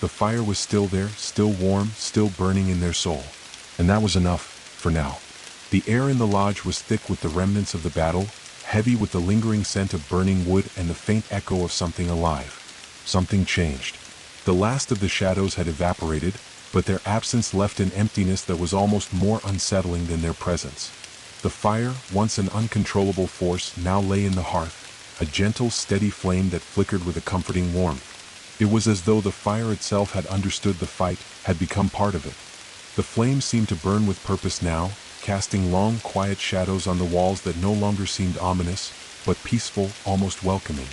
The fire was still there, still warm, still burning in their soul. And that was enough, for now. The air in the lodge was thick with the remnants of the battle, heavy with the lingering scent of burning wood and the faint echo of something alive. Something changed. The last of the shadows had evaporated, but their absence left an emptiness that was almost more unsettling than their presence. The fire, once an uncontrollable force, now lay in the hearth, a gentle, steady flame that flickered with a comforting warmth. It was as though the fire itself had understood the fight, had become part of it. The flame seemed to burn with purpose now, casting long, quiet shadows on the walls that no longer seemed ominous, but peaceful, almost welcoming.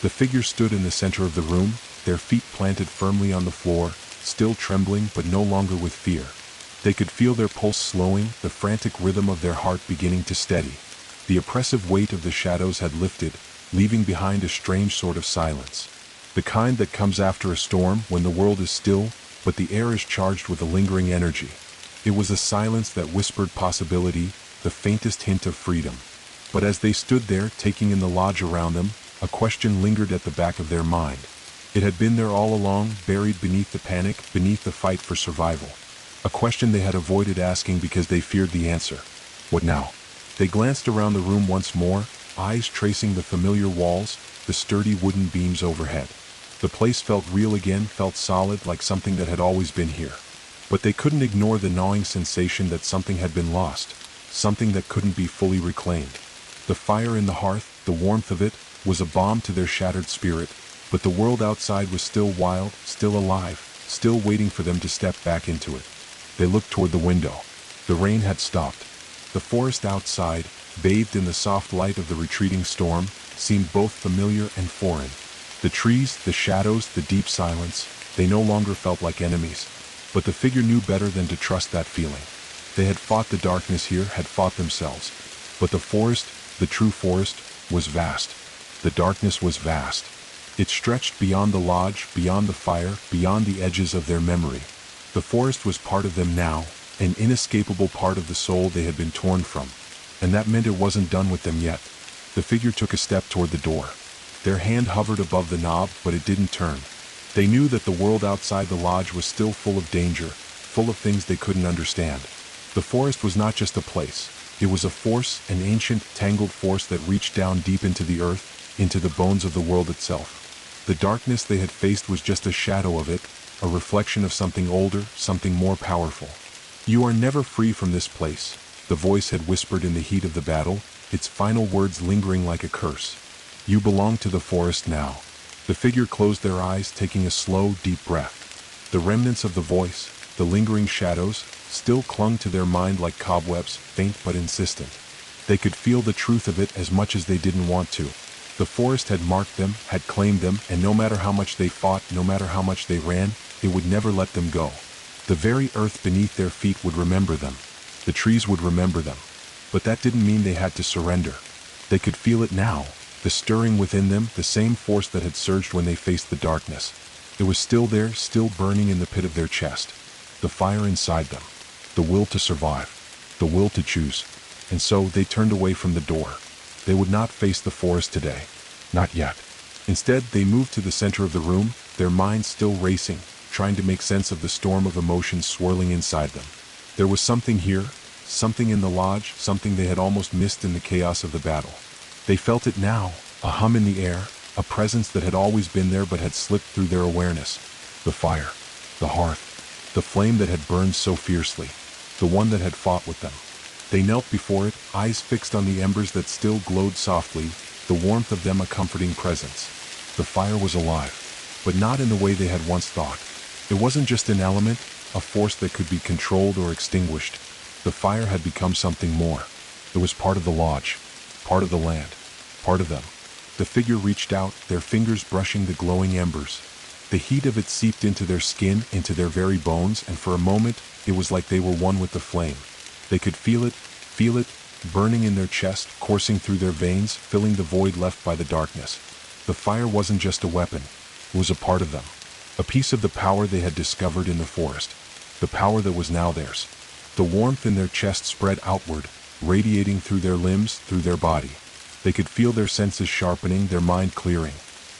The figure stood in the center of the room, their feet planted firmly on the floor, still trembling but no longer with fear. They could feel their pulse slowing, the frantic rhythm of their heart beginning to steady. The oppressive weight of the shadows had lifted, leaving behind a strange sort of silence. The kind that comes after a storm when the world is still, but the air is charged with a lingering energy. It was a silence that whispered possibility, the faintest hint of freedom. But as they stood there, taking in the lodge around them, a question lingered at the back of their mind. It had been there all along, buried beneath the panic, beneath the fight for survival. A question they had avoided asking because they feared the answer. What now? They glanced around the room once more, eyes tracing the familiar walls, the sturdy wooden beams overhead. The place felt real again, felt solid, like something that had always been here. But they couldn't ignore the gnawing sensation that something had been lost, something that couldn't be fully reclaimed. The fire in the hearth, the warmth of it, was a balm to their shattered spirit, but the world outside was still wild, still alive, still waiting for them to step back into it. They looked toward the window. The rain had stopped. The forest outside, bathed in the soft light of the retreating storm, seemed both familiar and foreign. The trees, the shadows, the deep silence, they no longer felt like enemies. But the figure knew better than to trust that feeling. They had fought the darkness here, had fought themselves. But the forest, the true forest, was vast. The darkness was vast. It stretched beyond the lodge, beyond the fire, beyond the edges of their memory. The forest was part of them now, an inescapable part of the soul they had been torn from. And that meant it wasn't done with them yet. The figure took a step toward the door. Their hand hovered above the knob, but it didn't turn. They knew that the world outside the lodge was still full of danger, full of things they couldn't understand. The forest was not just a place. It was a force, an ancient, tangled force that reached down deep into the earth, into the bones of the world itself. The darkness they had faced was just a shadow of it, a reflection of something older, something more powerful. "You are never free from this place," the voice had whispered in the heat of the battle, its final words lingering like a curse. "You belong to the forest now." The figure closed their eyes, taking a slow, deep breath. The remnants of the voice, the lingering shadows, still clung to their mind like cobwebs, faint but insistent. They could feel the truth of it as much as they didn't want to. The forest had marked them, had claimed them, and no matter how much they fought, no matter how much they ran, it would never let them go. The very earth beneath their feet would remember them. The trees would remember them. But that didn't mean they had to surrender. They could feel it now, the stirring within them, the same force that had surged when they faced the darkness. It was still there, still burning in the pit of their chest. The fire inside them. The will to survive. The will to choose. And so they turned away from the door. They would not face the forest today. Not yet. Instead, they moved to the center of the room, their minds still racing, trying to make sense of the storm of emotions swirling inside them. There was something here, something in the lodge, something they had almost missed in the chaos of the battle. They felt it now, a hum in the air, a presence that had always been there but had slipped through their awareness. The fire, the hearth, the flame that had burned so fiercely, the one that had fought with them. They knelt before it, eyes fixed on the embers that still glowed softly, the warmth of them a comforting presence. The fire was alive, but not in the way they had once thought. It wasn't just an element, a force that could be controlled or extinguished. The fire had become something more. It was part of the lodge, part of the land, part of them. The figure reached out, their fingers brushing the glowing embers. The heat of it seeped into their skin, into their very bones, and for a moment, it was like they were one with the flame. They could feel it, burning in their chest, coursing through their veins, filling the void left by the darkness. The fire wasn't just a weapon, it was a part of them. A piece of the power they had discovered in the forest. The power that was now theirs. The warmth in their chest spread outward, radiating through their limbs, through their body. They could feel their senses sharpening, their mind clearing.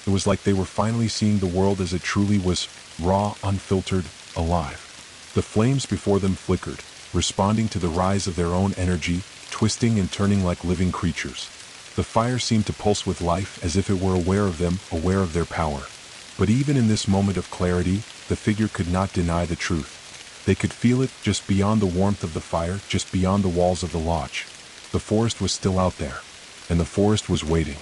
It was like they were finally seeing the world as it truly was, raw, unfiltered, alive. The flames before them flickered, responding to the rise of their own energy, twisting and turning like living creatures. The fire seemed to pulse with life as if it were aware of them, aware of their power. But even in this moment of clarity, the figure could not deny the truth. They could feel it just beyond the warmth of the fire, just beyond the walls of the lodge. The forest was still out there, and the forest was waiting.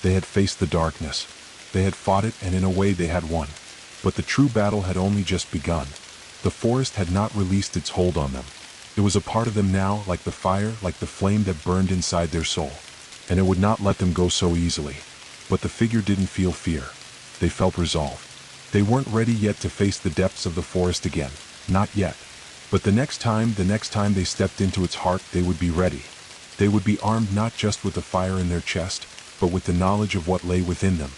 They had faced the darkness. They had fought it, and in a way they had won. But the true battle had only just begun. The forest had not released its hold on them. It was a part of them now, like the fire, like the flame that burned inside their soul. And it would not let them go so easily. But the figure didn't feel fear. They felt resolve. They weren't ready yet to face the depths of the forest again. Not yet. But the next time they stepped into its heart, they would be ready. They would be armed not just with the fire in their chest, but with the knowledge of what lay within them.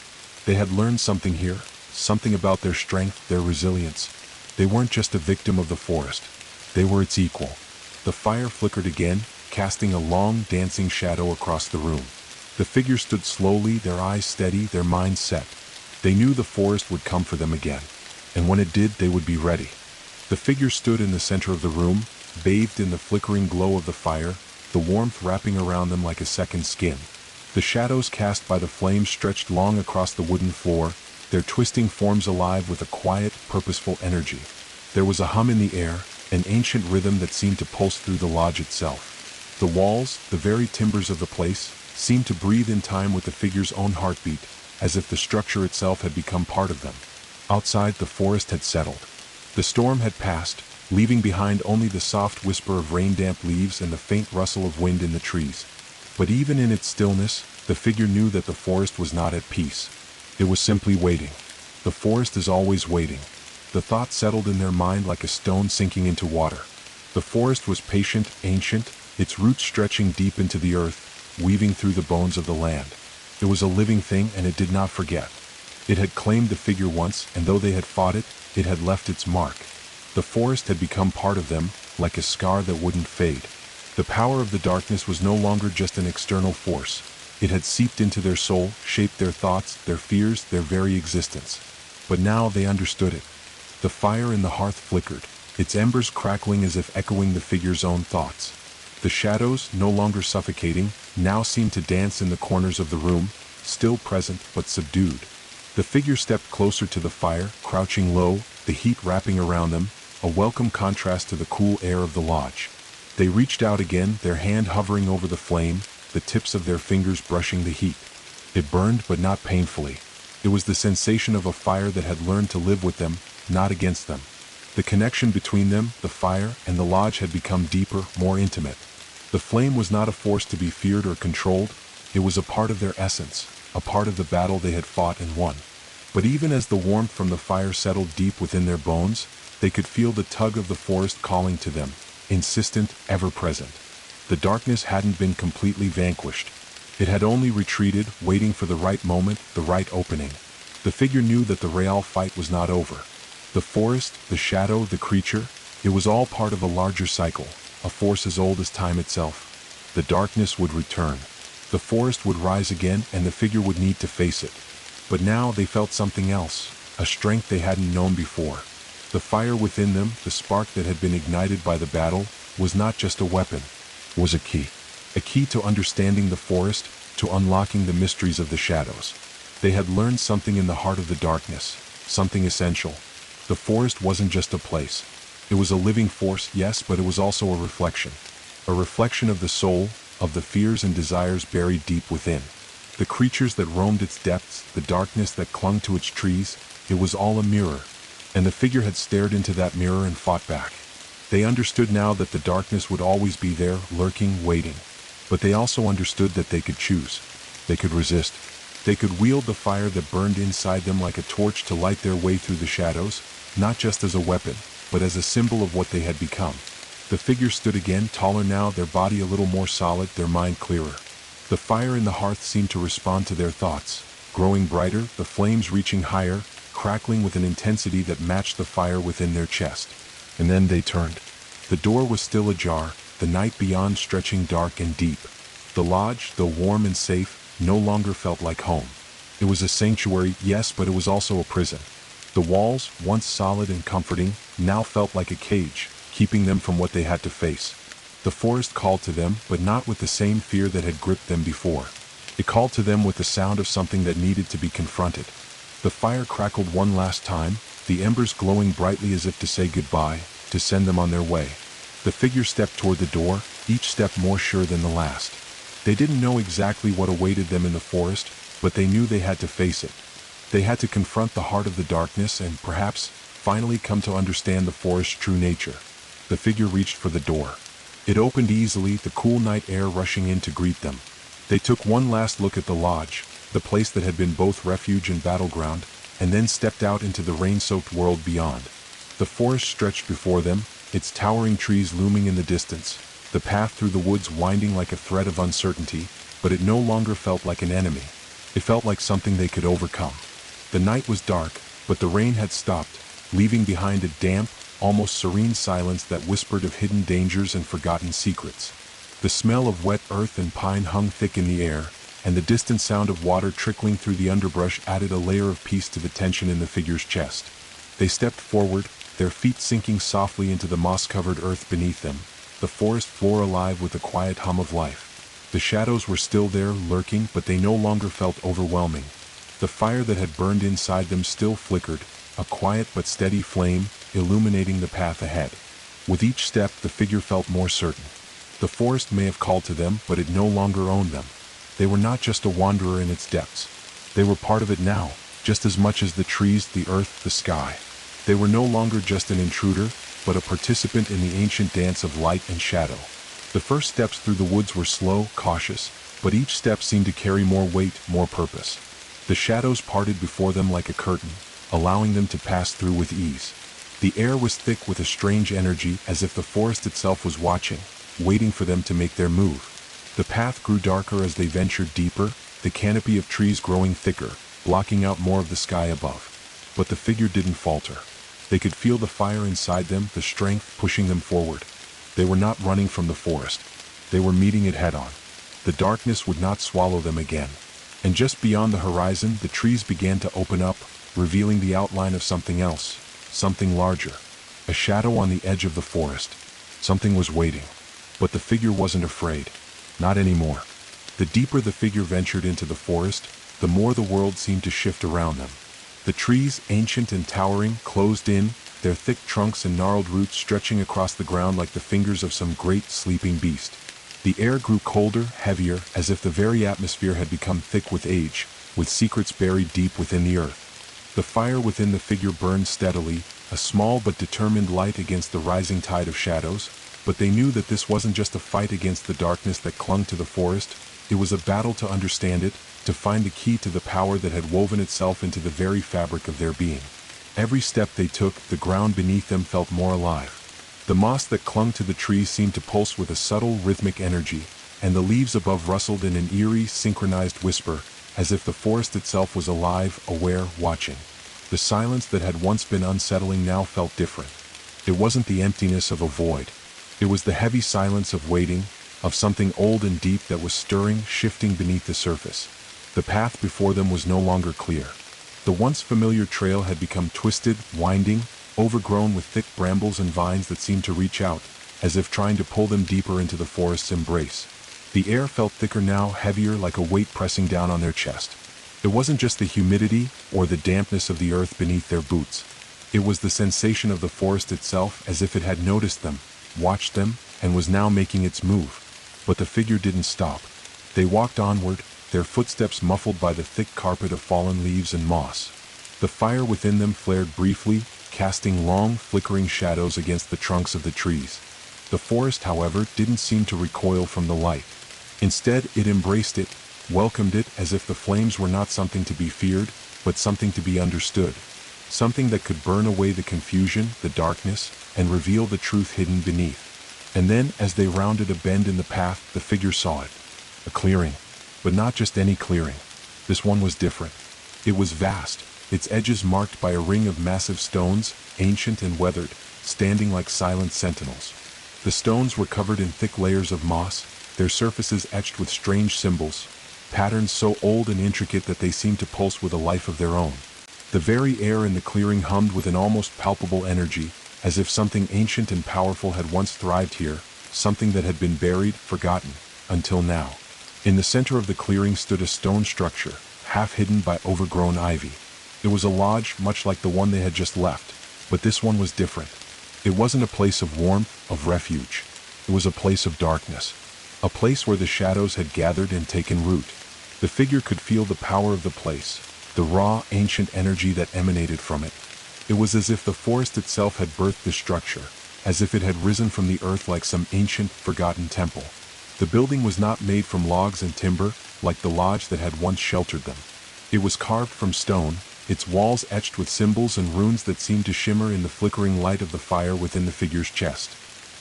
They had learned something here, something about their strength, their resilience. They weren't just a victim of the forest. They were its equal. The fire flickered again, casting a long, dancing shadow across the room. The figure stood slowly, their eyes steady, their minds set. They knew the forest would come for them again. And when it did, they would be ready. The figure stood in the center of the room, bathed in the flickering glow of the fire, the warmth wrapping around them like a second skin. The shadows cast by the flames stretched long across the wooden floor, their twisting forms alive with a quiet, purposeful energy. There was a hum in the air, an ancient rhythm that seemed to pulse through the lodge itself. The walls, the very timbers of the place, seemed to breathe in time with the figure's own heartbeat, as if the structure itself had become part of them. Outside, the forest had settled. The storm had passed, leaving behind only the soft whisper of rain-damp leaves and the faint rustle of wind in the trees. But even in its stillness, the figure knew that the forest was not at peace. It was simply waiting. The forest is always waiting. The thought settled in their mind like a stone sinking into water. The forest was patient, ancient, its roots stretching deep into the earth, weaving through the bones of the land. It was a living thing, and it did not forget. It had claimed the figure once, and though they had fought it, it had left its mark. The forest had become part of them, like a scar that wouldn't fade. The power of the darkness was no longer just an external force. It had seeped into their soul, shaped their thoughts, their fears, their very existence. But now they understood it. The fire in the hearth flickered, its embers crackling as if echoing the figure's own thoughts. The shadows, no longer suffocating, now seemed to dance in the corners of the room, still present but subdued. The figure stepped closer to the fire, crouching low, the heat wrapping around them, a welcome contrast to the cool air of the lodge. They reached out again, their hand hovering over the flame, the tips of their fingers brushing the heat. It burned, but not painfully. It was the sensation of a fire that had learned to live with them, not against them. The connection between them, the fire, and the lodge had become deeper, more intimate. The flame was not a force to be feared or controlled. It was a part of their essence, a part of the battle they had fought and won. But even as the warmth from the fire settled deep within their bones, they could feel the tug of the forest calling to them, insistent, ever-present. The darkness hadn't been completely vanquished. It had only retreated, waiting for the right moment, the right opening. The figure knew that the real fight was not over. The forest, the shadow, the creature, it was all part of a larger cycle, a force as old as time itself. The darkness would return. The forest would rise again, and the figure would need to face it. But now they felt something else, a strength they hadn't known before. The fire within them, the spark that had been ignited by the battle, was not just a weapon, was a key. A key to understanding the forest, to unlocking the mysteries of the shadows. They had learned something in the heart of the darkness, something essential. The forest wasn't just a place. It was a living force, yes, but it was also a reflection. A reflection of the soul, of the fears and desires buried deep within. The creatures that roamed its depths, the darkness that clung to its trees, it was all a mirror. And the figure had stared into that mirror and fought back. They understood now that the darkness would always be there, lurking, waiting. But they also understood that they could choose. They could resist. They could wield the fire that burned inside them like a torch to light their way through the shadows, not just as a weapon, but as a symbol of what they had become. The figure stood again, taller now, their body a little more solid, their mind clearer. The fire in the hearth seemed to respond to their thoughts, growing brighter, the flames reaching higher, crackling with an intensity that matched the fire within their chest. And then they turned. The door was still ajar, the night beyond stretching dark and deep. The lodge, though warm and safe, no longer felt like home. It was a sanctuary, yes, but it was also a prison. The walls, once solid and comforting, now felt like a cage, keeping them from what they had to face. The forest called to them, but not with the same fear that had gripped them before. It called to them with the sound of something that needed to be confronted. The fire crackled one last time, the embers glowing brightly as if to say goodbye, to send them on their way. The figure stepped toward the door, each step more sure than the last. They didn't know exactly what awaited them in the forest, but they knew they had to face it. They had to confront the heart of the darkness and, perhaps, finally come to understand the forest's true nature. The figure reached for the door. It opened easily, the cool night air rushing in to greet them. They took one last look at the lodge, the place that had been both refuge and battleground, and then stepped out into the rain-soaked world beyond. The forest stretched before them, its towering trees looming in the distance, the path through the woods winding like a thread of uncertainty, but it no longer felt like an enemy. It felt like something they could overcome. The night was dark, but the rain had stopped, leaving behind a damp, almost serene silence that whispered of hidden dangers and forgotten secrets. The smell of wet earth and pine hung thick in the air, and the distant sound of water trickling through the underbrush added a layer of peace to the tension in the figure's chest. They stepped forward, their feet sinking softly into the moss-covered earth beneath them, the forest floor alive with the quiet hum of life. The shadows were still there, lurking, but they no longer felt overwhelming. The fire that had burned inside them still flickered, a quiet but steady flame, illuminating the path ahead. With each step, the figure felt more certain. The forest may have called to them, but it no longer owned them. They were not just a wanderer in its depths. They were part of it now, just as much as the trees, the earth, the sky. They were no longer just an intruder, but a participant in the ancient dance of light and shadow. The first steps through the woods were slow, cautious, but each step seemed to carry more weight, more purpose. The shadows parted before them like a curtain, allowing them to pass through with ease. The air was thick with a strange energy, as if the forest itself was watching, waiting for them to make their move. The path grew darker as they ventured deeper, the canopy of trees growing thicker, blocking out more of the sky above. But the figure didn't falter. They could feel the fire inside them, the strength pushing them forward. They were not running from the forest. They were meeting it head-on. The darkness would not swallow them again. And just beyond the horizon, the trees began to open up, revealing the outline of something else, something larger. A shadow on the edge of the forest. Something was waiting. But the figure wasn't afraid. Not anymore. The deeper the figure ventured into the forest, the more the world seemed to shift around them. The trees, ancient and towering, closed in, their thick trunks and gnarled roots stretching across the ground like the fingers of some great sleeping beast. The air grew colder, heavier, as if the very atmosphere had become thick with age, with secrets buried deep within the earth. The fire within the figure burned steadily, a small but determined light against the rising tide of shadows, but they knew that this wasn't just a fight against the darkness that clung to the forest, it was a battle to understand it, to find the key to the power that had woven itself into the very fabric of their being. Every step they took, the ground beneath them felt more alive. The moss that clung to the trees seemed to pulse with a subtle, rhythmic energy, and the leaves above rustled in an eerie, synchronized whisper, as if the forest itself was alive, aware, watching. The silence that had once been unsettling now felt different. It wasn't the emptiness of a void. It was the heavy silence of waiting, of something old and deep that was stirring, shifting beneath the surface. The path before them was no longer clear. The once familiar trail had become twisted, winding, overgrown with thick brambles and vines that seemed to reach out, as if trying to pull them deeper into the forest's embrace. The air felt thicker now, heavier, like a weight pressing down on their chest. It wasn't just the humidity or the dampness of the earth beneath their boots. It was the sensation of the forest itself, as if it had noticed them, watched them, and was now making its move. But the figure didn't stop. They walked onward, their footsteps muffled by the thick carpet of fallen leaves and moss. The fire within them flared briefly, casting long, flickering shadows against the trunks of the trees. The forest, however, didn't seem to recoil from the light. Instead, it embraced it, welcomed it, as if the flames were not something to be feared, but something to be understood. Something that could burn away the confusion, the darkness, and reveal the truth hidden beneath. And then, as they rounded a bend in the path, the figure saw it. A clearing. But not just any clearing. This one was different. It was vast, its edges marked by a ring of massive stones, ancient and weathered, standing like silent sentinels. The stones were covered in thick layers of moss, their surfaces etched with strange symbols, patterns so old and intricate that they seemed to pulse with a life of their own. The very air in the clearing hummed with an almost palpable energy, as if something ancient and powerful had once thrived here, something that had been buried, forgotten, until now. In the center of the clearing stood a stone structure, half hidden by overgrown ivy. It was a lodge much like the one they had just left, but this one was different. It wasn't a place of warmth, of refuge. It was a place of darkness. A place where the shadows had gathered and taken root. The figure could feel the power of the place, the raw, ancient energy that emanated from it. It was as if the forest itself had birthed the structure, as if it had risen from the earth like some ancient, forgotten temple. The building was not made from logs and timber, like the lodge that had once sheltered them. It was carved from stone, its walls etched with symbols and runes that seemed to shimmer in the flickering light of the fire within the figure's chest.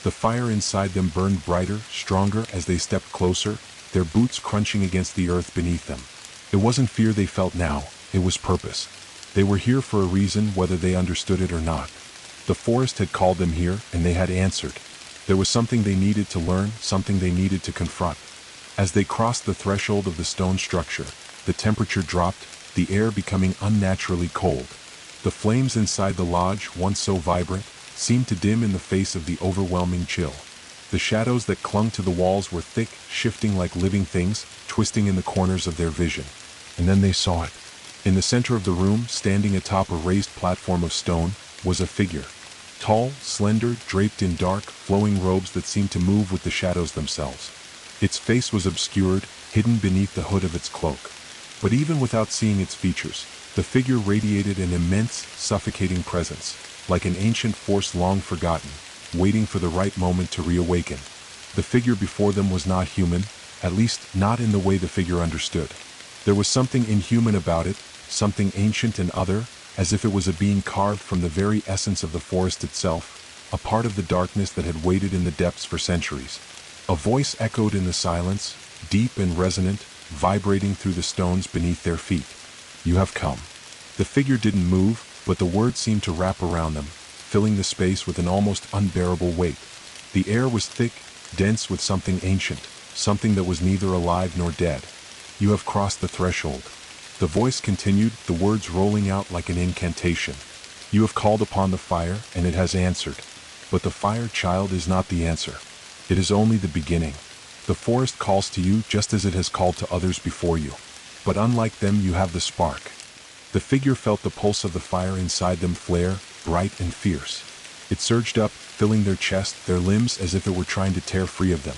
The fire inside them burned brighter, stronger as they stepped closer, their boots crunching against the earth beneath them. It wasn't fear they felt now, it was purpose. They were here for a reason, whether they understood it or not. The forest had called them here, and they had answered. There was something they needed to learn, something they needed to confront. As they crossed the threshold of the stone structure, the temperature dropped, the air becoming unnaturally cold. The flames inside the lodge, once so vibrant, seemed to dim in the face of the overwhelming chill. The shadows that clung to the walls were thick, shifting like living things, twisting in the corners of their vision. And then they saw it. In the center of the room, standing atop a raised platform of stone, was a figure. Tall, slender, draped in dark, flowing robes that seemed to move with the shadows themselves. Its face was obscured, hidden beneath the hood of its cloak. But even without seeing its features, the figure radiated an immense, suffocating presence, like an ancient force long forgotten, waiting for the right moment to reawaken. The figure before them was not human, at least not in the way the figure understood. There was something inhuman about it, something ancient and other, as if it was a being carved from the very essence of the forest itself, a part of the darkness that had waited in the depths for centuries. A voice echoed in the silence, deep and resonant, vibrating through the stones beneath their feet. "You have come." The figure didn't move, but the words seemed to wrap around them, filling the space with an almost unbearable weight. The air was thick, dense with something ancient, something that was neither alive nor dead. "You have crossed the threshold." The voice continued, the words rolling out like an incantation. "You have called upon the fire, and it has answered. But the fire, child, is not the answer. It is only the beginning. The forest calls to you just as it has called to others before you. But unlike them, you have the spark." The figure felt the pulse of the fire inside them flare, bright and fierce. It surged up, filling their chest, their limbs, as if it were trying to tear free of them.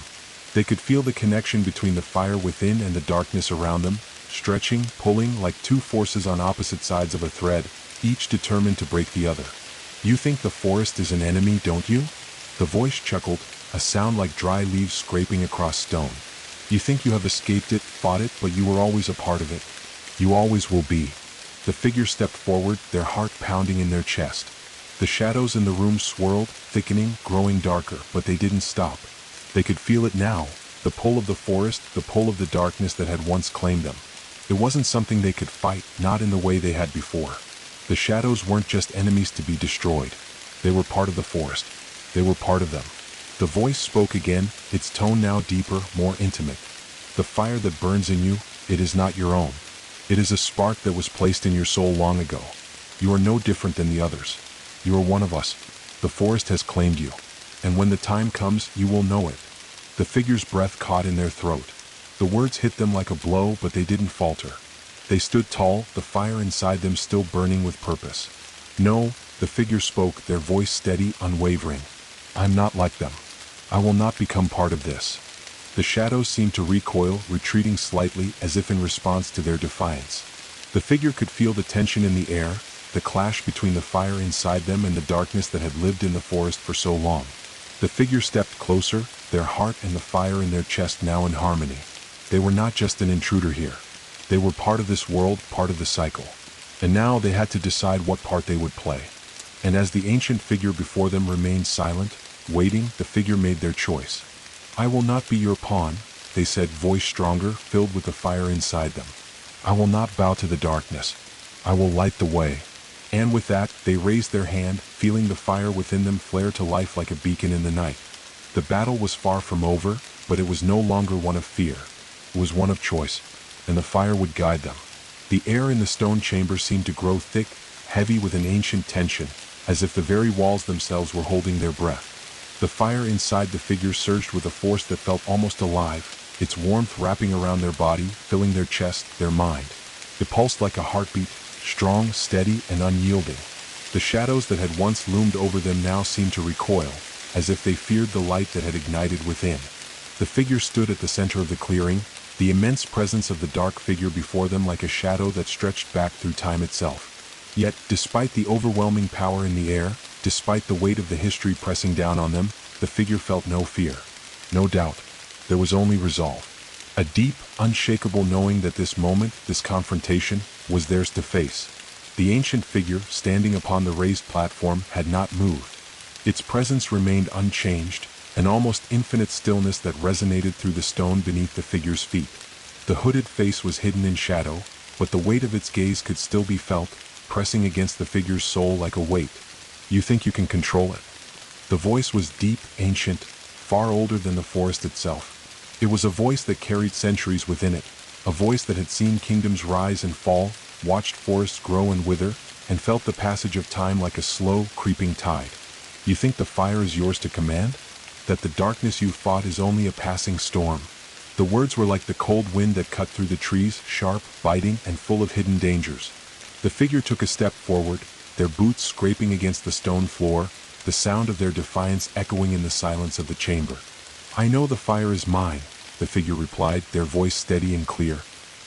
They could feel the connection between the fire within and the darkness around them, stretching, pulling like two forces on opposite sides of a thread, each determined to break the other. "You think the forest is an enemy, don't you?" The voice chuckled, a sound like dry leaves scraping across stone. "You think you have escaped it, fought it, but you were always a part of it. You always will be." The figure stepped forward, their heart pounding in their chest. The shadows in the room swirled, thickening, growing darker, but they didn't stop. They could feel it now, the pull of the forest, the pull of the darkness that had once claimed them. It wasn't something they could fight, not in the way they had before. The shadows weren't just enemies to be destroyed. They were part of the forest. They were part of them. The voice spoke again, its tone now deeper, more intimate. The fire that burns in you, it is not your own. It is a spark that was placed in your soul long ago. You are no different than the others. You are one of us. The forest has claimed you. And when the time comes, you will know it. The figure's breath caught in their throat. The words hit them like a blow, but they didn't falter. They stood tall, the fire inside them still burning with purpose. No, the figure spoke, their voice steady, unwavering. I'm not like them. I will not become part of this. The shadows seemed to recoil, retreating slightly as if in response to their defiance. The figure could feel the tension in the air, the clash between the fire inside them and the darkness that had lived in the forest for so long. The figure stepped closer, their heart and the fire in their chest now in harmony. They were not just an intruder here. They were part of this world, part of the cycle. And now they had to decide what part they would play. And as the ancient figure before them remained silent, waiting, the figure made their choice. I will not be your pawn, they said, voice stronger, filled with the fire inside them. I will not bow to the darkness. I will light the way. And with that, they raised their hand, feeling the fire within them flare to life like a beacon in the night. The battle was far from over, but it was no longer one of fear. It was one of choice, and the fire would guide them. The air in the stone chamber seemed to grow thick, heavy with an ancient tension, as if the very walls themselves were holding their breath. The fire inside the figure surged with a force that felt almost alive, its warmth wrapping around their body, filling their chest, their mind. It pulsed like a heartbeat, strong, steady, and unyielding. The shadows that had once loomed over them now seemed to recoil, as if they feared the light that had ignited within. The figure stood at the center of the clearing, the immense presence of the dark figure before them like a shadow that stretched back through time itself. Yet, despite the overwhelming power in the air, despite the weight of the history pressing down on them, the figure felt no fear, no doubt. There was only resolve. A deep, unshakable knowing that this moment, this confrontation, was theirs to face. The ancient figure, standing upon the raised platform, had not moved. Its presence remained unchanged, an almost infinite stillness that resonated through the stone beneath the figure's feet. The hooded face was hidden in shadow, but the weight of its gaze could still be felt, pressing against the figure's soul like a weight. You think you can control it? The voice was deep, ancient, far older than the forest itself. It was a voice that carried centuries within it, a voice that had seen kingdoms rise and fall, watched forests grow and wither, and felt the passage of time like a slow, creeping tide. You think the fire is yours to command? That the darkness you fought is only a passing storm? The words were like the cold wind that cut through the trees, sharp, biting, and full of hidden dangers. The figure took a step forward, their boots scraping against the stone floor, the sound of their defiance echoing in the silence of the chamber. I know the fire is mine, the figure replied, their voice steady and clear.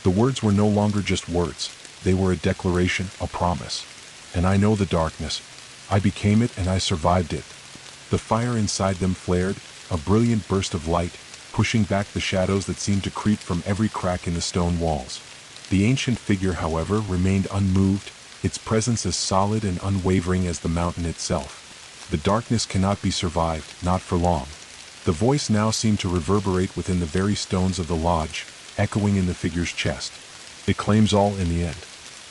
The words were no longer just words. They were a declaration, a promise. And I know the darkness. I became it and I survived it. The fire inside them flared, a brilliant burst of light, pushing back the shadows that seemed to creep from every crack in the stone walls. The ancient figure, however, remained unmoved, its presence as solid and unwavering as the mountain itself. The darkness cannot be survived, not for long. The voice now seemed to reverberate within the very stones of the lodge, echoing in the figure's chest. It claims all in the end.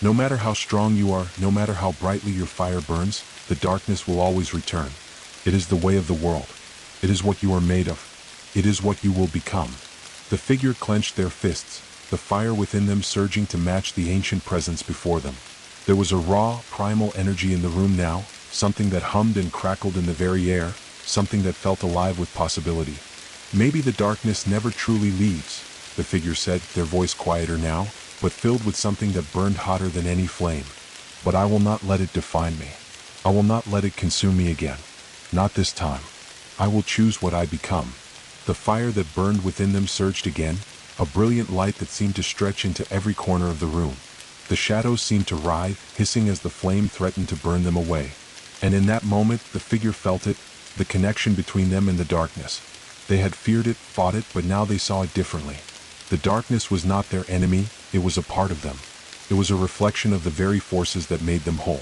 No matter how strong you are, no matter how brightly your fire burns, the darkness will always return. It is the way of the world. It is what you are made of. It is what you will become. The figure clenched their fists, the fire within them surging to match the ancient presence before them. There was a raw, primal energy in the room now, something that hummed and crackled in the very air, something that felt alive with possibility. Maybe the darkness never truly leaves, the figure said, their voice quieter now, but filled with something that burned hotter than any flame. But I will not let it define me. I will not let it consume me again. Not this time. I will choose what I become. The fire that burned within them surged again, a brilliant light that seemed to stretch into every corner of the room. The shadows seemed to writhe, hissing as the flame threatened to burn them away. And in that moment, the figure felt it, the connection between them and the darkness. They had feared it, fought it, but now they saw it differently. The darkness was not their enemy, it was a part of them. It was a reflection of the very forces that made them whole.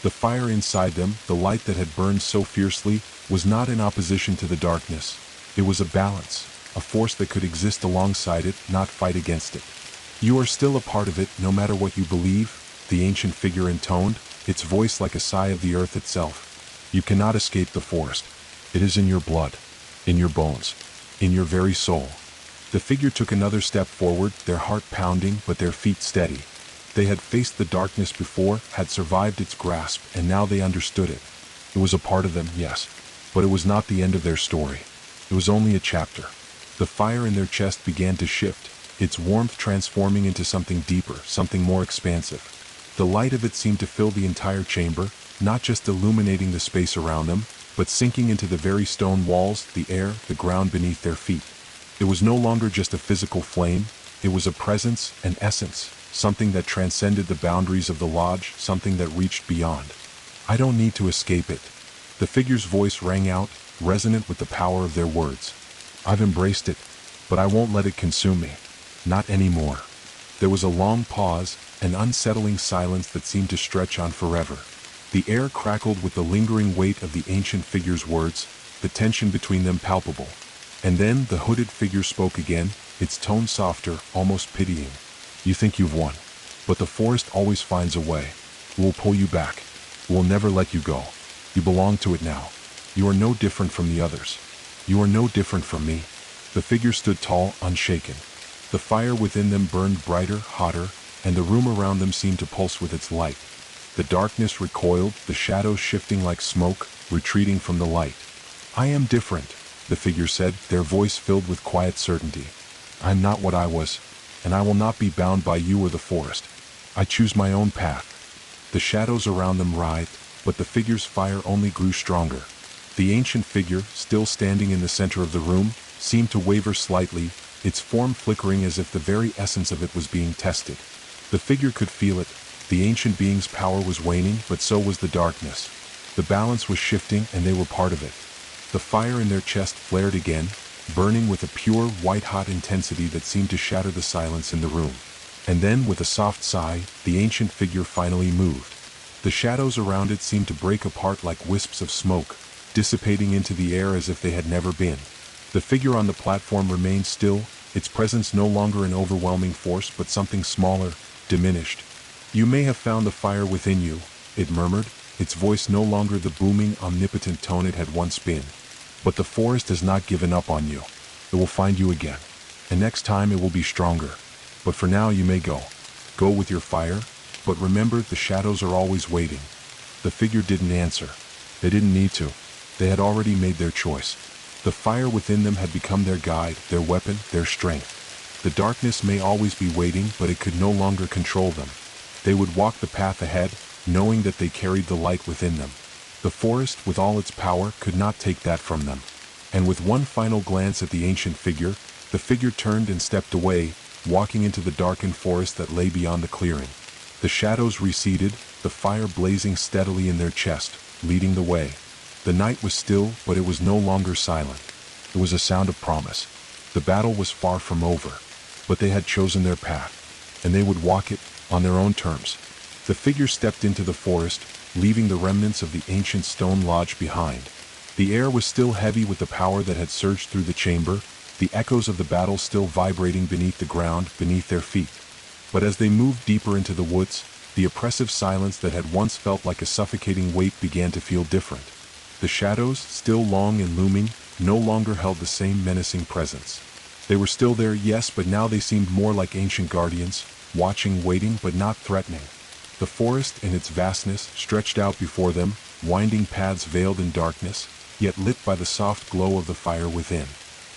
The fire inside them, the light that had burned so fiercely, was not in opposition to the darkness. It was a balance, a force that could exist alongside it, not fight against it. You are still a part of it, no matter what you believe, the ancient figure intoned, its voice like a sigh of the earth itself. You cannot escape the forest. It is in your blood, in your bones, in your very soul. The figure took another step forward, their heart pounding but their feet steady. They had faced the darkness before, had survived its grasp, and now they understood it. It was a part of them, yes, but it was not the end of their story. It was only a chapter. The fire in their chest began to shift, its warmth transforming into something deeper, something more expansive. The light of it seemed to fill the entire chamber, not just illuminating the space around them, but sinking into the very stone walls, the air, the ground beneath their feet. It was no longer just a physical flame, it was a presence, an essence, something that transcended the boundaries of the lodge, something that reached beyond. I don't need to escape it. The figure's voice rang out, resonant with the power of their words. I've embraced it, but I won't let it consume me. Not anymore. There was a long pause, an unsettling silence that seemed to stretch on forever. The air crackled with the lingering weight of the ancient figure's words, the tension between them palpable. And then the hooded figure spoke again, its tone softer, almost pitying. You think you've won, but the forest always finds a way. We'll pull you back. We'll never let you go. You belong to it now. You are no different from the others. You are no different from me. The figure stood tall, unshaken. The fire within them burned brighter, hotter, and the room around them seemed to pulse with its light. The darkness recoiled, the shadows shifting like smoke, retreating from the light. I am different, the figure said, their voice filled with quiet certainty. I'm not what I was, and I will not be bound by you or the forest. I choose my own path. The shadows around them writhed, but the figure's fire only grew stronger. The ancient figure, still standing in the center of the room, seemed to waver slightly, its form flickering as if the very essence of it was being tested. The figure could feel it. The ancient being's power was waning, but so was the darkness. The balance was shifting, and they were part of it. The fire in their chest flared again, burning with a pure, white-hot intensity that seemed to shatter the silence in the room. And then, with a soft sigh, the ancient figure finally moved. The shadows around it seemed to break apart like wisps of smoke, dissipating into the air as if they had never been. The figure on the platform remained still, its presence no longer an overwhelming force but something smaller, diminished. You may have found the fire within you, it murmured, its voice no longer the booming, omnipotent tone it had once been. But the forest has not given up on you. It will find you again. And next time it will be stronger. But for now you may go. Go with your fire, but remember the shadows are always waiting. The figure didn't answer. They didn't need to. They had already made their choice. The fire within them had become their guide, their weapon, their strength. The darkness may always be waiting, but it could no longer control them. They would walk the path ahead, knowing that they carried the light within them. The forest, with all its power, could not take that from them. And with one final glance at the ancient figure, the figure turned and stepped away, walking into the darkened forest that lay beyond the clearing. The shadows receded, the fire blazing steadily in their chest, leading the way. The night was still, but it was no longer silent. It was a sound of promise. The battle was far from over, but they had chosen their path, and they would walk it on their own terms. The figure stepped into the forest, leaving the remnants of the ancient stone lodge behind. The air was still heavy with the power that had surged through the chamber, the echoes of the battle still vibrating beneath the ground, beneath their feet. But as they moved deeper into the woods, the oppressive silence that had once felt like a suffocating weight began to feel different. The shadows, still long and looming, no longer held the same menacing presence. They were still there, yes, but now they seemed more like ancient guardians, watching, waiting, but not threatening. The forest, in its vastness, stretched out before them, winding paths veiled in darkness, yet lit by the soft glow of the fire within.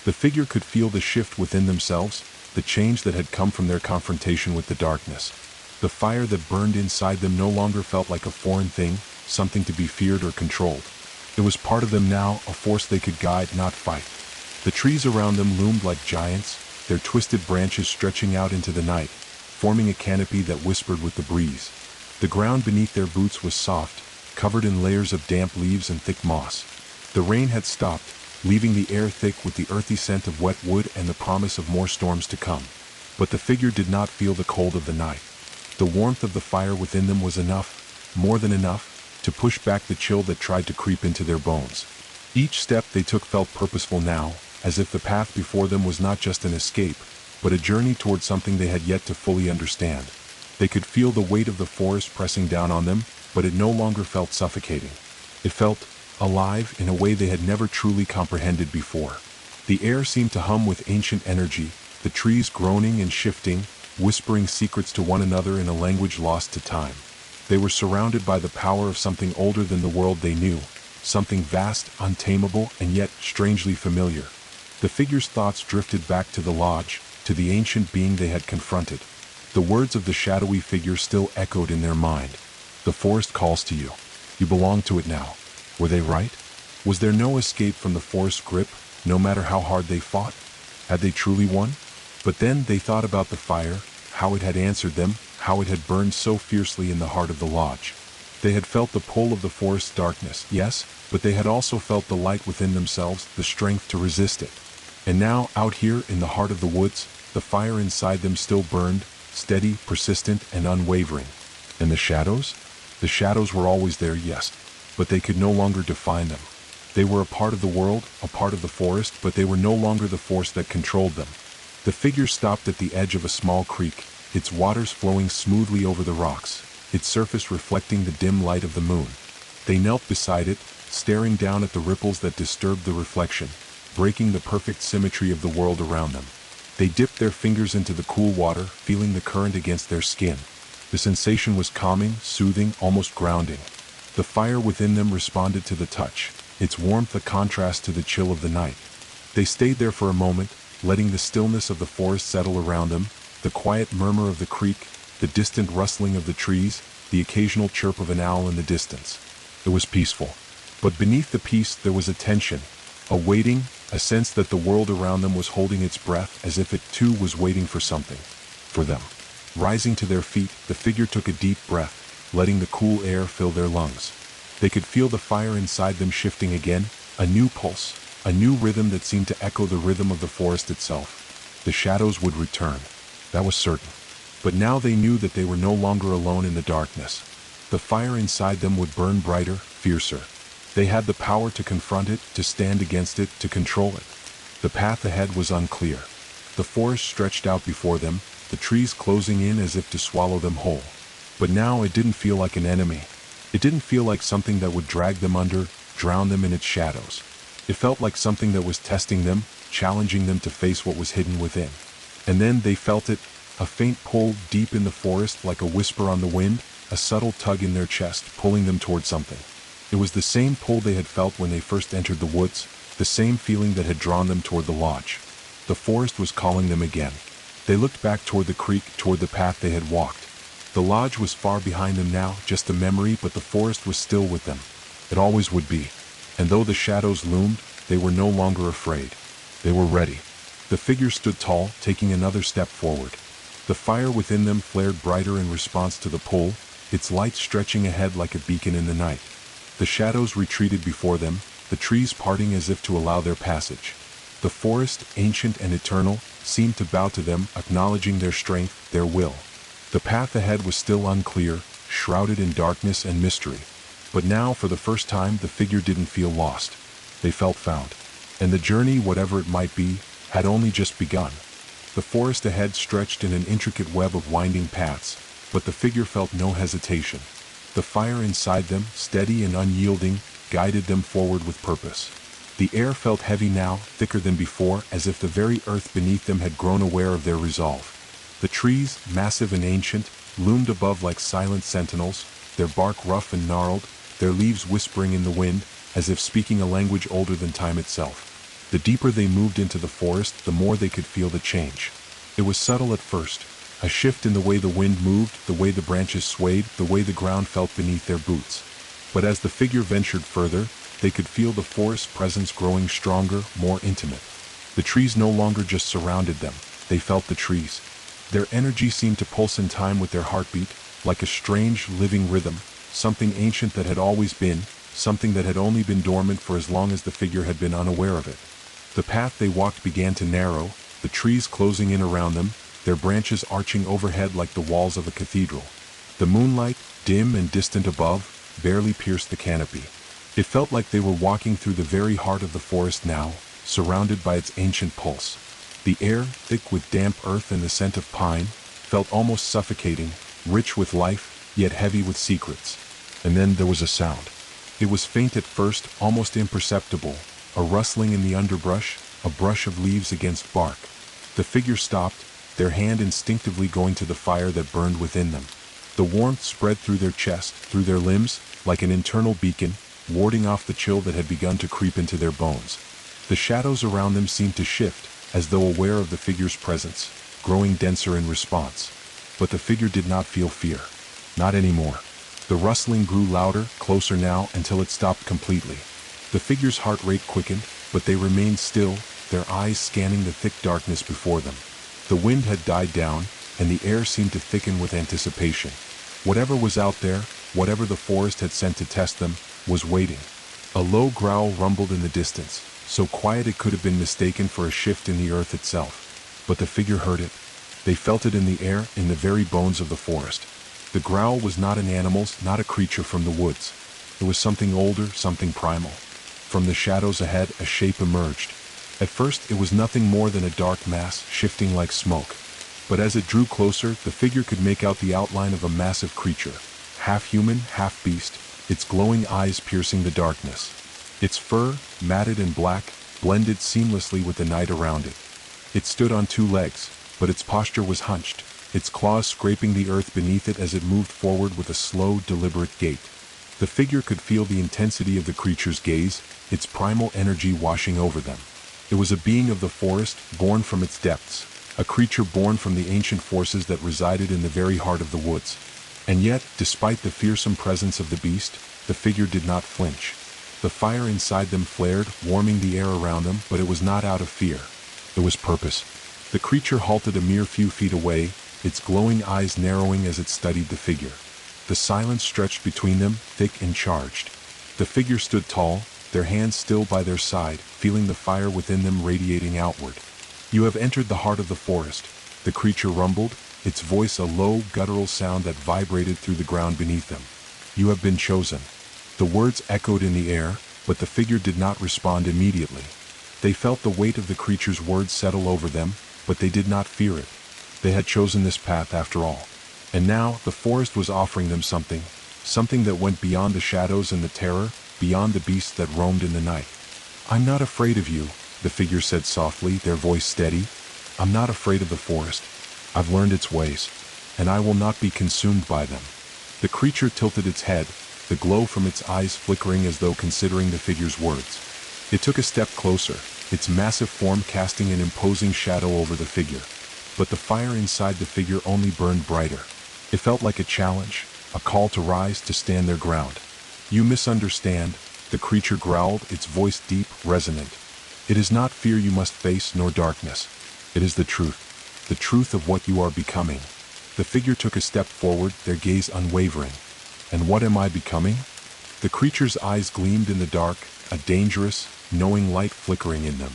The figure could feel the shift within themselves, the change that had come from their confrontation with the darkness. The fire that burned inside them no longer felt like a foreign thing, something to be feared or controlled. It was part of them now, a force they could guide, not fight. The trees around them loomed like giants, their twisted branches stretching out into the night, forming a canopy that whispered with the breeze. The ground beneath their boots was soft, covered in layers of damp leaves and thick moss. The rain had stopped, leaving the air thick with the earthy scent of wet wood and the promise of more storms to come. But the figure did not feel the cold of the night. The warmth of the fire within them was enough, more than enough, to push back the chill that tried to creep into their bones. Each step they took felt purposeful now, as if the path before them was not just an escape, but a journey toward something they had yet to fully understand. They could feel the weight of the forest pressing down on them, but it no longer felt suffocating. It felt alive in a way they had never truly comprehended before. The air seemed to hum with ancient energy, the trees groaning and shifting, whispering secrets to one another in a language lost to time. They were surrounded by the power of something older than the world they knew, something vast, untamable, and yet strangely familiar. The figure's thoughts drifted back to the lodge, to the ancient being they had confronted. The words of the shadowy figure still echoed in their mind. The forest calls to you. You belong to it now. Were they right? Was there no escape from the forest's grip, no matter how hard they fought? Had they truly won? But then they thought about the fire, how it had answered them, how it had burned so fiercely in the heart of the lodge. They had felt the pull of the forest's darkness, yes, but they had also felt the light within themselves, the strength to resist it. And now, out here in the heart of the woods, the fire inside them still burned, steady, persistent, and unwavering. And the shadows? The shadows were always there, yes, but they could no longer define them. They were a part of the world, a part of the forest, but they were no longer the force that controlled them. The figure stopped at the edge of a small creek, its waters flowing smoothly over the rocks, its surface reflecting the dim light of the moon. They knelt beside it, staring down at the ripples that disturbed the reflection, breaking the perfect symmetry of the world around them. They dipped their fingers into the cool water, feeling the current against their skin. The sensation was calming, soothing, almost grounding. The fire within them responded to the touch, its warmth a contrast to the chill of the night. They stayed there for a moment, letting the stillness of the forest settle around them, the quiet murmur of the creek, the distant rustling of the trees, the occasional chirp of an owl in the distance. It was peaceful. But beneath the peace there was a tension, a waiting, a sense that the world around them was holding its breath as if it too was waiting for something. For them. Rising to their feet, the figure took a deep breath, letting the cool air fill their lungs. They could feel the fire inside them shifting again, a new pulse, a new rhythm that seemed to echo the rhythm of the forest itself. The shadows would return. That was certain. But now they knew that they were no longer alone in the darkness. The fire inside them would burn brighter, fiercer. They had the power to confront it, to stand against it, to control it. The path ahead was unclear. The forest stretched out before them, the trees closing in as if to swallow them whole. But now it didn't feel like an enemy. It didn't feel like something that would drag them under, drown them in its shadows. It felt like something that was testing them, challenging them to face what was hidden within. And then they felt it, a faint pull deep in the forest like a whisper on the wind, a subtle tug in their chest, pulling them toward something. It was the same pull they had felt when they first entered the woods, the same feeling that had drawn them toward the lodge. The forest was calling them again. They looked back toward the creek, toward the path they had walked. The lodge was far behind them now, just a memory, but the forest was still with them. It always would be. And though the shadows loomed, they were no longer afraid. They were ready. The figure stood tall, taking another step forward. The fire within them flared brighter in response to the pull, its light stretching ahead like a beacon in the night. The shadows retreated before them, the trees parting as if to allow their passage. The forest, ancient and eternal, seemed to bow to them, acknowledging their strength, their will. The path ahead was still unclear, shrouded in darkness and mystery. But now, for the first time, the figure didn't feel lost. They felt found. And the journey, whatever it might be, had only just begun. The forest ahead stretched in an intricate web of winding paths, but the figure felt no hesitation. The fire inside them, steady and unyielding, guided them forward with purpose. The air felt heavy now, thicker than before, as if the very earth beneath them had grown aware of their resolve. The trees, massive and ancient, loomed above like silent sentinels, their bark rough and gnarled, their leaves whispering in the wind, as if speaking a language older than time itself. The deeper they moved into the forest, the more they could feel the change. It was subtle at first, a shift in the way the wind moved, the way the branches swayed, the way the ground felt beneath their boots. But as the figure ventured further, they could feel the forest's presence growing stronger, more intimate. The trees no longer just surrounded them, they felt the trees. Their energy seemed to pulse in time with their heartbeat, like a strange, living rhythm, something ancient that had always been, something that had only been dormant for as long as the figure had been unaware of it. The path they walked began to narrow, the trees closing in around them, their branches arching overhead like the walls of a cathedral. The moonlight, dim and distant above, barely pierced the canopy. It felt like they were walking through the very heart of the forest now, surrounded by its ancient pulse. The air, thick with damp earth and the scent of pine, felt almost suffocating, rich with life, yet heavy with secrets. And then there was a sound. It was faint at first, almost imperceptible, a rustling in the underbrush, a brush of leaves against bark. The figure stopped, their hand instinctively going to the fire that burned within them. The warmth spread through their chest, through their limbs, like an internal beacon, warding off the chill that had begun to creep into their bones. The shadows around them seemed to shift, as though aware of the figure's presence, growing denser in response. But the figure did not feel fear. Not anymore. The rustling grew louder, closer now, until it stopped completely. The figure's heart rate quickened, but they remained still, their eyes scanning the thick darkness before them. The wind had died down, and the air seemed to thicken with anticipation. Whatever was out there, whatever the forest had sent to test them, was waiting. A low growl rumbled in the distance, so quiet it could have been mistaken for a shift in the earth itself. But the figure heard it. They felt it in the air, in the very bones of the forest. The growl was not an animal's, not a creature from the woods. It was something older, something primal. From the shadows ahead, a shape emerged. At first, it was nothing more than a dark mass, shifting like smoke. But as it drew closer, the figure could make out the outline of a massive creature, half human, half beast, its glowing eyes piercing the darkness. Its fur, matted and black, blended seamlessly with the night around it. It stood on two legs, but its posture was hunched, its claws scraping the earth beneath it as it moved forward with a slow, deliberate gait. The figure could feel the intensity of the creature's gaze, its primal energy washing over them. It was a being of the forest, born from its depths, a creature born from the ancient forces that resided in the very heart of the woods. And yet, despite the fearsome presence of the beast, the figure did not flinch. The fire inside them flared, warming the air around them, but it was not out of fear. It was purpose. The creature halted a mere few feet away, its glowing eyes narrowing as it studied the figure. The silence stretched between them, thick and charged. The figure stood tall, their hands still by their side, feeling the fire within them radiating outward. "You have entered the heart of the forest," the creature rumbled, its voice a low, guttural sound that vibrated through the ground beneath them. "You have been chosen." The words echoed in the air, but the figure did not respond immediately. They felt the weight of the creature's words settle over them, but they did not fear it. They had chosen this path after all. And now, the forest was offering them something that went beyond the shadows and the terror, beyond the beasts that roamed in the night. "I'm not afraid of you," the figure said softly, their voice steady. "I'm not afraid of the forest. I've learned its ways, and I will not be consumed by them." The creature tilted its head, the glow from its eyes flickering as though considering the figure's words. It took a step closer, its massive form casting an imposing shadow over the figure. But the fire inside the figure only burned brighter. It felt like a challenge, a call to rise, to stand their ground. "You misunderstand," the creature growled, its voice deep, resonant. "It is not fear you must face, nor darkness. It is the truth of what you are becoming." The figure took a step forward, their gaze unwavering. "And what am I becoming?" The creature's eyes gleamed in the dark, a dangerous, knowing light flickering in them.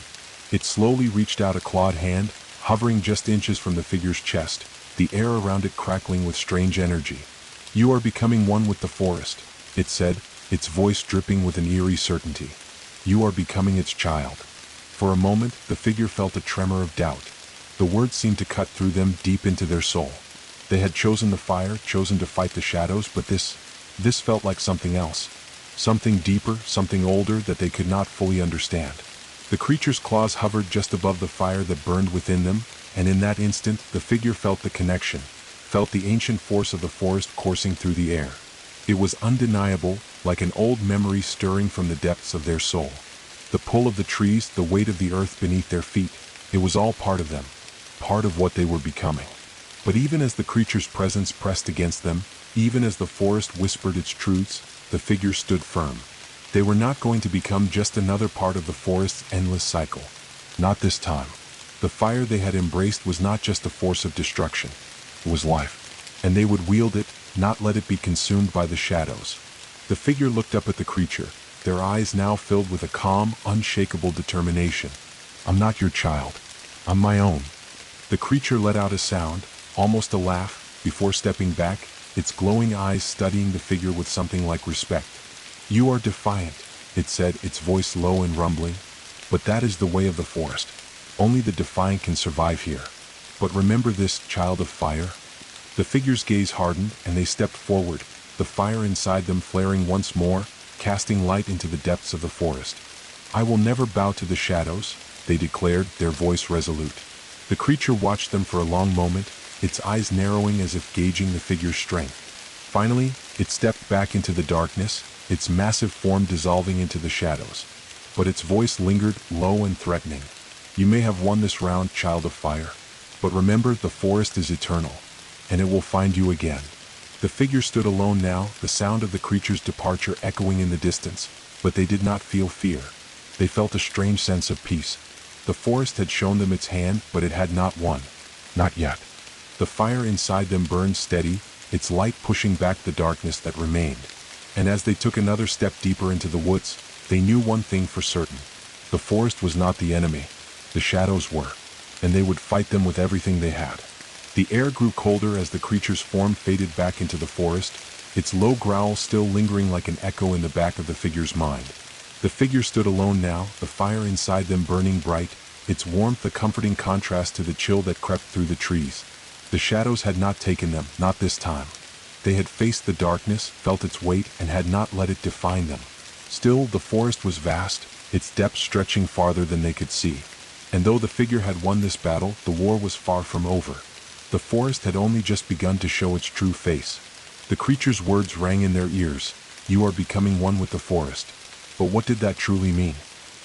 It slowly reached out a clawed hand, hovering just inches from the figure's chest, the air around it crackling with strange energy. "You are becoming one with the forest," it said, its voice dripping with an eerie certainty. "You are becoming its child." For a moment, the figure felt a tremor of doubt. The words seemed to cut through them, deep into their soul. They had chosen the fire, chosen to fight the shadows, but this felt like something else. Something deeper, something older that they could not fully understand. The creature's claws hovered just above the fire that burned within them, and in that instant, the figure felt the connection, felt the ancient force of the forest coursing through the air. It was undeniable, like an old memory stirring from the depths of their soul. The pull of the trees, the weight of the earth beneath their feet, it was all part of them, part of what they were becoming. But even as the creature's presence pressed against them, even as the forest whispered its truths, the figure stood firm. They were not going to become just another part of the forest's endless cycle. Not this time. The fire they had embraced was not just a force of destruction. It was life. And they would wield it, not let it be consumed by the shadows. The figure looked up at the creature, their eyes now filled with a calm, unshakable determination. "I'm not your child. I'm my own." The creature let out a sound, almost a laugh, before stepping back, its glowing eyes studying the figure with something like respect. "You are defiant," it said, its voice low and rumbling. "But that is the way of the forest. Only the defiant can survive here. But remember this, child of fire? The figure's gaze hardened, and they stepped forward, the fire inside them flaring once more, casting light into the depths of the forest. I will never bow to the shadows, they declared, their voice resolute. The creature watched them for a long moment, its eyes narrowing as if gauging the figure's strength. Finally, it stepped back into the darkness, its massive form dissolving into the shadows. But its voice lingered, low and threatening. You may have won this round, child of fire. But remember, the forest is eternal, and it will find you again. The figure stood alone now, the sound of the creature's departure echoing in the distance, but they did not feel fear. They felt a strange sense of peace. The forest had shown them its hand, but it had not won. Not yet. The fire inside them burned steady, its light pushing back the darkness that remained. And as they took another step deeper into the woods, they knew one thing for certain. The forest was not the enemy. The shadows were, and they would fight them with everything they had. The air grew colder as the creature's form faded back into the forest, its low growl still lingering like an echo in the back of the figure's mind. The figure stood alone now, the fire inside them burning bright, its warmth a comforting contrast to the chill that crept through the trees. The shadows had not taken them, not this time. They had faced the darkness, felt its weight, and had not let it define them. Still, the forest was vast, its depths stretching farther than they could see. And though the figure had won this battle, the war was far from over. The forest had only just begun to show its true face. The creature's words rang in their ears. You are becoming one with the forest. But what did that truly mean?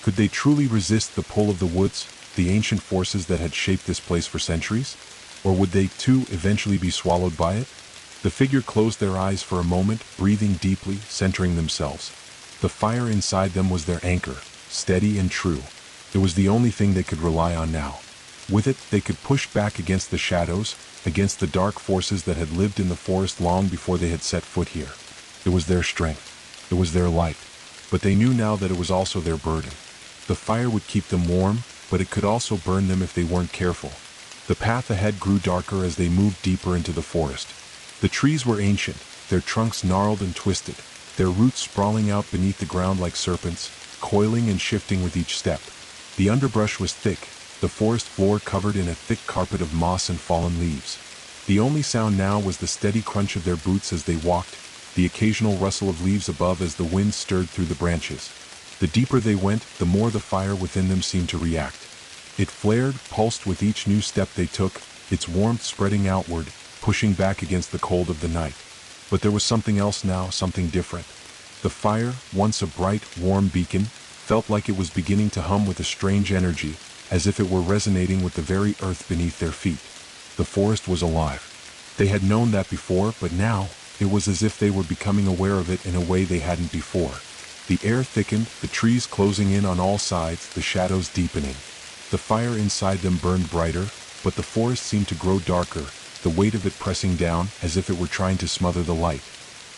Could they truly resist the pull of the woods, the ancient forces that had shaped this place for centuries? Or would they, too, eventually be swallowed by it? The figure closed their eyes for a moment, breathing deeply, centering themselves. The fire inside them was their anchor, steady and true. It was the only thing they could rely on now. With it, they could push back against the shadows, against the dark forces that had lived in the forest long before they had set foot here. It was their strength. It was their light. But they knew now that it was also their burden. The fire would keep them warm, but it could also burn them if they weren't careful. The path ahead grew darker as they moved deeper into the forest. The trees were ancient, their trunks gnarled and twisted, their roots sprawling out beneath the ground like serpents, coiling and shifting with each step. The underbrush was thick, the forest floor covered in a thick carpet of moss and fallen leaves. The only sound now was the steady crunch of their boots as they walked, the occasional rustle of leaves above as the wind stirred through the branches. The deeper they went, the more the fire within them seemed to react. It flared, pulsed with each new step they took, its warmth spreading outward, pushing back against the cold of the night. But there was something else now, something different. The fire, once a bright, warm beacon, felt like it was beginning to hum with a strange energy, as if it were resonating with the very earth beneath their feet. The forest was alive. They had known that before, but now, it was as if they were becoming aware of it in a way they hadn't before. The air thickened, the trees closing in on all sides, the shadows deepening. The fire inside them burned brighter, but the forest seemed to grow darker, the weight of it pressing down as if it were trying to smother the light.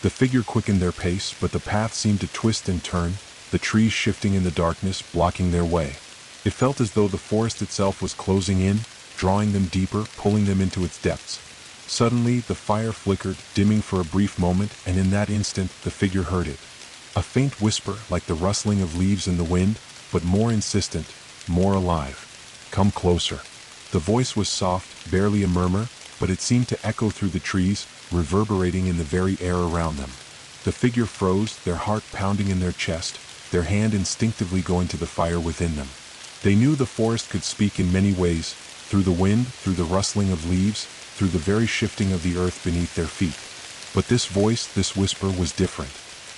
The figure quickened their pace, but the path seemed to twist and turn, the trees shifting in the darkness, blocking their way. It felt as though the forest itself was closing in, drawing them deeper, pulling them into its depths. Suddenly, the fire flickered, dimming for a brief moment, and in that instant, the figure heard it. A faint whisper, like the rustling of leaves in the wind, but more insistent, more alive. Come closer. The voice was soft, barely a murmur, but it seemed to echo through the trees, reverberating in the very air around them. The figure froze, their heart pounding in their chest, their hand instinctively going to the fire within them. They knew the forest could speak in many ways, through the wind, through the rustling of leaves, through the very shifting of the earth beneath their feet. But this voice, this whisper, was different.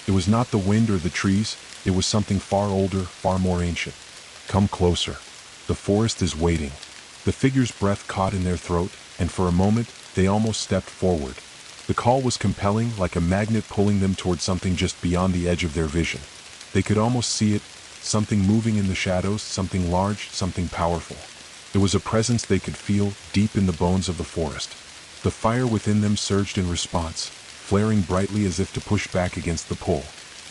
It was not the wind or the trees, it was something far older, far more ancient. Come closer. The forest is waiting. The figure's breath caught in their throat, and for a moment, they almost stepped forward. The call was compelling, like a magnet pulling them toward something just beyond the edge of their vision. They could almost see it, something moving in the shadows, something large, something powerful. It was a presence they could feel, deep in the bones of the forest. The fire within them surged in response, flaring brightly as if to push back against the pull.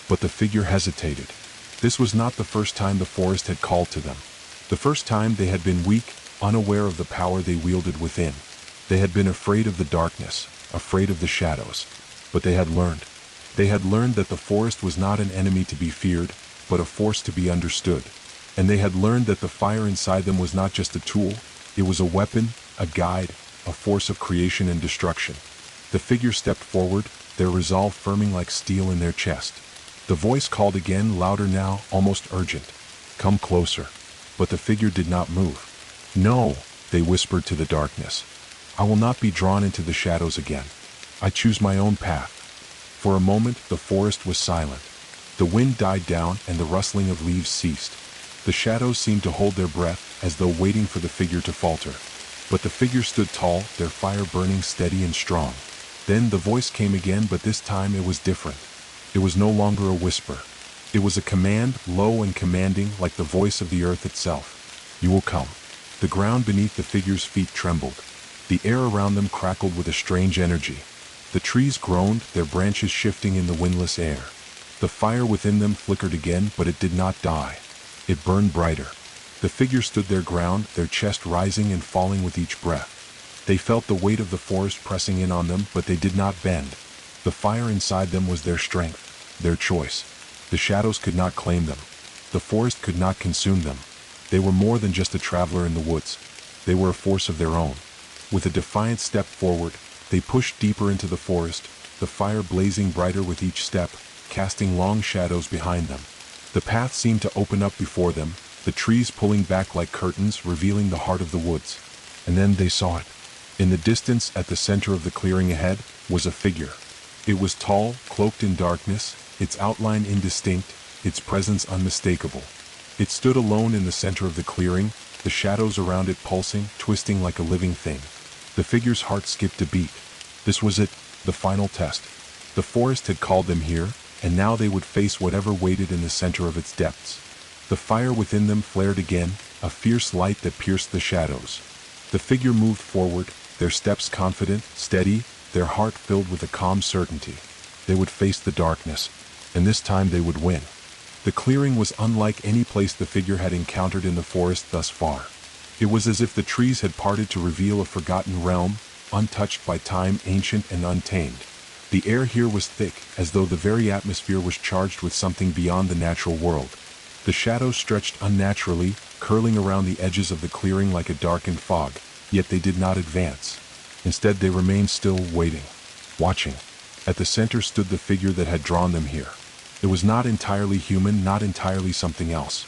But the figure hesitated. This was not the first time the forest had called to them. The first time they had been weak, unaware of the power they wielded within. They had been afraid of the darkness, afraid of the shadows. But they had learned. They had learned that the forest was not an enemy to be feared, but a force to be understood. And they had learned that the fire inside them was not just a tool, it was a weapon, a guide, a force of creation and destruction. The figure stepped forward, their resolve firming like steel in their chest. The voice called again, louder now, almost urgent. "Come closer." But the figure did not move. "No," they whispered to the darkness. "I will not be drawn into the shadows again. I choose my own path." For a moment, the forest was silent. The wind died down and the rustling of leaves ceased. The shadows seemed to hold their breath, as though waiting for the figure to falter. But the figure stood tall, their fire burning steady and strong. Then the voice came again, but this time it was different. It was no longer a whisper. It was a command, low and commanding, like the voice of the earth itself. "You will come." The ground beneath the figure's feet trembled. The air around them crackled with a strange energy. The trees groaned, their branches shifting in the windless air. The fire within them flickered again, but it did not die. It burned brighter. The figure stood their ground, their chest rising and falling with each breath. They felt the weight of the forest pressing in on them, but they did not bend. The fire inside them was their strength, their choice. The shadows could not claim them. The forest could not consume them. They were more than just a traveler in the woods. They were a force of their own. With a defiant step forward, they pushed deeper into the forest, the fire blazing brighter with each step, casting long shadows behind them. The path seemed to open up before them, the trees pulling back like curtains, revealing the heart of the woods. And then they saw it. In the distance, at the center of the clearing ahead, was a figure. It was tall, cloaked in darkness, its outline indistinct, its presence unmistakable. It stood alone in the center of the clearing, the shadows around it pulsing, twisting like a living thing. The figure's heart skipped a beat. This was it, the final test. The forest had called them here, and now they would face whatever waited in the center of its depths. The fire within them flared again, a fierce light that pierced the shadows. The figure moved forward, their steps confident, steady, their heart filled with a calm certainty. They would face the darkness, and this time they would win. The clearing was unlike any place the figure had encountered in the forest thus far. It was as if the trees had parted to reveal a forgotten realm, untouched by time, ancient and untamed. The air here was thick, as though the very atmosphere was charged with something beyond the natural world. The shadows stretched unnaturally, curling around the edges of the clearing like a darkened fog, yet they did not advance. Instead they remained still, waiting, watching. At the center stood the figure that had drawn them here. It was not entirely human, not entirely something else.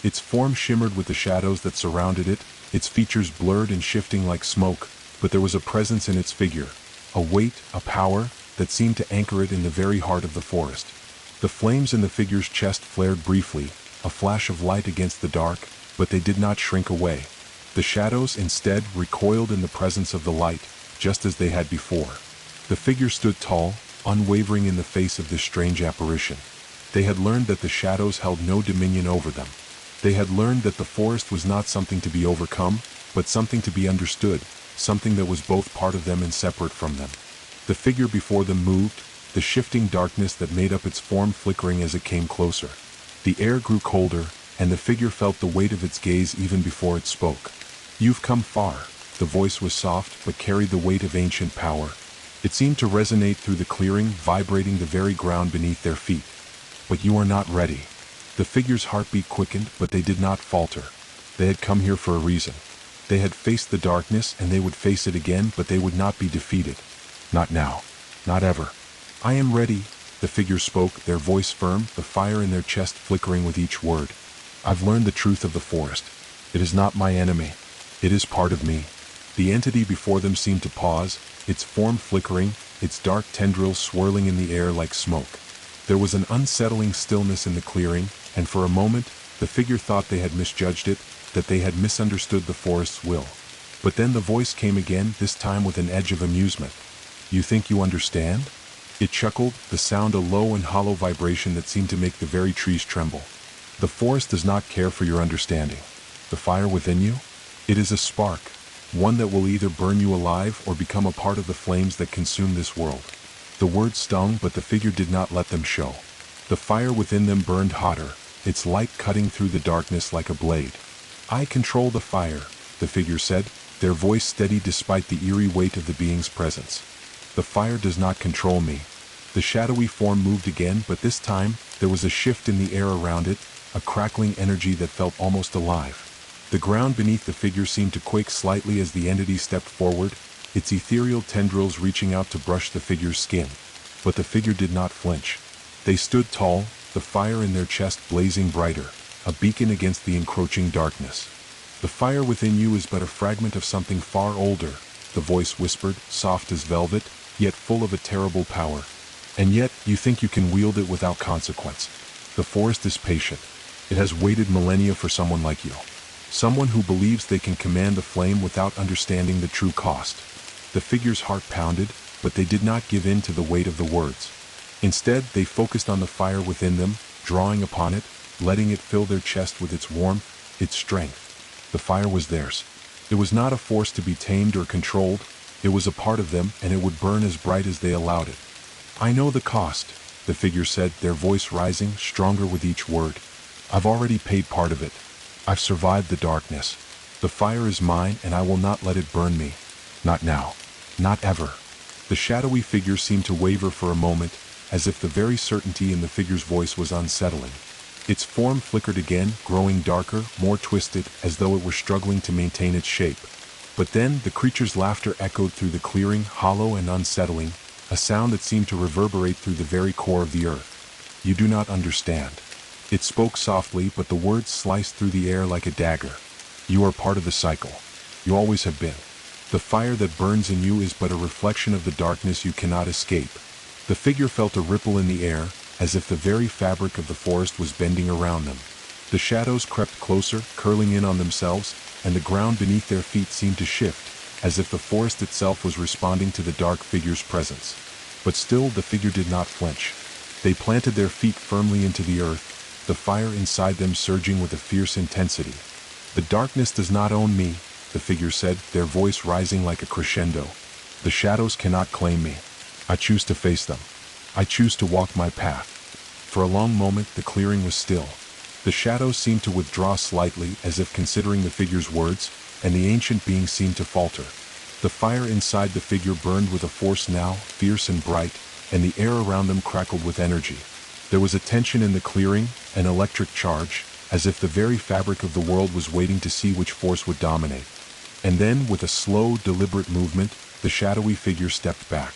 Its form shimmered with the shadows that surrounded it, its features blurred and shifting like smoke, but there was a presence in its figure, a weight, a power, that seemed to anchor it in the very heart of the forest. The flames in the figure's chest flared briefly, a flash of light against the dark, but they did not shrink away. The shadows, instead, recoiled in the presence of the light, just as they had before. The figure stood tall, unwavering in the face of this strange apparition. They had learned that the shadows held no dominion over them. They had learned that the forest was not something to be overcome, but something to be understood, something that was both part of them and separate from them. The figure before them moved, the shifting darkness that made up its form flickering as it came closer. The air grew colder, and the figure felt the weight of its gaze even before it spoke. "You've come far." The voice was soft, but carried the weight of ancient power. It seemed to resonate through the clearing, vibrating the very ground beneath their feet. "But you are not ready." The figure's heartbeat quickened, but they did not falter. They had come here for a reason. They had faced the darkness, and they would face it again, but they would not be defeated. Not now. Not ever. "I am ready," the figure spoke, their voice firm, the fire in their chest flickering with each word. "I've learned the truth of the forest. It is not my enemy. It is part of me." The entity before them seemed to pause, its form flickering, its dark tendrils swirling in the air like smoke. There was an unsettling stillness in the clearing, and for a moment, the figure thought they had misjudged it, that they had misunderstood the forest's will. But then the voice came again, this time with an edge of amusement. "You think you understand?" It chuckled, the sound a low and hollow vibration that seemed to make the very trees tremble. "The forest does not care for your understanding. The fire within you? It is a spark, one that will either burn you alive or become a part of the flames that consume this world." The words stung, but the figure did not let them show. The fire within them burned hotter, its light cutting through the darkness like a blade. "I control the fire," the figure said, their voice steady despite the eerie weight of the being's presence. "The fire does not control me." The shadowy form moved again, but this time, there was a shift in the air around it, a crackling energy that felt almost alive. The ground beneath the figure seemed to quake slightly as the entity stepped forward, its ethereal tendrils reaching out to brush the figure's skin. But the figure did not flinch. They stood tall, the fire in their chest blazing brighter, a beacon against the encroaching darkness. "The fire within you is but a fragment of something far older," the voice whispered, soft as velvet, yet full of a terrible power. "And yet, you think you can wield it without consequence. The forest is patient. It has waited millennia for someone like you. Someone who believes they can command the flame without understanding the true cost." The figure's heart pounded, but they did not give in to the weight of the words. Instead, they focused on the fire within them, drawing upon it, letting it fill their chest with its warmth, its strength. The fire was theirs. It was not a force to be tamed or controlled. It was a part of them, and it would burn as bright as they allowed it. "I know the cost," the figure said, their voice rising, stronger with each word. "I've already paid part of it. I've survived the darkness. The fire is mine, and I will not let it burn me. Not now. Not ever." The shadowy figure seemed to waver for a moment, as if the very certainty in the figure's voice was unsettling. Its form flickered again, growing darker, more twisted, as though it were struggling to maintain its shape. But then the creature's laughter echoed through the clearing, hollow and unsettling, a sound that seemed to reverberate through the very core of the earth. "You do not understand." It spoke softly, but the words sliced through the air like a dagger. "You are part of the cycle. You always have been. The fire that burns in you is but a reflection of the darkness you cannot escape." The figure felt a ripple in the air, as if the very fabric of the forest was bending around them. The shadows crept closer, curling in on themselves, and the ground beneath their feet seemed to shift, as if the forest itself was responding to the dark figure's presence. But still the figure did not flinch. They planted their feet firmly into the earth, the fire inside them surging with a fierce intensity. "The darkness does not own me," the figure said, their voice rising like a crescendo. "The shadows cannot claim me. I choose to face them. I choose to walk my path." For a long moment the clearing was still. The shadows seemed to withdraw slightly, as if considering the figure's words, and the ancient being seemed to falter. The fire inside the figure burned with a force now, fierce and bright, and the air around them crackled with energy. There was a tension in the clearing, an electric charge, as if the very fabric of the world was waiting to see which force would dominate. And then, with a slow, deliberate movement, the shadowy figure stepped back.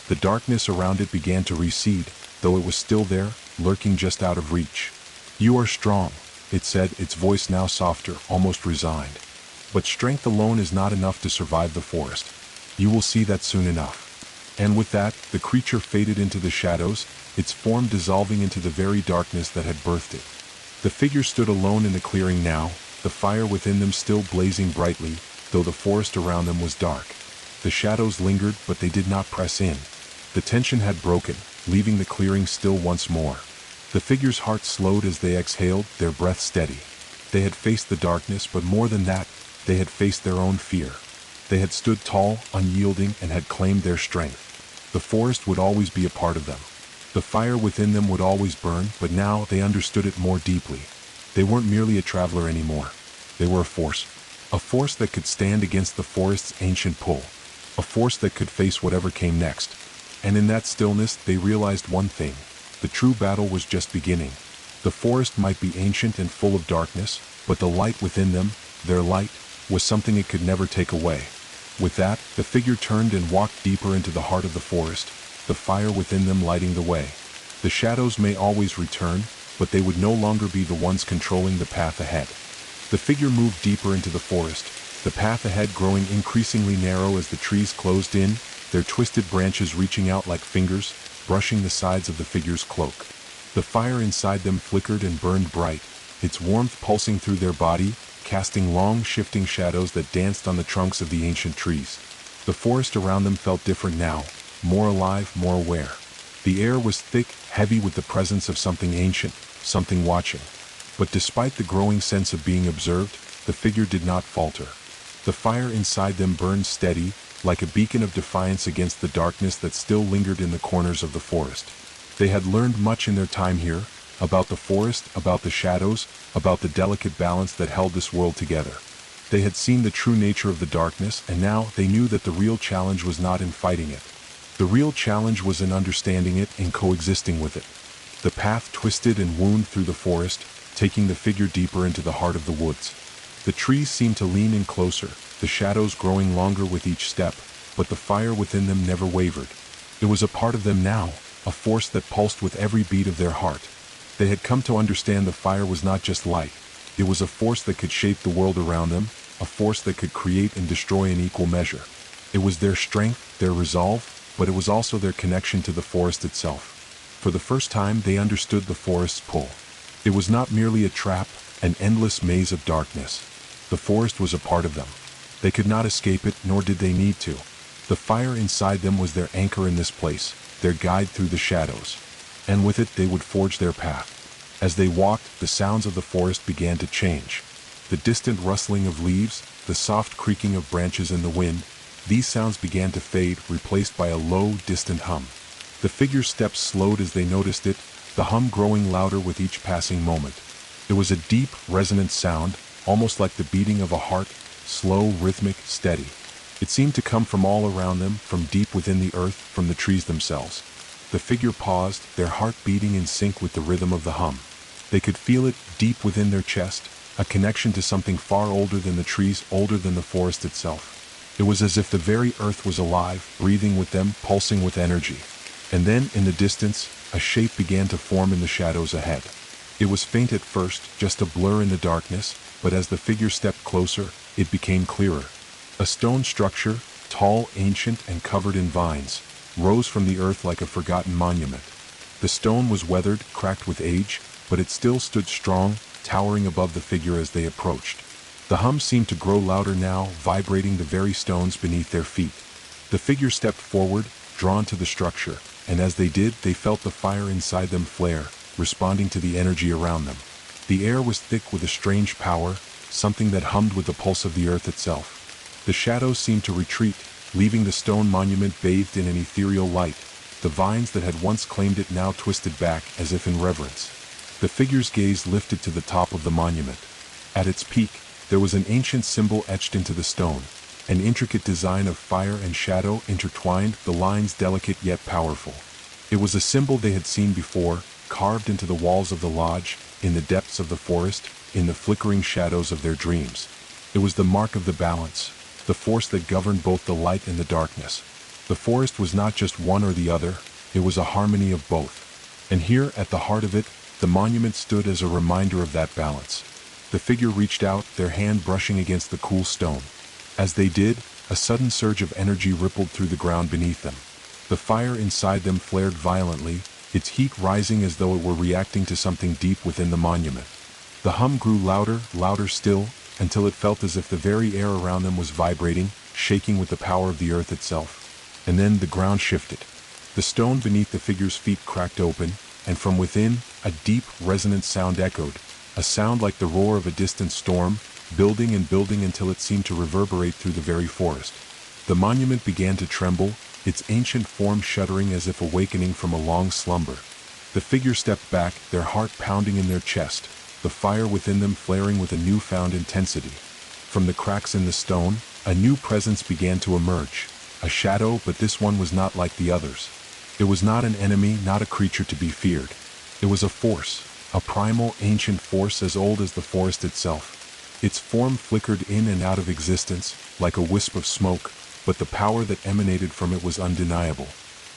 The darkness around it began to recede, though it was still there, lurking just out of reach. "You are strong," it said, its voice now softer, almost resigned. "But strength alone is not enough to survive the forest. You will see that soon enough." And with that, the creature faded into the shadows, its form dissolving into the very darkness that had birthed it. The figure stood alone in the clearing now, the fire within them still blazing brightly, though the forest around them was dark. The shadows lingered, but they did not press in. The tension had broken, leaving the clearing still once more. The figure's heart slowed as they exhaled, their breath steady. They had faced the darkness, but more than that, they had faced their own fear. They had stood tall, unyielding, and had claimed their strength. The forest would always be a part of them. The fire within them would always burn, but now they understood it more deeply. They weren't merely a traveler anymore. They were a force. A force that could stand against the forest's ancient pull. A force that could face whatever came next. And in that stillness, they realized one thing. The true battle was just beginning. The forest might be ancient and full of darkness, but the light within them, their light, was something it could never take away. With that, the figure turned and walked deeper into the heart of the forest, the fire within them lighting the way. The shadows may always return, but they would no longer be the ones controlling the path ahead. The figure moved deeper into the forest, the path ahead growing increasingly narrow as the trees closed in, their twisted branches reaching out like fingers, brushing the sides of the figure's cloak. The fire inside them flickered and burned bright, its warmth pulsing through their body, casting long, shifting shadows that danced on the trunks of the ancient trees. The forest around them felt different now, more alive, more aware. The air was thick, heavy with the presence of something ancient, something watching. But despite the growing sense of being observed, the figure did not falter. The fire inside them burned steady, like a beacon of defiance against the darkness that still lingered in the corners of the forest. They had learned much in their time here, about the forest, about the shadows, about the delicate balance that held this world together. They had seen the true nature of the darkness, and now they knew that the real challenge was not in fighting it. The real challenge was in understanding it and coexisting with it. The path twisted and wound through the forest, taking the figure deeper into the heart of the woods. The trees seemed to lean in closer, the shadows growing longer with each step, but the fire within them never wavered. It was a part of them now, a force that pulsed with every beat of their heart. They had come to understand the fire was not just light. It was a force that could shape the world around them, a force that could create and destroy in equal measure. It was their strength, their resolve, but it was also their connection to the forest itself. For the first time they understood the forest's pull. It was not merely a trap, an endless maze of darkness. The forest was a part of them. They could not escape it, nor did they need to. The fire inside them was their anchor in this place, their guide through the shadows. And with it they would forge their path. As they walked, the sounds of the forest began to change. The distant rustling of leaves, the soft creaking of branches in the wind, these sounds began to fade, replaced by a low, distant hum. The figure's steps slowed as they noticed it, the hum growing louder with each passing moment. It was a deep, resonant sound, almost like the beating of a heart, slow, rhythmic, steady. It seemed to come from all around them, from deep within the earth, from the trees themselves. The figure paused, their heart beating in sync with the rhythm of the hum. They could feel it deep within their chest, a connection to something far older than the trees, older than the forest itself. It was as if the very earth was alive, breathing with them, pulsing with energy. And then, in the distance, a shape began to form in the shadows ahead. It was faint at first, just a blur in the darkness, but as the figure stepped closer, it became clearer. A stone structure, tall, ancient, and covered in vines, rose from the earth like a forgotten monument. The stone was weathered, cracked with age, but it still stood strong, towering above the figure as they approached. The hum seemed to grow louder now, vibrating the very stones beneath their feet. The figure stepped forward, drawn to the structure, and as they did, they felt the fire inside them flare, responding to the energy around them. The air was thick with a strange power, something that hummed with the pulse of the earth itself. The shadows seemed to retreat, leaving the stone monument bathed in an ethereal light. The vines that had once claimed it now twisted back, as if in reverence. The figure's gaze lifted to the top of the monument. At its peak, there was an ancient symbol etched into the stone, an intricate design of fire and shadow intertwined, the lines delicate yet powerful. It was a symbol they had seen before, carved into the walls of the lodge, in the depths of the forest, in the flickering shadows of their dreams. It was the mark of the balance, the force that governed both the light and the darkness. The forest was not just one or the other, it was a harmony of both. And here, at the heart of it, the monument stood as a reminder of that balance. The figure reached out, their hand brushing against the cool stone. As they did, a sudden surge of energy rippled through the ground beneath them. The fire inside them flared violently, its heat rising as though it were reacting to something deep within the monument. The hum grew louder, louder still, until it felt as if the very air around them was vibrating, shaking with the power of the earth itself. And then the ground shifted. The stone beneath the figure's feet cracked open, and from within, a deep, resonant sound echoed, a sound like the roar of a distant storm, building and building until it seemed to reverberate through the very forest. The monument began to tremble, its ancient form shuddering as if awakening from a long slumber. The figure stepped back, their heart pounding in their chest, the fire within them flaring with a newfound intensity. From the cracks in the stone, a new presence began to emerge, a shadow, but this one was not like the others. It was not an enemy, not a creature to be feared. It was a force, a primal, ancient force as old as the forest itself. Its form flickered in and out of existence, like a wisp of smoke, but the power that emanated from it was undeniable.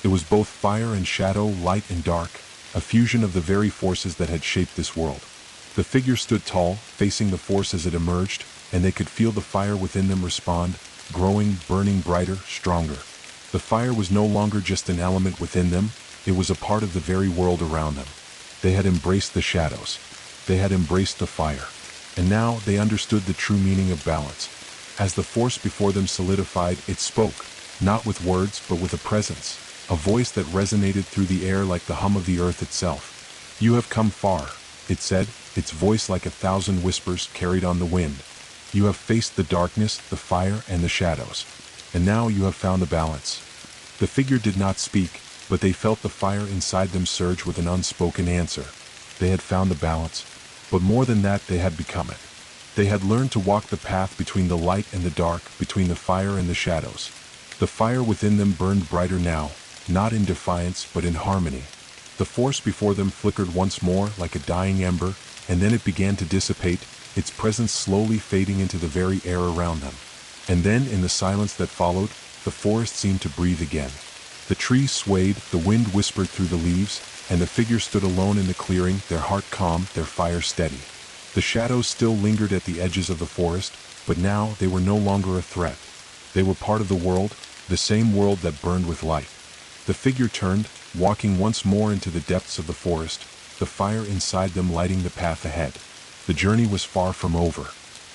It was both fire and shadow, light and dark, a fusion of the very forces that had shaped this world. The figure stood tall, facing the force as it emerged, and they could feel the fire within them respond, growing, burning brighter, stronger. The fire was no longer just an element within them, it was a part of the very world around them. They had embraced the shadows. They had embraced the fire. And now they understood the true meaning of balance. As the force before them solidified, it spoke, not with words but with a presence, a voice that resonated through the air like the hum of the earth itself. "You have come far," it said, its voice like 1,000 whispers carried on the wind. "You have faced the darkness, the fire, and the shadows. And now you have found the balance." The figure did not speak, but they felt the fire inside them surge with an unspoken answer. They had found the balance, but more than that, they had become it. They had learned to walk the path between the light and the dark, between the fire and the shadows. The fire within them burned brighter now, not in defiance but in harmony. The force before them flickered once more like a dying ember, and then it began to dissipate, its presence slowly fading into the very air around them. And then, in the silence that followed, the forest seemed to breathe again. The trees swayed, the wind whispered through the leaves, and the figure stood alone in the clearing, their heart calm, their fire steady. The shadows still lingered at the edges of the forest, but now they were no longer a threat. They were part of the world, the same world that burned with light. The figure turned, walking once more into the depths of the forest, the fire inside them lighting the path ahead. The journey was far from over.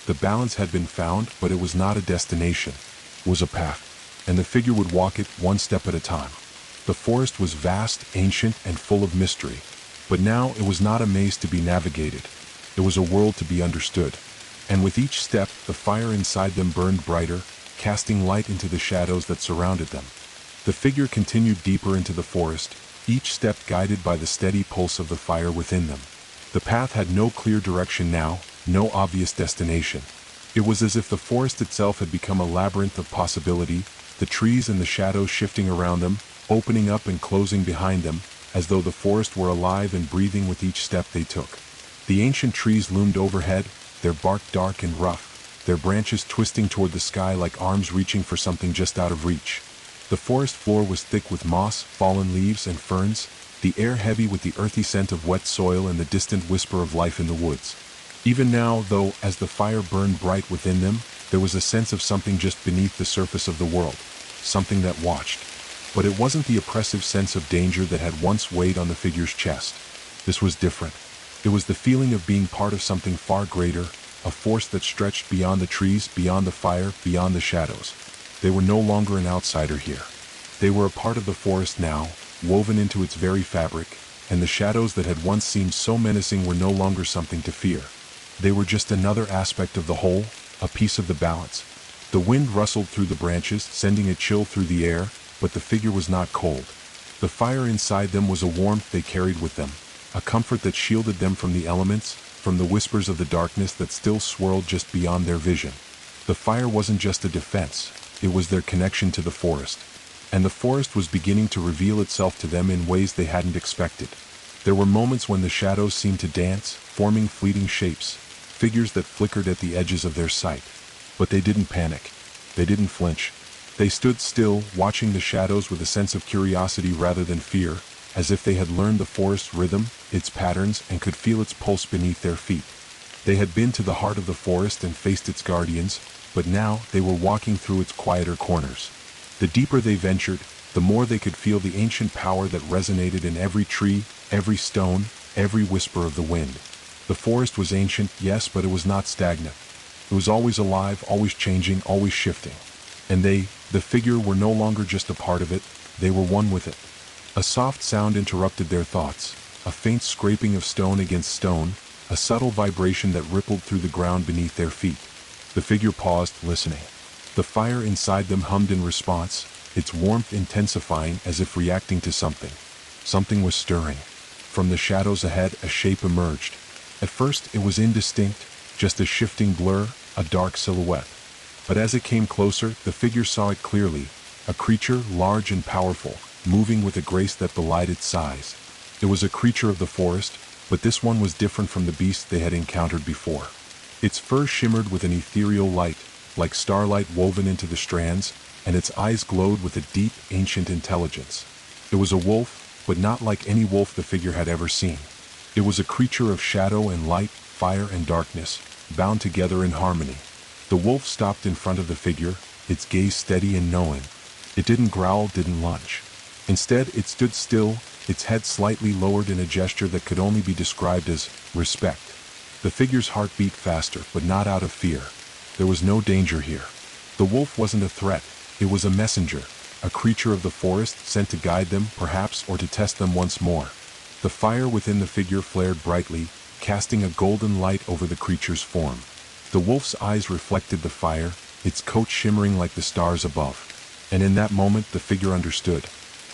The balance had been found, but it was not a destination. It was a path, and the figure would walk it one step at a time. The forest was vast, ancient, and full of mystery, but now it was not a maze to be navigated. It was a world to be understood. And with each step, the fire inside them burned brighter, casting light into the shadows that surrounded them. The figure continued deeper into the forest, each step guided by the steady pulse of the fire within them. The path had no clear direction now, no obvious destination. It was as if the forest itself had become a labyrinth of possibility, the trees and the shadows shifting around them, opening up and closing behind them, as though the forest were alive and breathing with each step they took. The ancient trees loomed overhead, their bark dark and rough, their branches twisting toward the sky like arms reaching for something just out of reach. The forest floor was thick with moss, fallen leaves, and ferns, the air heavy with the earthy scent of wet soil and the distant whisper of life in the woods. Even now, though, as the fire burned bright within them, there was a sense of something just beneath the surface of the world, something that watched. But it wasn't the oppressive sense of danger that had once weighed on the figure's chest. This was different. It was the feeling of being part of something far greater, a force that stretched beyond the trees, beyond the fire, beyond the shadows. They were no longer an outsider here. They were a part of the forest now, woven into its very fabric, and the shadows that had once seemed so menacing were no longer something to fear. They were just another aspect of the whole, a piece of the balance. The wind rustled through the branches, sending a chill through the air, but the figure was not cold. The fire inside them was a warmth they carried with them, a comfort that shielded them from the elements, from the whispers of the darkness that still swirled just beyond their vision. The fire wasn't just a defense, it was their connection to the forest. And the forest was beginning to reveal itself to them in ways they hadn't expected. There were moments when the shadows seemed to dance, forming fleeting shapes, figures that flickered at the edges of their sight. But they didn't panic. They didn't flinch. They stood still, watching the shadows with a sense of curiosity rather than fear, as if they had learned the forest's rhythm, its patterns, and could feel its pulse beneath their feet. They had been to the heart of the forest and faced its guardians, but now they were walking through its quieter corners. The deeper they ventured, the more they could feel the ancient power that resonated in every tree, every stone, every whisper of the wind. The forest was ancient, yes, but it was not stagnant. It was always alive, always changing, always shifting. And they, the figure, were no longer just a part of it, they were one with it. A soft sound interrupted their thoughts, a faint scraping of stone against stone, a subtle vibration that rippled through the ground beneath their feet. The figure paused, listening. The fire inside them hummed in response, its warmth intensifying as if reacting to something. Something was stirring. From the shadows ahead, a shape emerged. At first, it was indistinct, just a shifting blur, a dark silhouette. But as it came closer, the figure saw it clearly, a creature large and powerful, moving with a grace that belied its size. It was a creature of the forest, but this one was different from the beasts they had encountered before. Its fur shimmered with an ethereal light, like starlight woven into the strands, and its eyes glowed with a deep, ancient intelligence. It was a wolf, but not like any wolf the figure had ever seen. It was a creature of shadow and light, fire and darkness, bound together in harmony. The wolf stopped in front of the figure, its gaze steady and knowing. It didn't growl, didn't lunge. Instead, it stood still, its head slightly lowered in a gesture that could only be described as respect. The figure's heart beat faster, but not out of fear. There was no danger here. The wolf wasn't a threat, it was a messenger, a creature of the forest sent to guide them, perhaps, or to test them once more. The fire within the figure flared brightly, casting a golden light over the creature's form. The wolf's eyes reflected the fire, its coat shimmering like the stars above. And in that moment, the figure understood.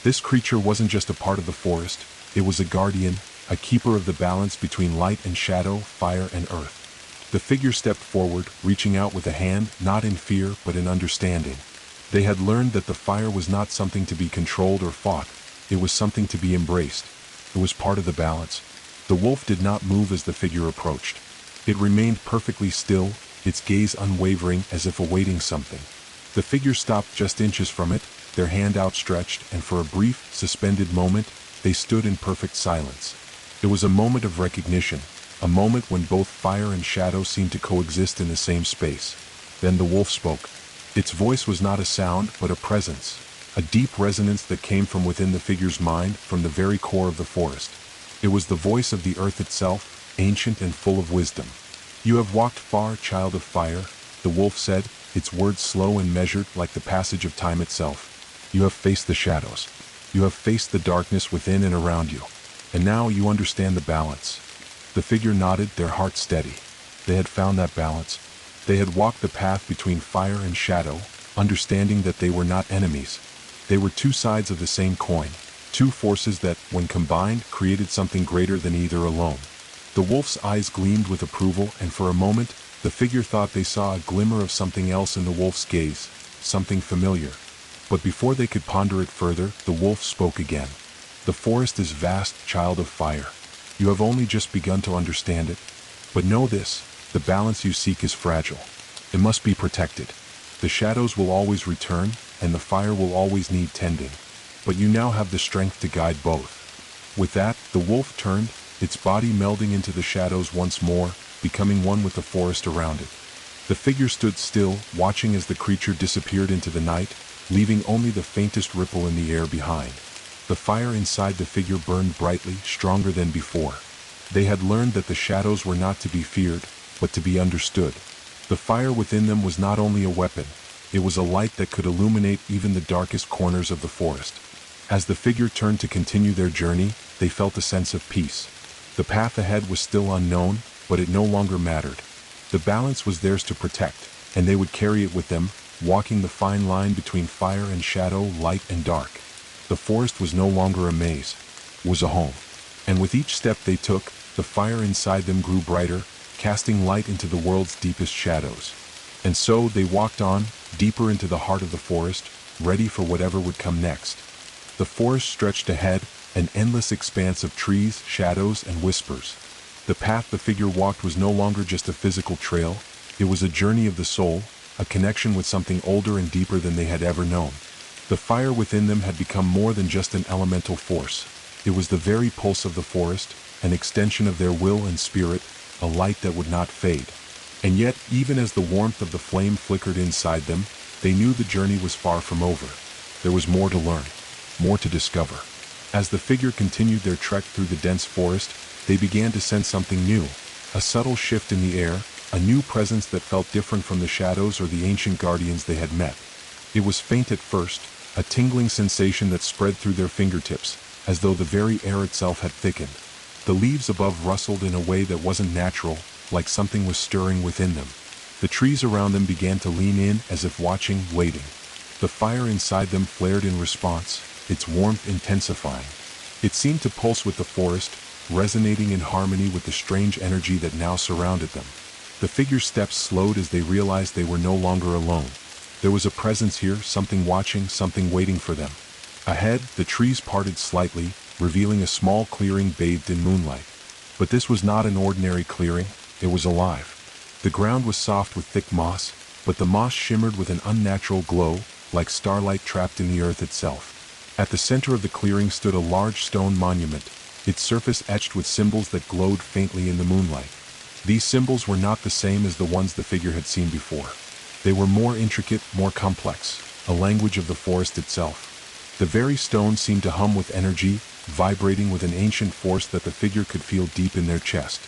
This creature wasn't just a part of the forest, it was a guardian, a keeper of the balance between light and shadow, fire and earth. The figure stepped forward, reaching out with a hand, not in fear, but in understanding. They had learned that the fire was not something to be controlled or fought, it was something to be embraced. It was part of the balance. The wolf did not move as the figure approached. It remained perfectly still, its gaze unwavering as if awaiting something. The figure stopped just inches from it, their hand outstretched, and for a brief, suspended moment, they stood in perfect silence. It was a moment of recognition, a moment when both fire and shadow seemed to coexist in the same space. Then the wolf spoke. Its voice was not a sound, but a presence, a deep resonance that came from within the figure's mind, from the very core of the forest. It was the voice of the earth itself, ancient and full of wisdom. "You have walked far, child of fire," the wolf said, its words slow and measured like the passage of time itself. "You have faced the shadows. You have faced the darkness within and around you. And now you understand the balance." The figure nodded, their hearts steady. They had found that balance. They had walked the path between fire and shadow, understanding that they were not enemies. They were two sides of the same coin, two forces that, when combined, created something greater than either alone. The wolf's eyes gleamed with approval, and for a moment, the figure thought they saw a glimmer of something else in the wolf's gaze, something familiar. But before they could ponder it further, the wolf spoke again. "The forest is vast, child of fire. You have only just begun to understand it. But know this, the balance you seek is fragile. It must be protected. The shadows will always return, and the fire will always need tending. But you now have the strength to guide both." With that, the wolf turned, its body melding into the shadows once more, becoming one with the forest around it. The figure stood still, watching as the creature disappeared into the night, leaving only the faintest ripple in the air behind. The fire inside the figure burned brightly, stronger than before. They had learned that the shadows were not to be feared, but to be understood. The fire within them was not only a weapon, it was a light that could illuminate even the darkest corners of the forest. As the figure turned to continue their journey, they felt a sense of peace. The path ahead was still unknown, but it no longer mattered. The balance was theirs to protect, and they would carry it with them, walking the fine line between fire and shadow, light and dark. The forest was no longer a maze, it was a home. And with each step they took, the fire inside them grew brighter, casting light into the world's deepest shadows. And so they walked on, deeper into the heart of the forest, ready for whatever would come next. The forest stretched ahead, an endless expanse of trees, shadows, and whispers. The path the figure walked was no longer just a physical trail, it was a journey of the soul, a connection with something older and deeper than they had ever known. The fire within them had become more than just an elemental force. It was the very pulse of the forest, an extension of their will and spirit, a light that would not fade. And yet, even as the warmth of the flame flickered inside them, they knew the journey was far from over. There was more to learn, more to discover. As the figure continued their trek through the dense forest, they began to sense something new, a subtle shift in the air, a new presence that felt different from the shadows or the ancient guardians they had met. It was faint at first, a tingling sensation that spread through their fingertips, as though the very air itself had thickened. The leaves above rustled in a way that wasn't natural, like something was stirring within them. The trees around them began to lean in as if watching, waiting. The fire inside them flared in response, its warmth intensifying. It seemed to pulse with the forest, resonating in harmony with the strange energy that now surrounded them. The figure's steps slowed as they realized they were no longer alone. There was a presence here, something watching, something waiting for them. Ahead, the trees parted slightly, revealing a small clearing bathed in moonlight. But this was not an ordinary clearing, it was alive. The ground was soft with thick moss, but the moss shimmered with an unnatural glow, like starlight trapped in the earth itself. At the center of the clearing stood a large stone monument, its surface etched with symbols that glowed faintly in the moonlight. These symbols were not the same as the ones the figure had seen before. They were more intricate, more complex, a language of the forest itself. The very stone seemed to hum with energy, vibrating with an ancient force that the figure could feel deep in their chest.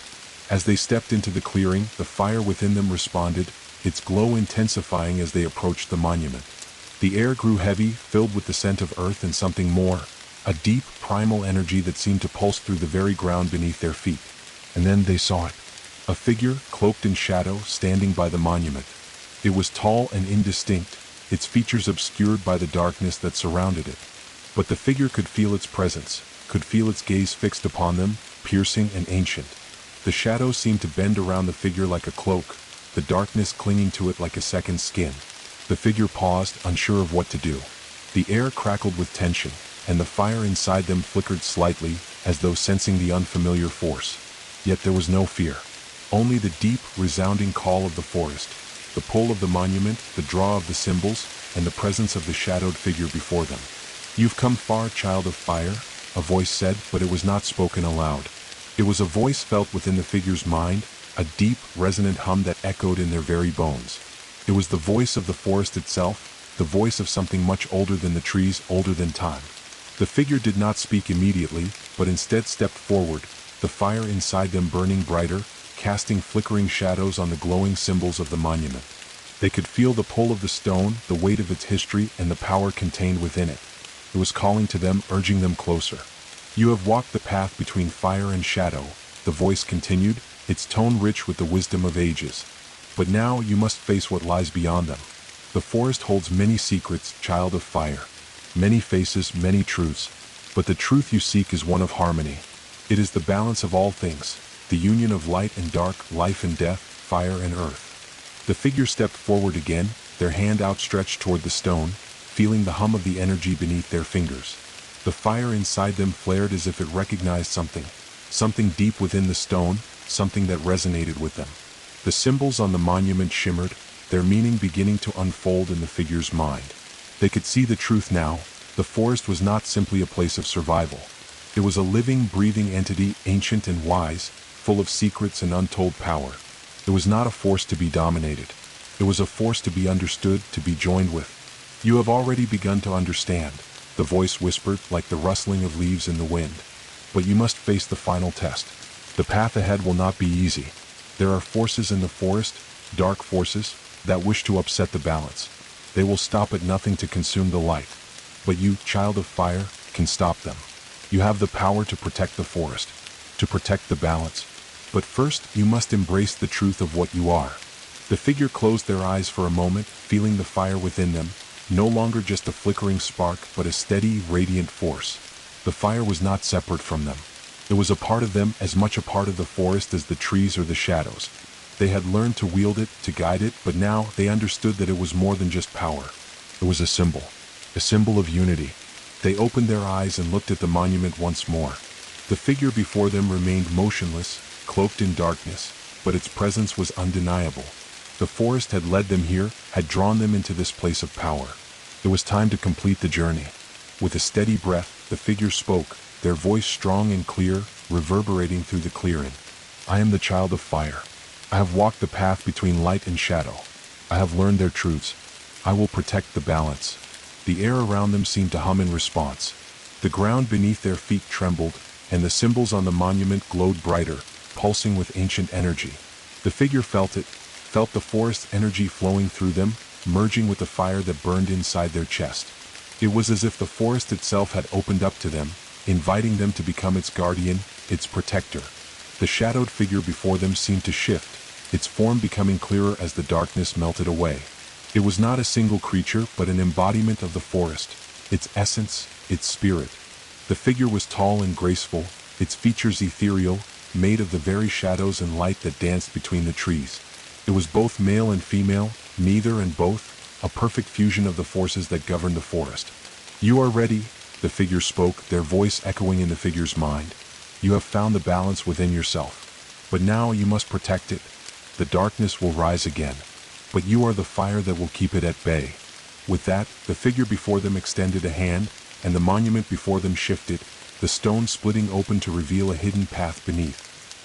As they stepped into the clearing, the fire within them responded, its glow intensifying as they approached the monument. The air grew heavy, filled with the scent of earth and something more, a deep, primal energy that seemed to pulse through the very ground beneath their feet. And then they saw it. A figure, cloaked in shadow, standing by the monument. It was tall and indistinct, its features obscured by the darkness that surrounded it. But the figure could feel its presence, could feel its gaze fixed upon them, piercing and ancient. The shadows seemed to bend around the figure like a cloak, the darkness clinging to it like a second skin. The figure paused, unsure of what to do. The air crackled with tension, and the fire inside them flickered slightly, as though sensing the unfamiliar force. Yet there was no fear. Only the deep, resounding call of the forest, the pull of the monument, the draw of the symbols, and the presence of the shadowed figure before them. "You've come far, child of fire," a voice said, but it was not spoken aloud. It was a voice felt within the figure's mind, a deep, resonant hum that echoed in their very bones. It was the voice of the forest itself, the voice of something much older than the trees, older than time. The figure did not speak immediately, but instead stepped forward, the fire inside them burning brighter, casting flickering shadows on the glowing symbols of the monument. They could feel the pull of the stone, the weight of its history, and the power contained within it. It was calling to them, urging them closer. "You have walked the path between fire and shadow," the voice continued, its tone rich with the wisdom of ages. "But now you must face what lies beyond them. The forest holds many secrets, child of fire. Many faces, many truths. But the truth you seek is one of harmony. It is the balance of all things, the union of light and dark, life and death, fire and earth." The figure stepped forward again, their hand outstretched toward the stone, feeling the hum of the energy beneath their fingers. The fire inside them flared as if it recognized something deep within the stone, something that resonated with them. The symbols on the monument shimmered, their meaning beginning to unfold in the figure's mind. They could see the truth now. The forest was not simply a place of survival. It was a living, breathing entity, ancient and wise, full of secrets and untold power. It was not a force to be dominated. It was a force to be understood, to be joined with. "You have already begun to understand," the voice whispered, like the rustling of leaves in the wind. "But you must face the final test. The path ahead will not be easy. There are forces in the forest, dark forces, that wish to upset the balance. They will stop at nothing to consume the light. But you, child of fire, can stop them. You have the power to protect the forest, to protect the balance. But first, you must embrace the truth of what you are." The figure closed their eyes for a moment, feeling the fire within them, no longer just a flickering spark, but a steady, radiant force. The fire was not separate from them. It was a part of them, as much a part of the forest as the trees or the shadows. They had learned to wield it, to guide it, but now they understood that it was more than just power. It was a symbol of unity. They opened their eyes and looked at the monument once more. The figure before them remained motionless, cloaked in darkness, but its presence was undeniable. The forest had led them here, had drawn them into this place of power. It was time to complete the journey. With a steady breath, the figure spoke, their voice strong and clear, reverberating through the clearing. "I am the child of fire. I have walked the path between light and shadow. I have learned their truths. I will protect the balance." The air around them seemed to hum in response. The ground beneath their feet trembled, and the symbols on the monument glowed brighter, pulsing with ancient energy. The figure felt it, felt the forest's energy flowing through them, merging with the fire that burned inside their chest. It was as if the forest itself had opened up to them, inviting them to become its guardian, its protector. The shadowed figure before them seemed to shift, its form becoming clearer as the darkness melted away. It was not a single creature, but an embodiment of the forest, its essence, its spirit. The figure was tall and graceful, its features ethereal, made of the very shadows and light that danced between the trees. It was both male and female, neither and both, a perfect fusion of the forces that governed the forest. "You are ready," the figure spoke, their voice echoing in the figure's mind. "You have found the balance within yourself. But now you must protect it. The darkness will rise again, but you are the fire that will keep it at bay." With that, the figure before them extended a hand, and the monument before them shifted, the stone splitting open to reveal a hidden path beneath.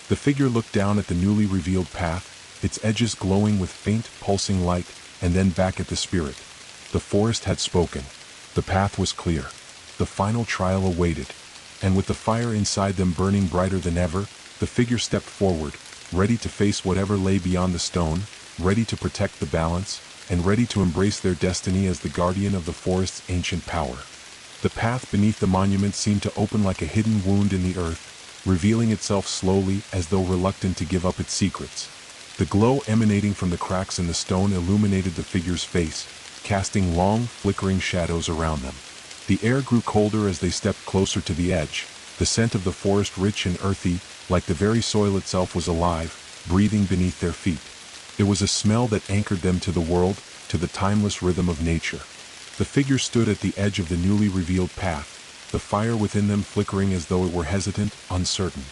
The figure looked down at the newly revealed path, its edges glowing with faint, pulsing light, and then back at the spirit. The forest had spoken. The path was clear. The final trial awaited. And with the fire inside them burning brighter than ever, the figure stepped forward, ready to face whatever lay beyond the stone, ready to protect the balance, and ready to embrace their destiny as the guardian of the forest's ancient power. The path beneath the monument seemed to open like a hidden wound in the earth, revealing itself slowly as though reluctant to give up its secrets. The glow emanating from the cracks in the stone illuminated the figure's face, casting long, flickering shadows around them. The air grew colder as they stepped closer to the edge, the scent of the forest rich and earthy, like the very soil itself was alive, breathing beneath their feet. It was a smell that anchored them to the world, to the timeless rhythm of nature. The figure stood at the edge of the newly revealed path, the fire within them flickering as though it were hesitant, uncertain.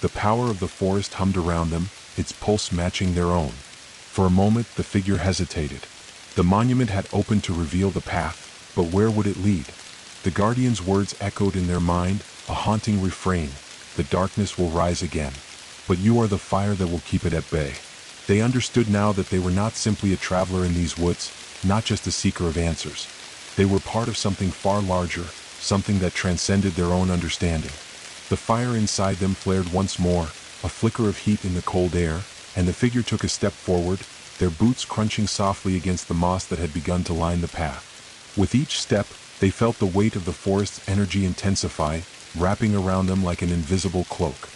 The power of the forest hummed around them, its pulse matching their own. For a moment, the figure hesitated. The monument had opened to reveal the path, but where would it lead? The guardian's words echoed in their mind, a haunting refrain: the darkness will rise again, but you are the fire that will keep it at bay. They understood now that they were not simply a traveler in these woods, not just a seeker of answers. They were part of something far larger, something that transcended their own understanding. The fire inside them flared once more, a flicker of heat in the cold air, and the figure took a step forward, their boots crunching softly against the moss that had begun to line the path. With each step, they felt the weight of the forest's energy intensify, wrapping around them like an invisible cloak.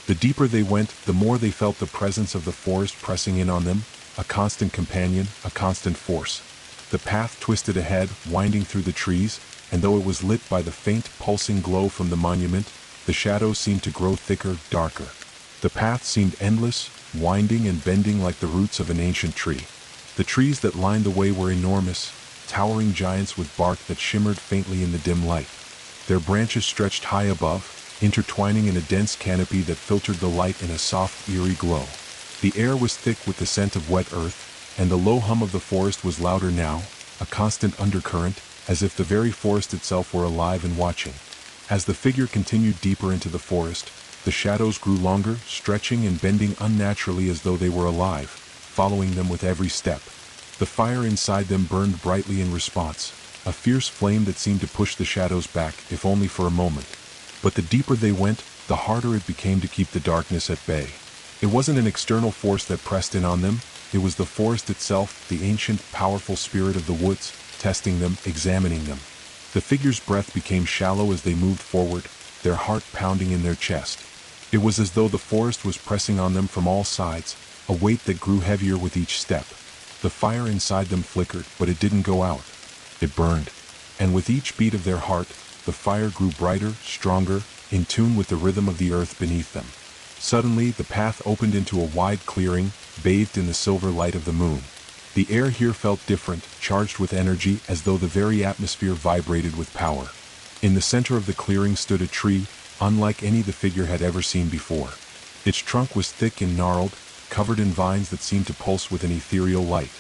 The deeper they went, the more they felt the presence of the forest pressing in on them, a constant companion, a constant force. The path twisted ahead, winding through the trees, and though it was lit by the faint, pulsing glow from the monument, the shadows seemed to grow thicker, darker. The path seemed endless, winding and bending like the roots of an ancient tree. The trees that lined the way were enormous, towering giants with bark that shimmered faintly in the dim light. Their branches stretched high above, intertwining in a dense canopy that filtered the light in a soft, eerie glow. The air was thick with the scent of wet earth, and the low hum of the forest was louder now, a constant undercurrent, as if the very forest itself were alive and watching. As the figure continued deeper into the forest, the shadows grew longer, stretching and bending unnaturally as though they were alive, following them with every step. The fire inside them burned brightly in response, a fierce flame that seemed to push the shadows back, if only for a moment. But the deeper they went, the harder it became to keep the darkness at bay. It wasn't an external force that pressed in on them, it was the forest itself, the ancient, powerful spirit of the woods, testing them, examining them. The figure's breath became shallow as they moved forward, their heart pounding in their chest. It was as though the forest was pressing on them from all sides, a weight that grew heavier with each step. The fire inside them flickered, but it didn't go out. It burned. And with each beat of their heart, the fire grew brighter, stronger, in tune with the rhythm of the earth beneath them. Suddenly, the path opened into a wide clearing, bathed in the silver light of the moon. The air here felt different, charged with energy, as though the very atmosphere vibrated with power. In the center of the clearing stood a tree, unlike any the figure had ever seen before. Its trunk was thick and gnarled, covered in vines that seemed to pulse with an ethereal light.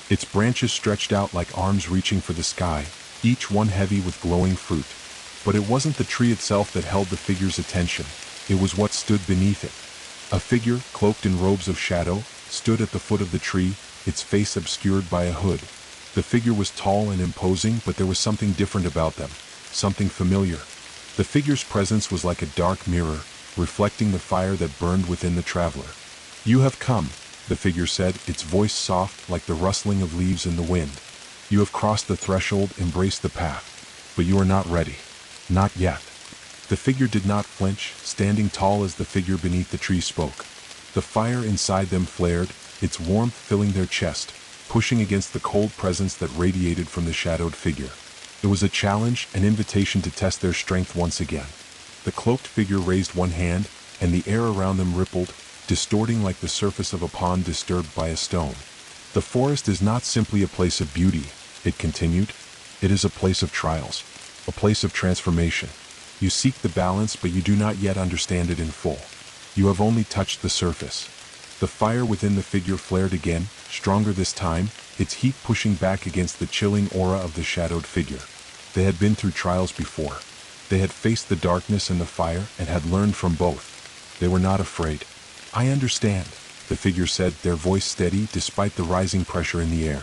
Its branches stretched out like arms reaching for the sky, each one heavy with glowing fruit. But it wasn't the tree itself that held the figure's attention, it was what stood beneath it. A figure, cloaked in robes of shadow, stood at the foot of the tree, its face obscured by a hood. The figure was tall and imposing, but there was something different about them, something familiar. The figure's presence was like a dark mirror, reflecting the fire that burned within the traveler. "You have come," the figure said, its voice soft like the rustling of leaves in the wind. "You have crossed the threshold, embraced the path. But you are not ready. Not yet." The figure did not flinch, standing tall as the figure beneath the tree spoke. The fire inside them flared, its warmth filling their chest, pushing against the cold presence that radiated from the shadowed figure. It was a challenge, an invitation to test their strength once again. The cloaked figure raised one hand, and the air around them rippled, distorting like the surface of a pond disturbed by a stone. "The forest is not simply a place of beauty," it continued. "It is a place of trials, a place of transformation. You seek the balance, but you do not yet understand it in full. You have only touched the surface." The fire within the figure flared again, stronger this time, its heat pushing back against the chilling aura of the shadowed figure. They had been through trials before. They had faced the darkness and the fire, and had learned from both. They were not afraid. "I understand," the figure said, their voice steady despite the rising pressure in the air.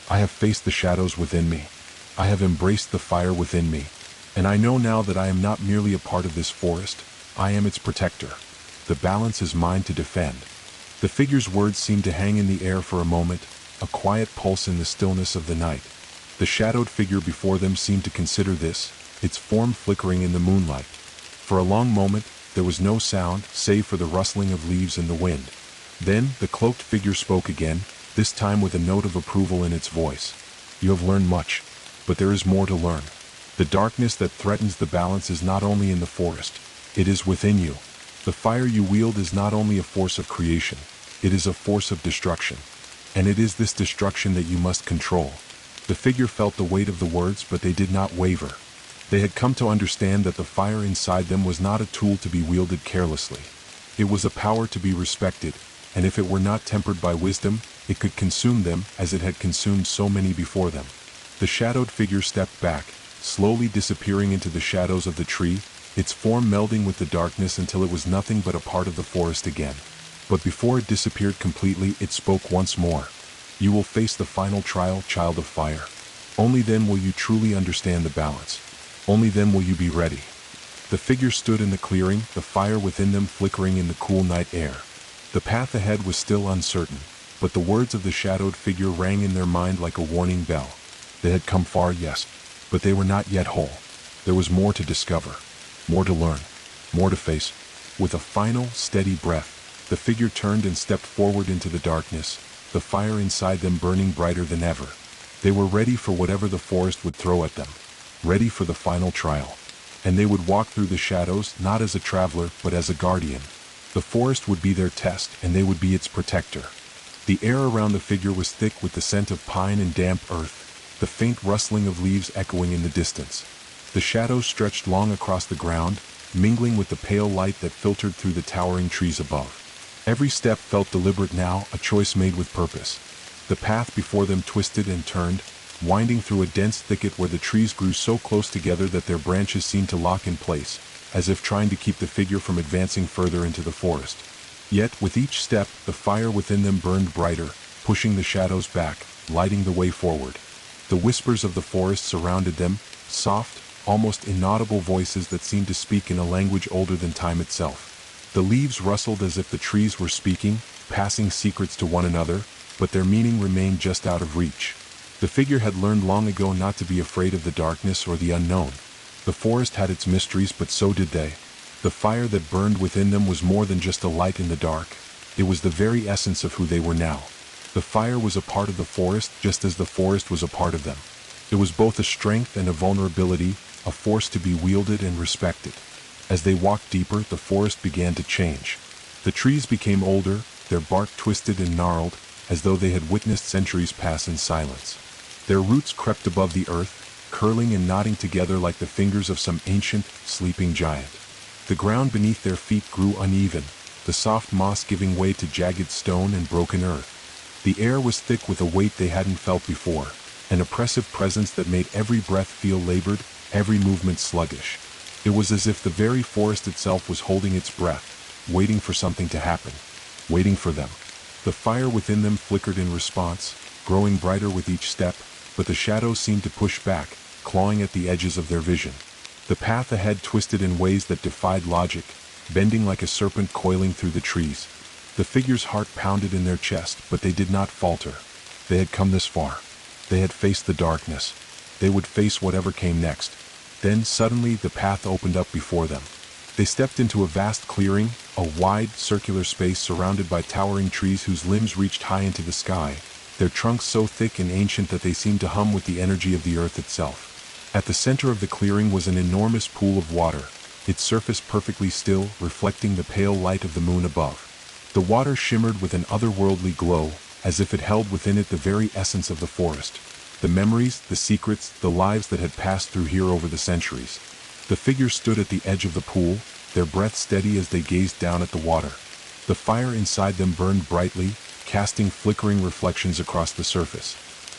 "I have faced the shadows within me. I have embraced the fire within me. And I know now that I am not merely a part of this forest, I am its protector. The balance is mine to defend." The figure's words seemed to hang in the air for a moment, a quiet pulse in the stillness of the night. The shadowed figure before them seemed to consider this, its form flickering in the moonlight. For a long moment, there was no sound, save for the rustling of leaves in the wind. Then, the cloaked figure spoke again, this time with a note of approval in its voice. "You have learned much, but there is more to learn. The darkness that threatens the balance is not only in the forest, it is within you. The fire you wield is not only a force of creation, it is a force of destruction. And it is this destruction that you must control." The figure felt the weight of the words, but they did not waver. They had come to understand that the fire inside them was not a tool to be wielded carelessly. It was a power to be respected, and if it were not tempered by wisdom, it could consume them as it had consumed so many before them. The shadowed figure stepped back, slowly disappearing into the shadows of the tree, its form melding with the darkness until it was nothing but a part of the forest again. But before it disappeared completely, it spoke once more. "You will face the final trial, child of fire. Only then will you truly understand the balance. Only then will you be ready." The figure stood in the clearing, the fire within them flickering in the cool night air. The path ahead was still uncertain, but the words of the shadowed figure rang in their mind like a warning bell. They had come far, yes, but they were not yet whole. There was more to discover, more to learn, more to face. With a final, steady breath, the figure turned and stepped forward into the darkness, the fire inside them burning brighter than ever. They were ready for whatever the forest would throw at them, ready for the final trial. And they would walk through the shadows not as a traveler but as a guardian. The forest would be their test and they would be its protector. The air around the figure was thick with the scent of pine and damp earth, the faint rustling of leaves echoing in the distance. The shadows stretched long across the ground, mingling with the pale light that filtered through the towering trees above. Every step felt deliberate now, a choice made with purpose. The path before them twisted and turned, winding through a dense thicket where the trees grew so close together that their branches seemed to lock in place, as if trying to keep the figure from advancing further into the forest. Yet, with each step, the fire within them burned brighter, pushing the shadows back, lighting the way forward. The whispers of the forest surrounded them, soft, almost inaudible voices that seemed to speak in a language older than time itself. The leaves rustled as if the trees were speaking, passing secrets to one another, but their meaning remained just out of reach. The figure had learned long ago not to be afraid of the darkness or the unknown. The forest had its mysteries, but so did they. The fire that burned within them was more than just a light in the dark. It was the very essence of who they were now. The fire was a part of the forest just as the forest was a part of them. It was both a strength and a vulnerability, a force to be wielded and respected. As they walked deeper, the forest began to change. The trees became older, their bark twisted and gnarled, as though they had witnessed centuries pass in silence. Their roots crept above the earth, curling and knotting together like the fingers of some ancient, sleeping giant. The ground beneath their feet grew uneven, the soft moss giving way to jagged stone and broken earth. The air was thick with a weight they hadn't felt before, an oppressive presence that made every breath feel labored, every movement sluggish. It was as if the very forest itself was holding its breath, waiting for something to happen, waiting for them. The fire within them flickered in response, growing brighter with each step, but the shadows seemed to push back, clawing at the edges of their vision. The path ahead twisted in ways that defied logic, bending like a serpent coiling through the trees. The figure's heart pounded in their chest, but they did not falter. They had come this far. They had faced the darkness. They would face whatever came next. Then, suddenly, the path opened up before them. They stepped into a vast clearing, a wide, circular space surrounded by towering trees whose limbs reached high into the sky, their trunks so thick and ancient that they seemed to hum with the energy of the earth itself. At the center of the clearing was an enormous pool of water, its surface perfectly still, reflecting the pale light of the moon above. The water shimmered with an otherworldly glow, as if it held within it the very essence of the forest. The memories, the secrets, the lives that had passed through here over the centuries. The figures stood at the edge of the pool, their breath steady as they gazed down at the water. The fire inside them burned brightly, casting flickering reflections across the surface.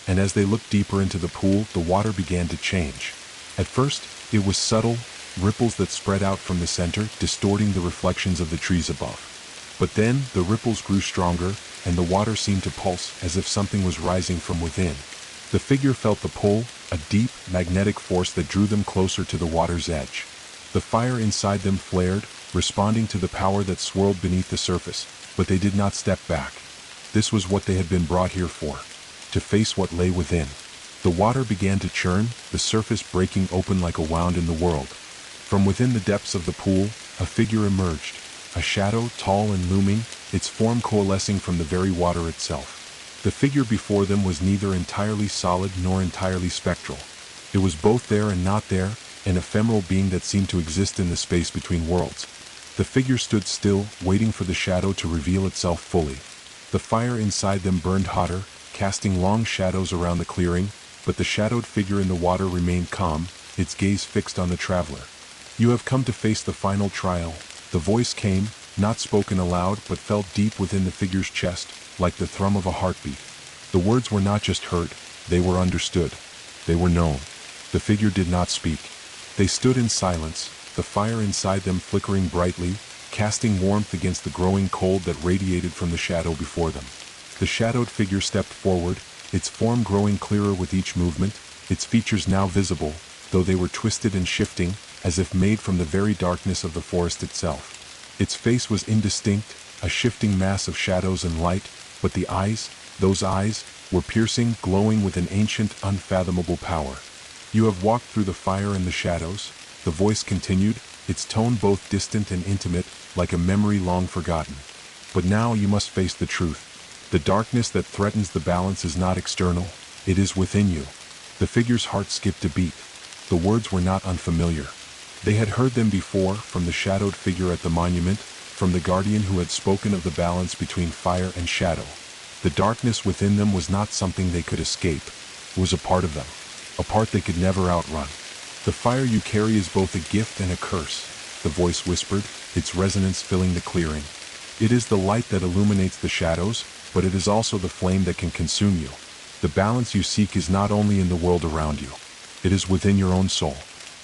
And as they looked deeper into the pool, the water began to change. At first, it was subtle, ripples that spread out from the center, distorting the reflections of the trees above. But then, the ripples grew stronger, and the water seemed to pulse as if something was rising from within. The figure felt the pull, a deep, magnetic force that drew them closer to the water's edge. The fire inside them flared, responding to the power that swirled beneath the surface, but they did not step back. This was what they had been brought here for, to face what lay within. The water began to churn, the surface breaking open like a wound in the world. From within the depths of the pool, a figure emerged, a shadow tall and looming, its form coalescing from the very water itself. The figure before them was neither entirely solid nor entirely spectral. It was both there and not there, an ephemeral being that seemed to exist in the space between worlds. The figure stood still, waiting for the shadow to reveal itself fully. The fire inside them burned hotter, casting long shadows around the clearing, but the shadowed figure in the water remained calm, its gaze fixed on the traveler. "You have come to face the final trial." The voice came, not spoken aloud but felt deep within the figure's chest, like the thrum of a heartbeat. The words were not just heard, they were understood. They were known. The figure did not speak. They stood in silence, the fire inside them flickering brightly, casting warmth against the growing cold that radiated from the shadow before them. The shadowed figure stepped forward, its form growing clearer with each movement, its features now visible, though they were twisted and shifting, as if made from the very darkness of the forest itself. Its face was indistinct, a shifting mass of shadows and light, but the eyes, those eyes, were piercing, glowing with an ancient, unfathomable power. "You have walked through the fire and the shadows," the voice continued, its tone both distant and intimate, like a memory long forgotten. "But now you must face the truth. The darkness that threatens the balance is not external, it is within you." The figure's heart skipped a beat. The words were not unfamiliar. They had heard them before, from the shadowed figure at the monument, from the guardian who had spoken of the balance between fire and shadow. The darkness within them was not something they could escape. It was a part of them, a part they could never outrun. "The fire you carry is both a gift and a curse," the voice whispered, its resonance filling the clearing. "It is the light that illuminates the shadows, but it is also the flame that can consume you. The balance you seek is not only in the world around you, it is within your own soul.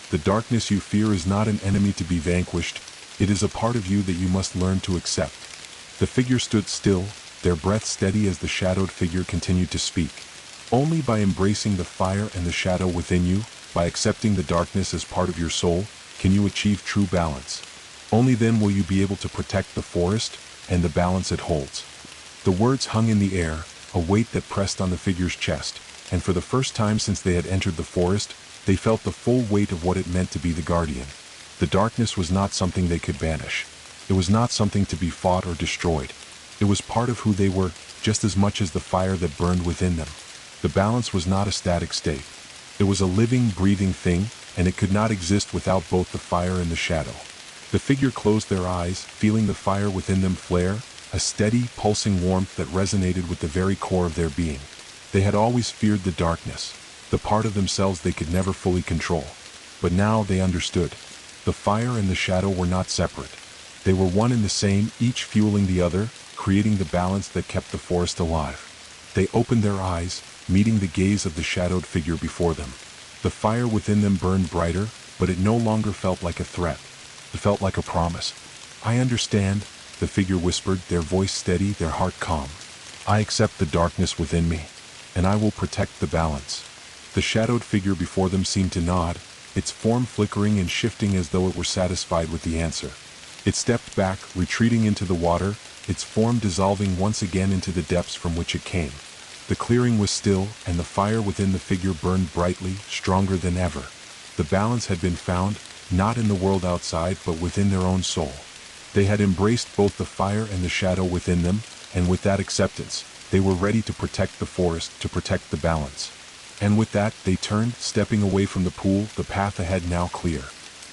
The darkness you fear is not an enemy to be vanquished, it is a part of you that you must learn to accept." The figure stood still, their breath steady as the shadowed figure continued to speak. "Only by embracing the fire and the shadow within you, by accepting the darkness as part of your soul, can you achieve true balance. Only then will you be able to protect the forest and the balance it holds." The words hung in the air, a weight that pressed on the figure's chest, and for the first time since they had entered the forest, they felt the full weight of what it meant to be the guardian. The darkness was not something they could banish. It was not something to be fought or destroyed. It was part of who they were, just as much as the fire that burned within them. The balance was not a static state. It was a living, breathing thing, and it could not exist without both the fire and the shadow. The figure closed their eyes, feeling the fire within them flare, a steady, pulsing warmth that resonated with the very core of their being. They had always feared the darkness, the part of themselves they could never fully control. But now they understood. The fire and the shadow were not separate. They were one and the same, each fueling the other, creating the balance that kept the forest alive. They opened their eyes, meeting the gaze of the shadowed figure before them. The fire within them burned brighter, but it no longer felt like a threat. It felt like a promise. "I understand," the figure whispered, their voice steady, their heart calm. "I accept the darkness within me, and I will protect the balance." The shadowed figure before them seemed to nod, its form flickering and shifting as though it were satisfied with the answer. It stepped back, retreating into the water, its form dissolving once again into the depths from which it came. The clearing was still, and the fire within the figure burned brightly, stronger than ever. The balance had been found, not in the world outside but within their own soul. They had embraced both the fire and the shadow within them, and with that acceptance, they were ready to protect the forest, to protect the balance. And with that, they turned, stepping away from the pool, the path ahead now clear.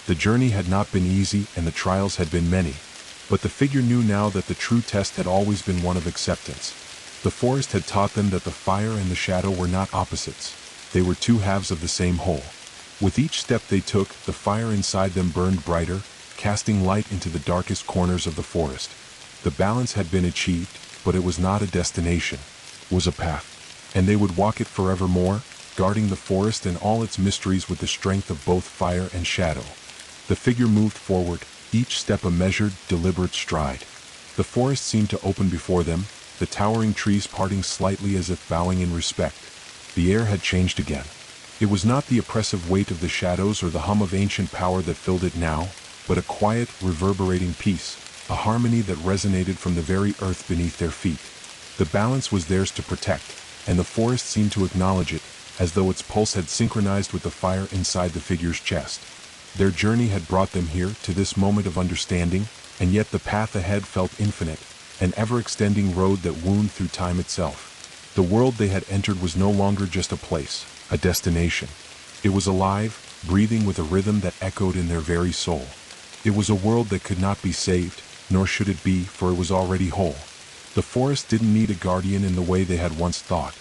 The journey had not been easy, and the trials had been many. But the figure knew now that the true test had always been one of acceptance. The forest had taught them that the fire and the shadow were not opposites. They were two halves of the same whole. With each step they took, the fire inside them burned brighter, casting light into the darkest corners of the forest. The balance had been achieved, but it was not a destination. It was a path. And they would walk it forevermore, guarding the forest and all its mysteries with the strength of both fire and shadow. The figure moved forward, each step a measured, deliberate stride. The forest seemed to open before them, the towering trees parting slightly as if bowing in respect. The air had changed again. It was not the oppressive weight of the shadows or the hum of ancient power that filled it now, but a quiet, reverberating peace, a harmony that resonated from the very earth beneath their feet. The balance was theirs to protect, and the forest seemed to acknowledge it, as though its pulse had synchronized with the fire inside the figure's chest. Their journey had brought them here, to this moment of understanding, and yet the path ahead felt infinite, an ever-extending road that wound through time itself. The world they had entered was no longer just a place, a destination. It was alive, breathing with a rhythm that echoed in their very soul. It was a world that could not be saved, nor should it be, for it was already whole. The forest didn't need a guardian in the way they had once thought.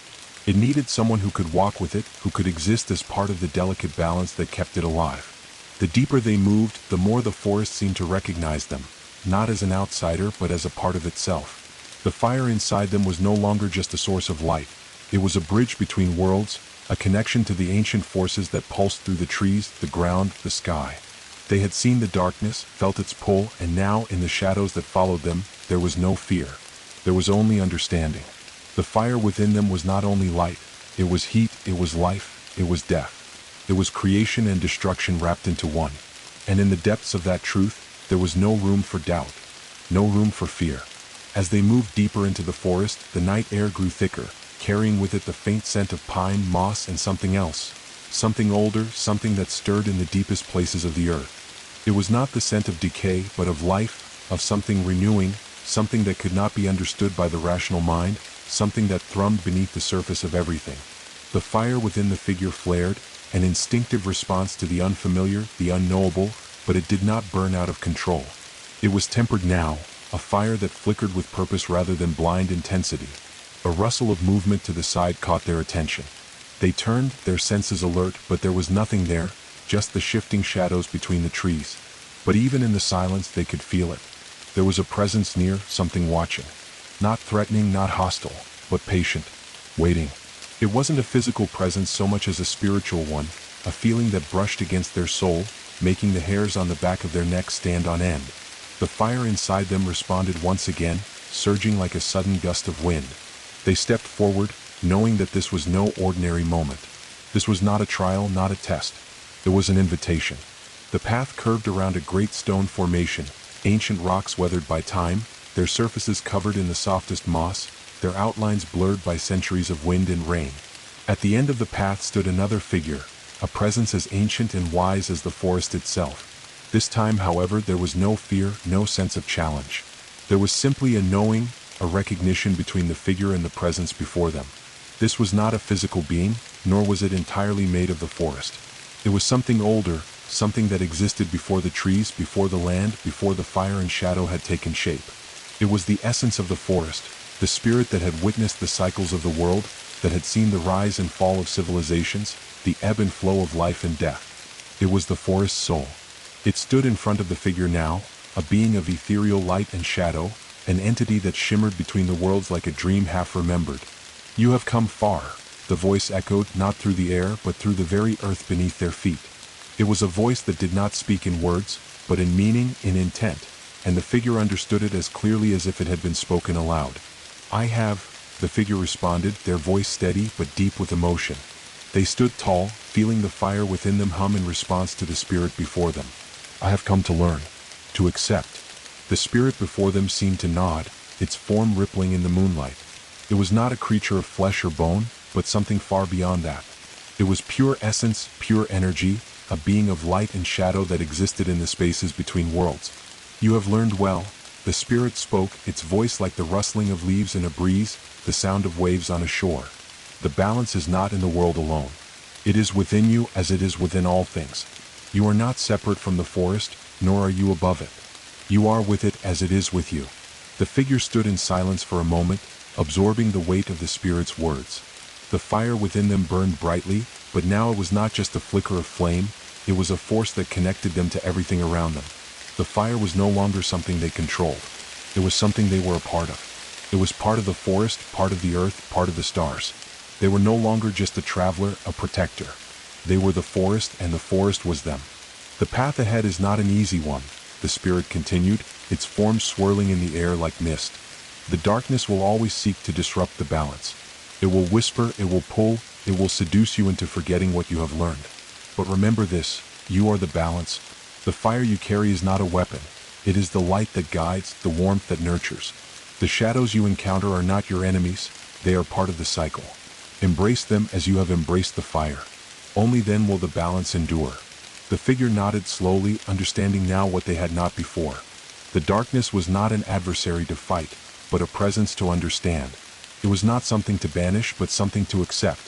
It needed someone who could walk with it, who could exist as part of the delicate balance that kept it alive. The deeper they moved, the more the forest seemed to recognize them, not as an outsider but as a part of itself. The fire inside them was no longer just a source of light. It was a bridge between worlds, a connection to the ancient forces that pulsed through the trees, the ground, the sky. They had seen the darkness, felt its pull, and now, in the shadows that followed them, there was no fear. There was only understanding. The fire within them was not only light, it was heat, it was life, it was death. It was creation and destruction wrapped into one. And in the depths of that truth, there was no room for doubt, no room for fear. As they moved deeper into the forest, the night air grew thicker, carrying with it the faint scent of pine, moss, and something else. Something older, something that stirred in the deepest places of the earth. It was not the scent of decay, but of life, of something renewing, something that could not be understood by the rational mind, something that thrummed beneath the surface of everything. The fire within the figure flared, an instinctive response to the unfamiliar, the unknowable, but it did not burn out of control. It was tempered now, a fire that flickered with purpose rather than blind intensity. A rustle of movement to the side caught their attention. They turned, their senses alert, but there was nothing there, just the shifting shadows between the trees. But even in the silence they could feel it. There was a presence near, something watching. Not threatening, not hostile, but patient, waiting. It wasn't a physical presence so much as a spiritual one, a feeling that brushed against their soul, making the hairs on the back of their necks stand on end. The fire inside them responded once again, surging like a sudden gust of wind. They stepped forward, knowing that this was no ordinary moment. This was not a trial, not a test. It was an invitation. The path curved around a great stone formation, ancient rocks weathered by time, their surfaces covered in the softest moss, their outlines blurred by centuries of wind and rain. At the end of the path stood another figure, a presence as ancient and wise as the forest itself. This time, however, there was no fear, no sense of challenge. There was simply a knowing, a recognition between the figure and the presence before them. This was not a physical being, nor was it entirely made of the forest. It was something older, something that existed before the trees, before the land, before the fire and shadow had taken shape. It was the essence of the forest, the spirit that had witnessed the cycles of the world, that had seen the rise and fall of civilizations, the ebb and flow of life and death. It was the forest's soul. It stood in front of the figure now, a being of ethereal light and shadow, an entity that shimmered between the worlds like a dream half remembered. "You have come far," the voice echoed, not through the air but through the very earth beneath their feet. It was a voice that did not speak in words, but in meaning, in intent, and the figure understood it as clearly as if it had been spoken aloud. "I have," the figure responded, their voice steady but deep with emotion. They stood tall, feeling the fire within them hum in response to the spirit before them. "I have come to learn, to accept." The spirit before them seemed to nod, its form rippling in the moonlight. It was not a creature of flesh or bone, but something far beyond that. It was pure essence, pure energy, a being of light and shadow that existed in the spaces between worlds. "You have learned well," the spirit spoke, its voice like the rustling of leaves in a breeze, the sound of waves on a shore. "The balance is not in the world alone. It is within you as it is within all things. You are not separate from the forest, nor are you above it. You are with it as it is with you." The figure stood in silence for a moment, absorbing the weight of the spirit's words. The fire within them burned brightly, but now it was not just a flicker of flame, it was a force that connected them to everything around them. The fire was no longer something they controlled. It was something they were a part of. It was part of the forest, part of the earth, part of the stars. They were no longer just a traveler, a protector. They were the forest, and the forest was them. "The path ahead is not an easy one," the spirit continued, its form swirling in the air like mist. "The darkness will always seek to disrupt the balance. It will whisper, it will pull, it will seduce you into forgetting what you have learned. But remember this, you are the balance. The fire you carry is not a weapon. It is the light that guides, the warmth that nurtures. The shadows you encounter are not your enemies, they are part of the cycle. Embrace them as you have embraced the fire. Only then will the balance endure." The figure nodded slowly, understanding now what they had not before. The darkness was not an adversary to fight, but a presence to understand. It was not something to banish, but something to accept.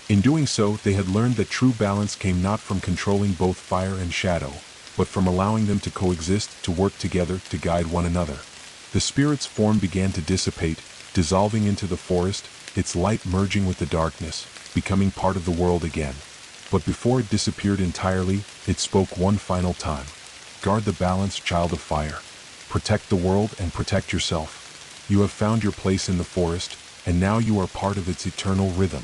In doing so, they had learned that true balance came not from controlling both fire and shadow, but from allowing them to coexist, to work together, to guide one another. The spirit's form began to dissipate, dissolving into the forest, its light merging with the darkness, becoming part of the world again. But before it disappeared entirely, it spoke one final time. Guard the balance, child of fire. Protect the world and protect yourself. You have found your place in the forest, and now you are part of its eternal rhythm.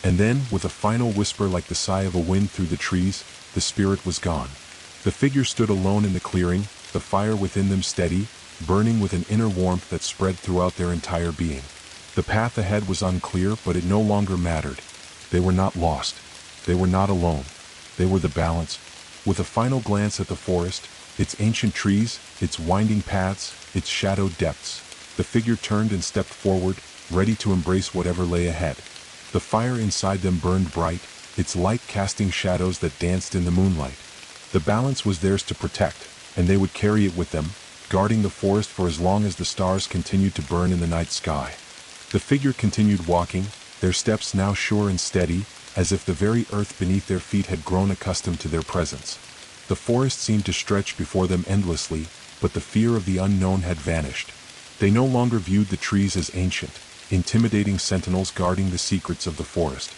And then, with a final whisper like the sigh of a wind through the trees, the spirit was gone. The figure stood alone in the clearing, the fire within them steady, burning with an inner warmth that spread throughout their entire being. The path ahead was unclear, but it no longer mattered. They were not lost. They were not alone. They were the balance. With a final glance at the forest, its ancient trees, its winding paths, its shadowed depths, the figure turned and stepped forward, ready to embrace whatever lay ahead. The fire inside them burned bright, its light casting shadows that danced in the moonlight. The balance was theirs to protect, and they would carry it with them, guarding the forest for as long as the stars continued to burn in the night sky. The figure continued walking, their steps now sure and steady, as if the very earth beneath their feet had grown accustomed to their presence. The forest seemed to stretch before them endlessly, but the fear of the unknown had vanished. They no longer viewed the trees as ancient, intimidating sentinels guarding the secrets of the forest.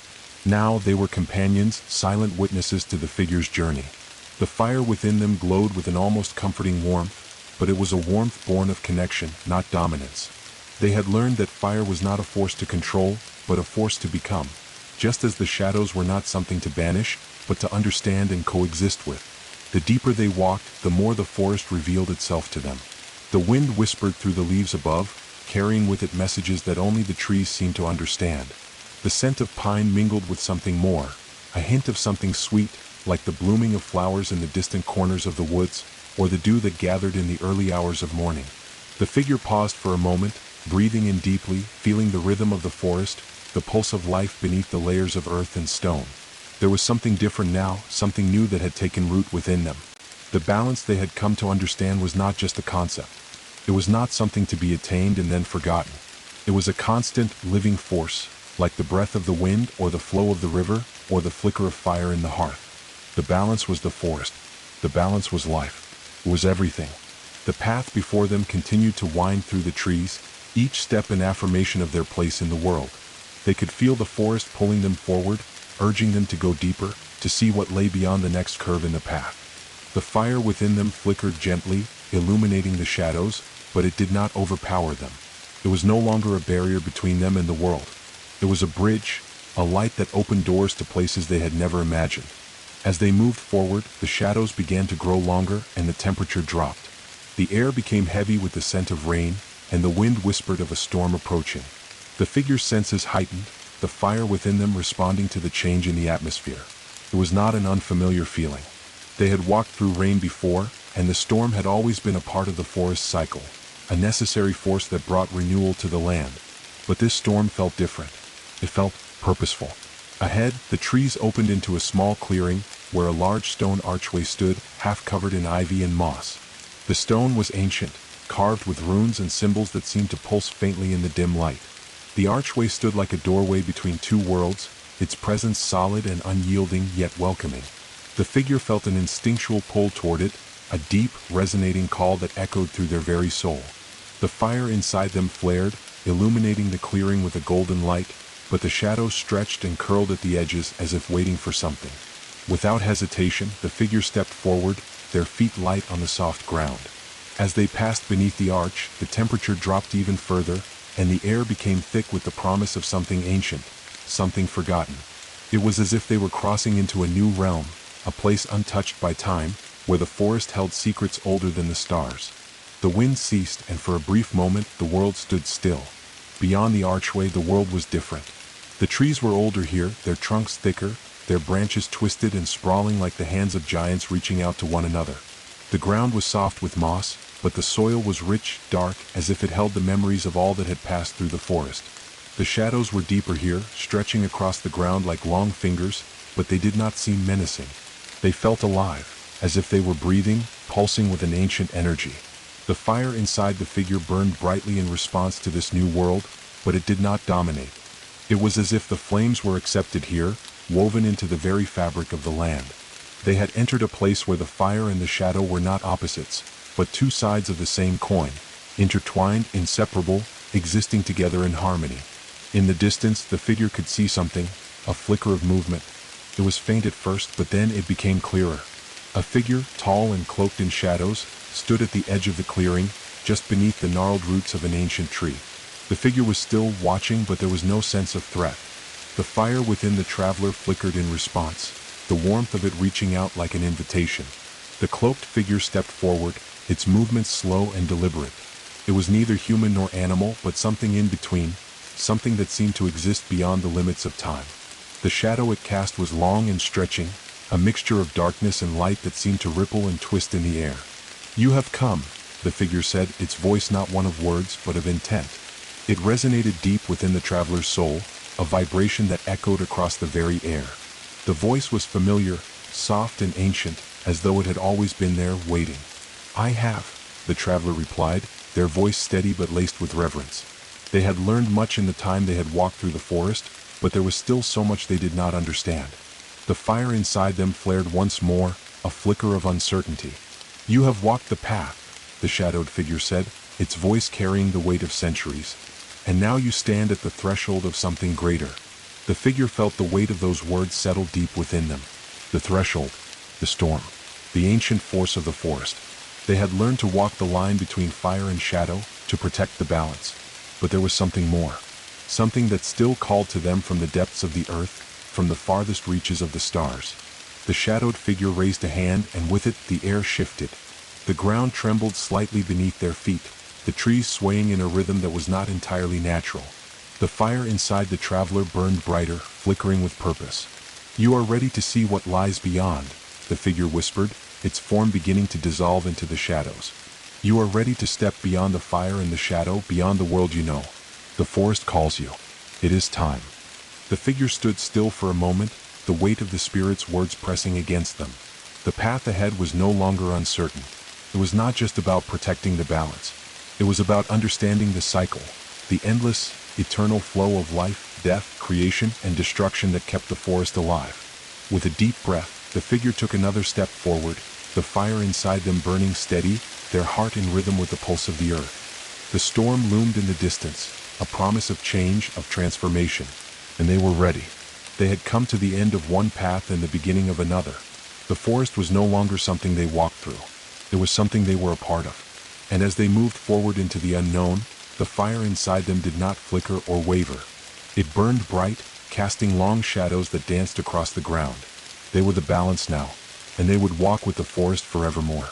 Now they were companions, silent witnesses to the figure's journey. The fire within them glowed with an almost comforting warmth, but it was a warmth born of connection, not dominance. They had learned that fire was not a force to control, but a force to become, just as the shadows were not something to banish, but to understand and coexist with. The deeper they walked, the more the forest revealed itself to them. The wind whispered through the leaves above, carrying with it messages that only the trees seemed to understand. The scent of pine mingled with something more, a hint of something sweet, like the blooming of flowers in the distant corners of the woods, or the dew that gathered in the early hours of morning. The figure paused for a moment, breathing in deeply, feeling the rhythm of the forest, the pulse of life beneath the layers of earth and stone. There was something different now, something new that had taken root within them. The balance they had come to understand was not just a concept. It was not something to be attained and then forgotten. It was a constant, living force, like the breath of the wind or the flow of the river or the flicker of fire in the hearth. The balance was the forest. The balance was life. It was everything. The path before them continued to wind through the trees, each step an affirmation of their place in the world. They could feel the forest pulling them forward, urging them to go deeper, to see what lay beyond the next curve in the path. The fire within them flickered gently, illuminating the shadows, but it did not overpower them. It was no longer a barrier between them and the world. It was a bridge, a light that opened doors to places they had never imagined. As they moved forward, the shadows began to grow longer and the temperature dropped. The air became heavy with the scent of rain, and the wind whispered of a storm approaching. The figure's senses heightened, the fire within them responding to the change in the atmosphere. It was not an unfamiliar feeling. They had walked through rain before, and the storm had always been a part of the forest's cycle, a necessary force that brought renewal to the land. But this storm felt different. It felt purposeful. Ahead, the trees opened into a small clearing, where a large stone archway stood, half covered in ivy and moss. The stone was ancient, carved with runes and symbols that seemed to pulse faintly in the dim light. The archway stood like a doorway between two worlds, its presence solid and unyielding yet welcoming. The figure felt an instinctual pull toward it, a deep, resonating call that echoed through their very soul. The fire inside them flared, illuminating the clearing with a golden light, but the shadows stretched and curled at the edges as if waiting for something. Without hesitation, the figure stepped forward, their feet light on the soft ground. As they passed beneath the arch, the temperature dropped even further, and the air became thick with the promise of something ancient, something forgotten. It was as if they were crossing into a new realm, a place untouched by time, where the forest held secrets older than the stars. The wind ceased, and for a brief moment the world stood still. Beyond the archway, the world was different. The trees were older here, their trunks thicker, their branches twisted and sprawling like the hands of giants reaching out to one another. The ground was soft with moss, but the soil was rich, dark, as if it held the memories of all that had passed through the forest. The shadows were deeper here, stretching across the ground like long fingers, but they did not seem menacing. They felt alive, as if they were breathing, pulsing with an ancient energy. The fire inside the figure burned brightly in response to this new world, but it did not dominate. It was as if the flames were accepted here, woven into the very fabric of the land. They had entered a place where the fire and the shadow were not opposites, but two sides of the same coin, intertwined, inseparable, existing together in harmony. In the distance, the figure could see something, a flicker of movement. It was faint at first, but then it became clearer. A figure, tall and cloaked in shadows, stood at the edge of the clearing, just beneath the gnarled roots of an ancient tree. The figure was still watching, but there was no sense of threat. The fire within the traveler flickered in response, the warmth of it reaching out like an invitation. The cloaked figure stepped forward, its movements slow and deliberate. It was neither human nor animal, but something in between, something that seemed to exist beyond the limits of time. The shadow it cast was long and stretching, a mixture of darkness and light that seemed to ripple and twist in the air. "You have come," the figure said, its voice not one of words but of intent. It resonated deep within the traveler's soul, a vibration that echoed across the very air. The voice was familiar, soft and ancient, as though it had always been there, waiting. "I have," the traveler replied, their voice steady but laced with reverence. They had learned much in the time they had walked through the forest, but there was still so much they did not understand. The fire inside them flared once more, a flicker of uncertainty. "You have walked the path," the shadowed figure said, its voice carrying the weight of centuries. "And now you stand at the threshold of something greater." The figure felt the weight of those words settle deep within them. The threshold, the storm, the ancient force of the forest. They had learned to walk the line between fire and shadow, to protect the balance. But there was something more. Something that still called to them from the depths of the earth, from the farthest reaches of the stars. The shadowed figure raised a hand, and with it the air shifted. The ground trembled slightly beneath their feet, the trees swaying in a rhythm that was not entirely natural. The fire inside the traveler burned brighter, flickering with purpose. "You are ready to see what lies beyond," the figure whispered, its form beginning to dissolve into the shadows. "You are ready to step beyond the fire and the shadow, beyond the world you know. The forest calls you. It is time." The figure stood still for a moment, the weight of the spirit's words pressing against them. The path ahead was no longer uncertain. It was not just about protecting the balance. It was about understanding the cycle, the endless, eternal flow of life, death, creation, and destruction that kept the forest alive. With a deep breath, the figure took another step forward, the fire inside them burning steady, their heart in rhythm with the pulse of the earth. The storm loomed in the distance, a promise of change, of transformation. And they were ready. They had come to the end of one path and the beginning of another. The forest was no longer something they walked through. It was something they were a part of. And as they moved forward into the unknown, the fire inside them did not flicker or waver. It burned bright, casting long shadows that danced across the ground. They were the balance now, and they would walk with the forest forevermore.